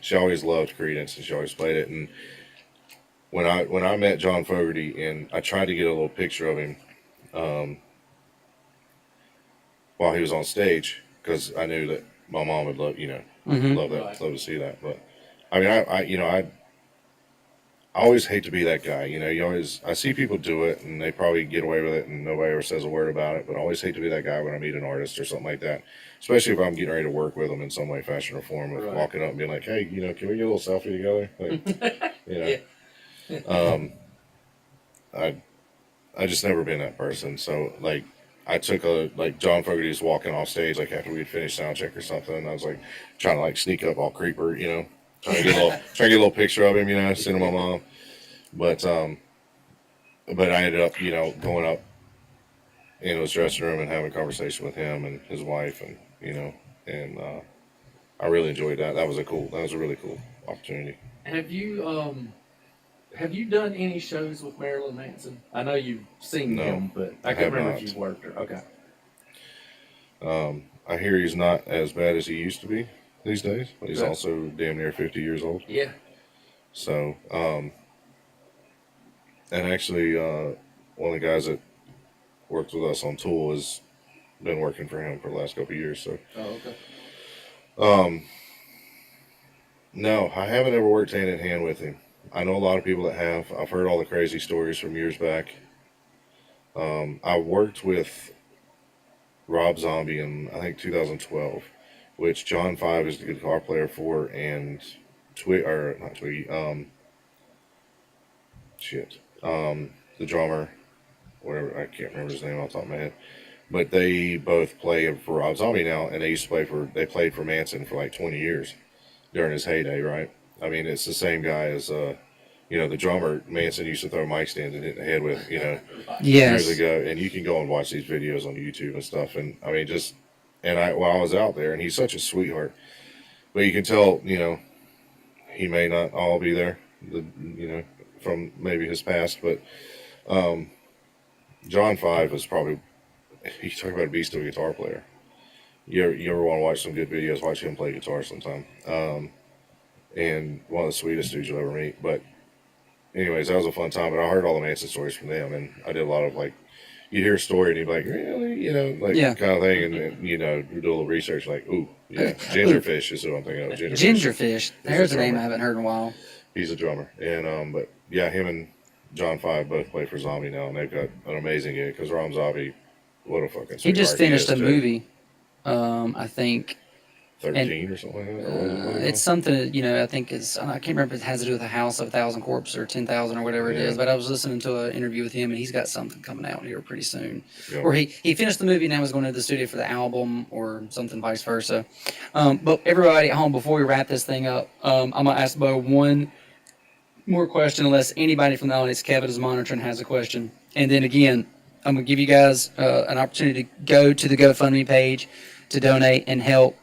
she always loved Creedence, and she always played it. And when I met John Fogerty, and I tried to get a little picture of him while he was on stage, because I knew that my mom would love love that, Right. love to see that. But I mean, I always hate to be that guy. I see people do it, and they probably get away with it, and nobody ever says a word about it. But I always hate to be that guy when I meet an artist or something like that, especially if I'm getting ready to work with them in some way, fashion, or form, of Right. walking up and being like, "Hey, can we get a little selfie together?" I just never been that person. So like, I took John Fogerty was walking off stage like after we'd finished sound check or something, and I was like trying to like sneak up all creeper, trying to get a little picture of him, send him my mom. But I ended up, going up in his dressing room and having a conversation with him and his wife, and and I really enjoyed that. That was a really cool opportunity. Have you done any shows with Marilyn Manson? I know you've seen him, but I can't remember if you've worked or okay. I hear he's not as bad as he used to be these days, but he's Right. also damn near 50 years old. Yeah. So, and actually, one of the guys that worked with us on Tool has been working for him for the last couple of years. So, Oh, okay. no, I haven't ever worked hand in hand with him. I know a lot of people that have. I've heard all the crazy stories from years back. I worked with Rob Zombie in I think 2012, which John Five is the guitar player for, and or not Twiggy, shit, the drummer, whatever, I can't remember his name off the top of my head. But they both play for Rob Zombie now, and they played for Manson for like 20 years during his heyday, right? I mean, it's the same guy as the drummer Manson used to throw mic stands and hit the head with, years Yes. ago. And you can go and watch these videos on YouTube and stuff. And I mean, while I was out there, and he's such a sweetheart, but you can tell, he may not all be there, from maybe his past, but John Five was probably, you talk about a beast of a guitar player. You ever want to watch some good videos, watch him play guitar sometime. And one of the sweetest dudes you'll ever meet. But anyways, that was a fun time. But I heard all the Manson stories from them, and I did a lot of you'd hear a story and you'd be like, really, Yeah. kind of thing, and then, do a little research, like, ooh, yeah, Gingerfish is who I'm thinking of. Gingerfish. There's a name drummer. I haven't heard in a while. He's a drummer, and but yeah, him and John Five both play for Zombie now, and they've got an amazing gig because Ron Zombie, what a fucking He just sweetheart finished a is, too. movie. I think 13 or something like that. Or what was it? it's something. I think I can't remember if it has to do with a house of 1,000 corpses or 10,000 or whatever it Yeah. is. But I was listening to an interview with him, and he's got something coming out here pretty soon. Yeah. Where he finished the movie, now he's going to the studio for the album or something, vice versa. But everybody at home, before we wrap this thing up, I'm gonna ask Beau one more question, unless anybody from the audience, Kevin is monitoring, has a question, and then again, I'm gonna give you guys an opportunity to go to the GoFundMe page to donate and help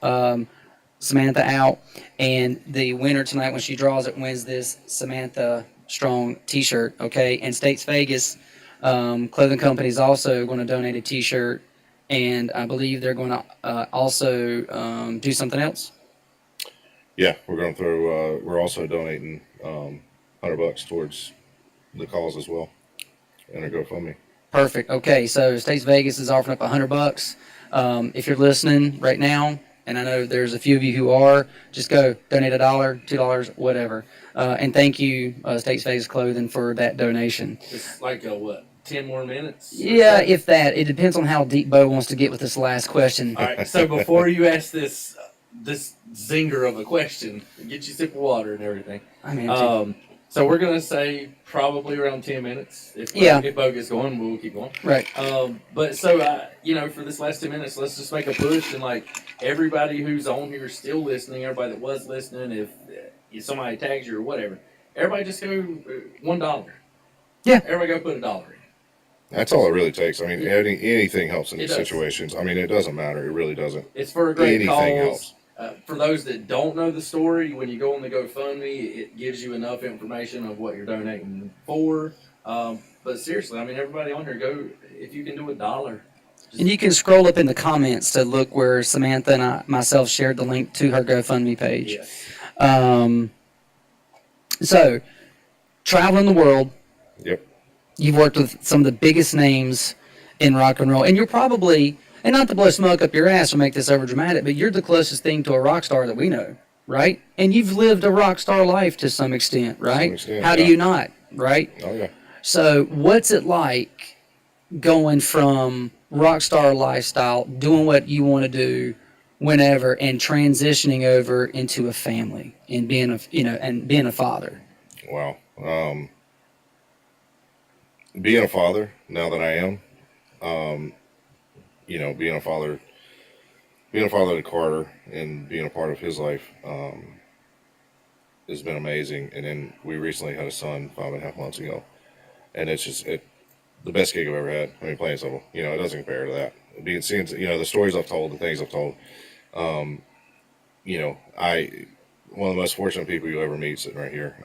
Samantha out. And the winner tonight, when she draws it, wins this Samantha Strong T-shirt. Okay, and States Vegas clothing company is also going to donate a T-shirt, and I believe they're going to also do something else. Yeah, we're going to throw. We're also donating $100 towards the cause as well, and a GoFundMe. Perfect. Okay, so States Vegas is offering up $100. If you're listening right now, and I know there's a few of you who are, just go donate $1, $2, whatever. And thank you, States Vegas Clothing, for that donation. It's like 10 more minutes? Yeah, if that. It depends on how deep Beau wants to get with this last question. All right. So before you ask this zinger of a question, get you a sip of water and everything. I mean, So we're gonna say probably around 10 minutes. If Beau gets going, we'll keep going. right. But so for this last 10 minutes, let's just make a push and everybody who's on here still listening, everybody that was listening, if somebody tags you or whatever, everybody just go $1. Yeah. Everybody go put $1 in. That's all it really takes. I mean, anything helps in It these does. situations. I mean, it doesn't matter. It really doesn't. It's for a great Anything cause. helps. For those that don't know the story, when you go on the GoFundMe, it gives you enough information of what you're donating for. But seriously, I mean, everybody on here, go if you can do $1. And you can scroll up in the comments to look where Samantha and myself shared the link to her GoFundMe page. Yes. So, traveling the world. Yep. You've worked with some of the biggest names in rock and roll, and you're probably, and not to blow smoke up your ass or make this over dramatic, but you're the closest thing to a rock star that we know, right? And you've lived a rock star life to some extent, right? Some extent, How do yeah. you not, right? Oh yeah. So what's it like going from rock star lifestyle, doing what you want to do whenever, and transitioning over into a family and being a father? Wow. Being a father now that I am, being a father to Carter and being a part of his life has been amazing. And then we recently had a son 5.5 months ago, and it's just the best gig I've ever had. I mean, plain and simple. It doesn't compare to that. Seeing the stories I've told, the things I've told. One of the most fortunate people you'll ever meet sitting right here.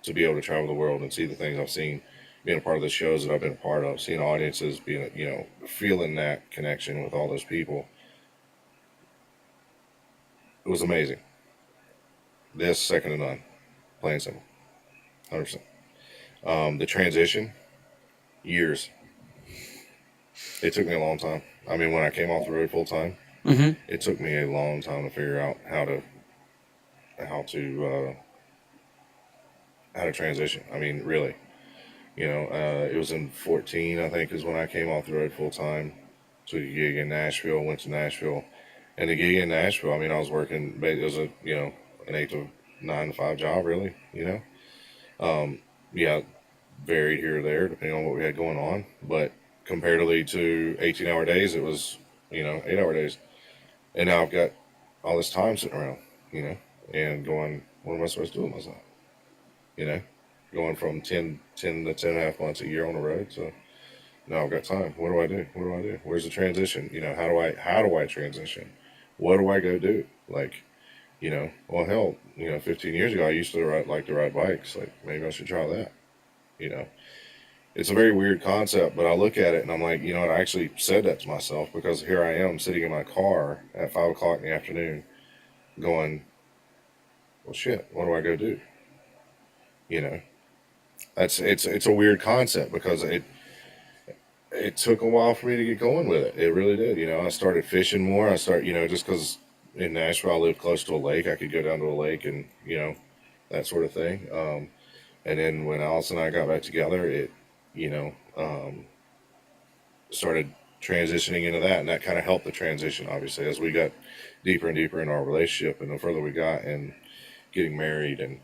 To be able to travel the world and see the things I've seen, being a part of the shows that I've been a part of, seeing audiences, feeling that connection with all those people. It was amazing. This, second to none. Plain and simple. 100%. The transition, years. It took me a long time. I mean, when I came off the road full time, it took me a long time to figure out how to transition. I mean, really. It was in 14, I think, is when I came off the road full time. took a gig in Nashville, went to Nashville, and the gig in Nashville, I mean, I was working. It was a an 8 to 9 to 5 job, really. Yeah, varied here or there depending on what we had going on, but comparatively to 18-hour days, it was 8-hour days, and now I've got all this time sitting around, and going, what am I supposed to do with myself? You know, going from 10 to 10 and a half months a year on the road. So now I've got time. What do I do? What do I do? Where's the transition? How do I transition? What do I go do? Like, well, hell, 15 years ago, I used to like to ride bikes. Like, maybe I should try that. You know, it's a very weird concept, but I look at it and I'm like, what? I actually said that to myself because here I am sitting in my car at 5 o'clock in the afternoon going, well, shit, what do I go do? It's a weird concept because it took a while for me to get going with it. It really did. I started fishing more. I started, just because in Nashville I lived close to a lake, I could go down to a lake and that sort of thing. And then when Alice and I got back together, it started transitioning into that, and that kind of helped the transition. Obviously, as we got deeper and deeper in our relationship, and the further we got, and getting married, and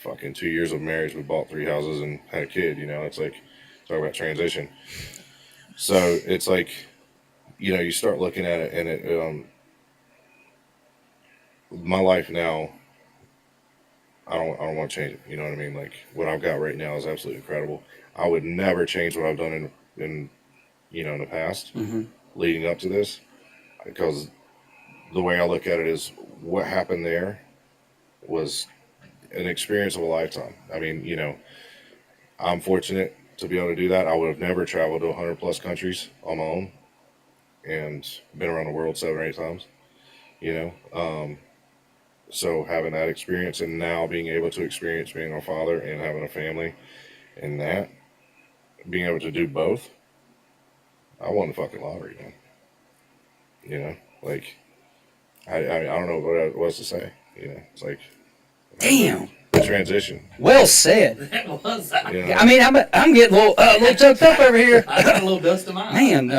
fucking 2 years of marriage, we bought 3 houses and had a kid. It's like, talk about transition. So it's like, you start looking at it, and it my life now, I don't want to change it. You know what I mean? Like, what I've got right now is absolutely incredible. I would never change what I've done in the past, leading up to this, because the way I look at it is what happened there was an experience of a lifetime. I mean, I'm fortunate to be able to do that. I would have never traveled to 100 plus countries on my own and been around the world 7 or 8 times, so having that experience and now being able to experience being a father and having a family and that, being able to do both, I won the fucking lottery, man. Like, I don't know what else to say. It's like, Damn. The transition. Well said. That was. I mean, I'm getting a little choked up over here. I got a little dust in my eye. Man,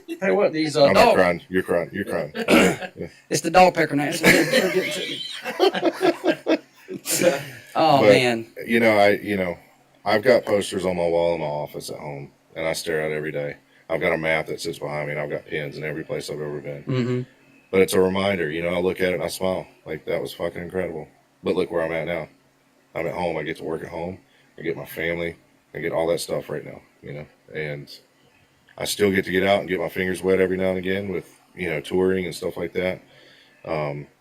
hey, what these I'm not dog? crying. You're crying. You're crying. Yeah. It's the dog pecker now. They're getting to me. Oh But, man. I've got posters on my wall in my office at home, and I stare at it every day. I've got a map that sits behind me, and I've got pins in every place I've ever been. Mm-hmm. But it's a reminder. I look at it and I smile. Like, that was fucking incredible. But look where I'm at now. I'm at home. I get to work at home. I get my family. I get all that stuff right now, and I still get to get out and get my fingers wet every now and again with, touring and stuff like that.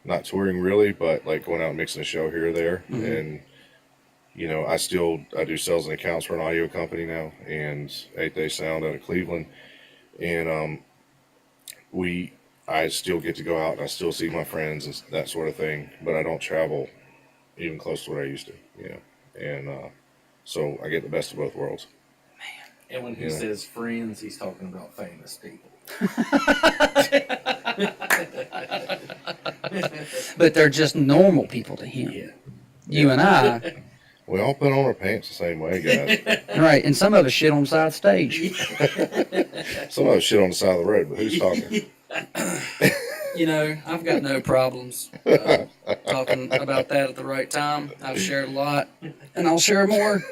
Not touring really, but like going out and mixing a show here or there. Mm-hmm. And, I do sales and accounts for an audio company now, and 8th Day Sound out of Cleveland. And, I still get to go out and I still see my friends and that sort of thing, but I don't travel even close to what I used to, and so I get the best of both worlds. And when he says friends, he's talking about famous people. But they're just normal people to him. Yeah. You and I. We all put on our pants the same way, guys. Right, and some of us shit on the side of the stage. Some of us shit on the side of the road, but who's talking? I've got no problems talking about that at the right time. I've shared a lot, and I'll share more.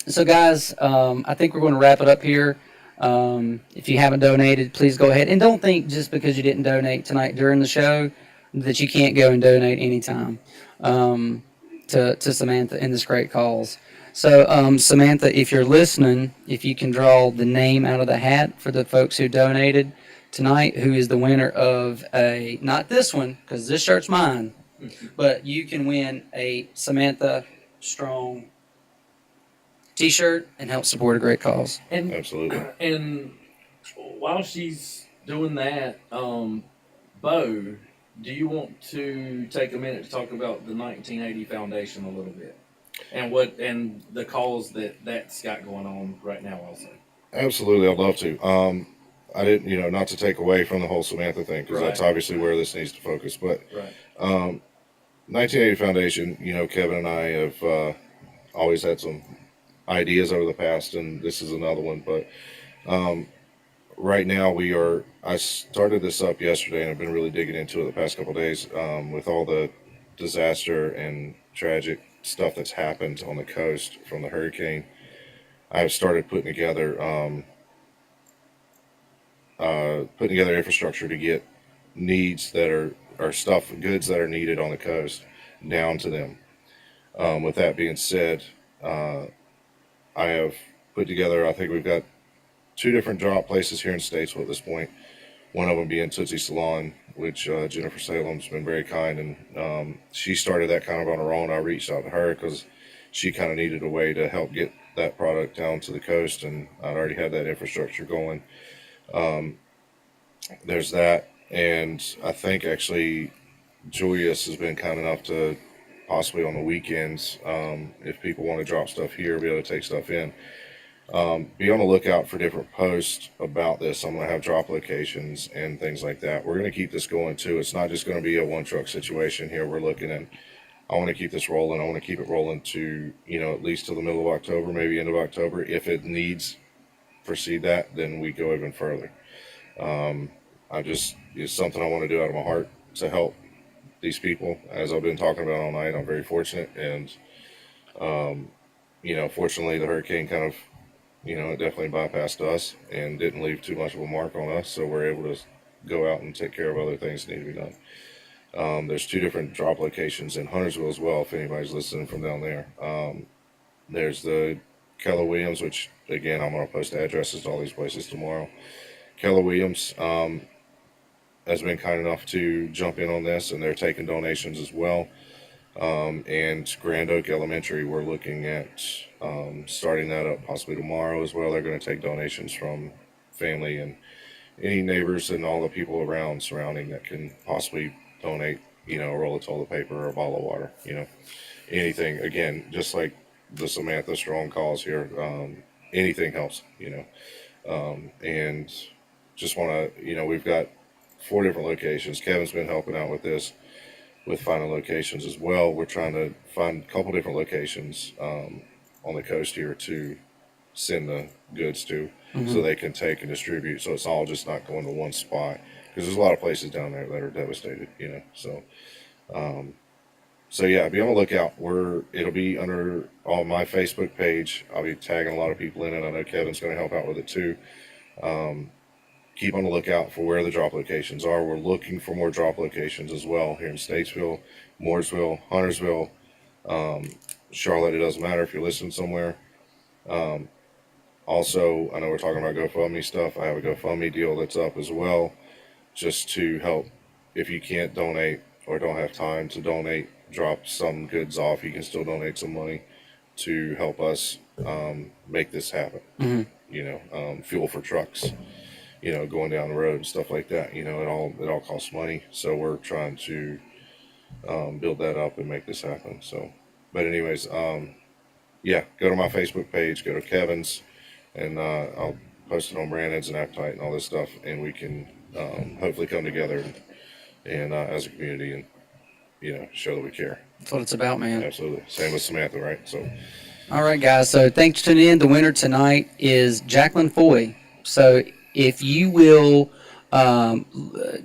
So, guys, I think we're going to wrap it up here. If you haven't donated, please go ahead. And don't think just because you didn't donate tonight during the show that you can't go and donate anytime to Samantha and this great cause. So, Samantha, if you're listening, if you can draw the name out of the hat for the folks who donated tonight, who is the winner of not this one, because this shirt's mine, but you can win a Samantha Strong t-shirt and help support a great cause. And Absolutely. And while she's doing that, Beau, do you want to take a minute to talk about the 1980 Foundation a little bit, and the cause that's got going on right now also? Absolutely, I'd love to. I didn't, not to take away from the whole Samantha thing, because that's obviously where this needs to focus. But 1980 Foundation, Kevin and I have always had some ideas over the past, and this is another one. But right now I started this up yesterday, and I've been really digging into it the past couple of days with all the disaster and tragic stuff that's happened on the coast from the hurricane. I've started putting together infrastructure to get needs that are goods that are needed on the coast down to them. With that being said, I have put together, I think we've got 2 different drop places here in Statesville at this point. One of them being Tootsie Salon, which Jennifer Salem's been very kind, and she started that kind of on her own. I reached out to her because she kind of needed a way to help get that product down to the coast, and I'd already had that infrastructure going. There's that, and I think actually Julius has been kind enough to possibly on the weekends, if people want to drop stuff here, be able to take stuff in. Be on the lookout for different posts about this. I'm going to have drop locations and things like that. We're going to keep this going too. It's not just going to be a one truck situation here. We're looking at, I want to keep this rolling. I want to keep it rolling to, at least till the middle of October, maybe end of October. If it needs proceed that, then we go even further. It's something I want to do out of my heart to help these people. As I've been talking about all night, I'm very fortunate. And, fortunately the hurricane kind of, it definitely bypassed us and didn't leave too much of a mark on us. So we're able to go out and take care of other things that need to be done. There's 2 different drop locations in Huntersville as well, if anybody's listening from down there. There's the Keller Williams, which again, I'm going to post addresses to all these places tomorrow. Keller Williams has been kind enough to jump in on this, and they're taking donations as well. And Grand Oak Elementary, we're looking at starting that up possibly tomorrow as well. They're going to take donations from family and any neighbors and all the people around surrounding that can possibly donate, a roll of toilet paper or a bottle of water, anything. Again, just like the Samantha Strong calls here, anything helps, and just want to, we've got 4 different locations. Kevin's been helping out with this, with finding locations as well. We're trying to find a couple different locations on the coast here to send the goods to, so they can take and distribute. So it's all just not going to one spot, because there's a lot of places down there that are devastated, So yeah, be on the lookout. It'll be under on my Facebook page. I'll be tagging a lot of people in it. I know Kevin's going to help out with it too. Keep on the lookout for where the drop locations are. We're looking for more drop locations as well here in Statesville, Mooresville, Huntersville, Charlotte. It doesn't matter if you're listening somewhere. Also, I know we're talking about GoFundMe stuff. I have a GoFundMe deal that's up as well, just to help. If you can't donate or don't have time to donate, drop some goods off. You can still donate some money to help us make this happen. Fuel for trucks, going down the road and stuff like that. It all costs money. So we're trying to build that up and make this happen. So, but anyways, go to my Facebook page, go to Kevin's, and I'll post it on Brandon's and Appetite and all this stuff, and we can hopefully come together and as a community and show that we care. That's what it's about, man. Absolutely. Same with Samantha, right? So, all right, guys. So thanks for tuning in. The winner tonight is Jacqueline Foy. So if you will,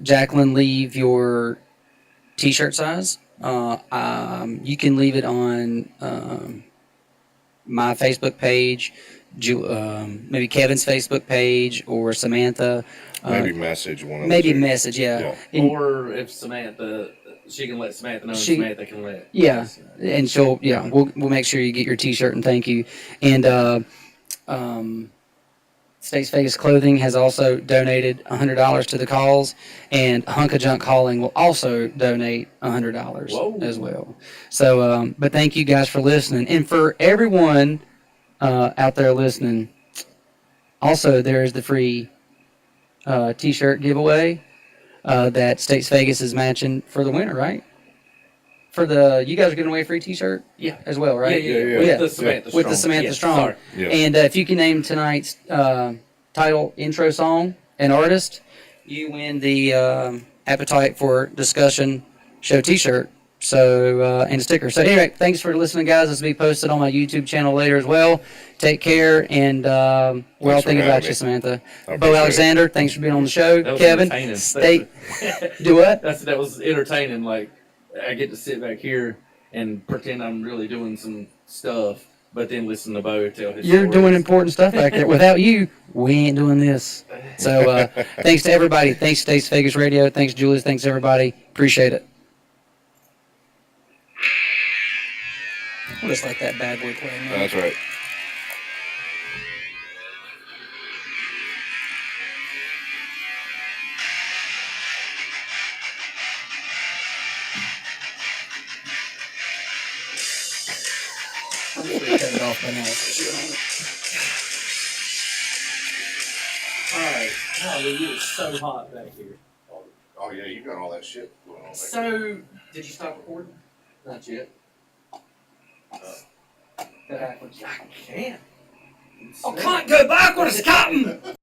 Jacqueline, leave your T-shirt size. You can leave it on my Facebook page, maybe Kevin's Facebook page, or Samantha. maybe message one of them. Maybe message, yeah. Or if Samantha, she can let Samantha know, and Samantha can let us know. And she'll, we'll make sure you get your T-shirt, and thank you. And States Vegas Clothing has also donated $100 to the cause, and Hunk of Junk Hauling will also donate $100 as well. So, but thank you guys for listening, and for everyone out there listening. Also, there is the free T-shirt giveaway that States Vegas is matching for the winner, right? You guys are giving away a free T-shirt, as well, right? Yeah. With the Samantha Strong. Sorry. Yeah. And if you can name tonight's title, intro song, and artist, you win the Appetite for Discussion show T-shirt. So, and a sticker. So anyway, thanks for listening, guys. This will be posted on my YouTube channel later as well. Take care, and we're all Thanks for thinking about having you, me. Samantha. I Beau appreciate it. Alexander, thanks for being on the show. That was Kevin, entertaining. stay. Do what? That was entertaining. Like, I get to sit back here and pretend I'm really doing some stuff, but then listen to Beau tell his You're stories. doing important stuff back there. Without you, we ain't doing this. So thanks to everybody. Thanks to States Vegas Radio. Thanks, Julius. Thanks, everybody. Appreciate it. We'll just let that bad boy play. Man. That's right. I'm just gonna cut it off by now. Alright. Golly, it is so hot back here. Oh yeah, you got all that shit going on. Back there. So, did you stop recording? Not yet. Backwards. I can't. I can't go backwards, Captain!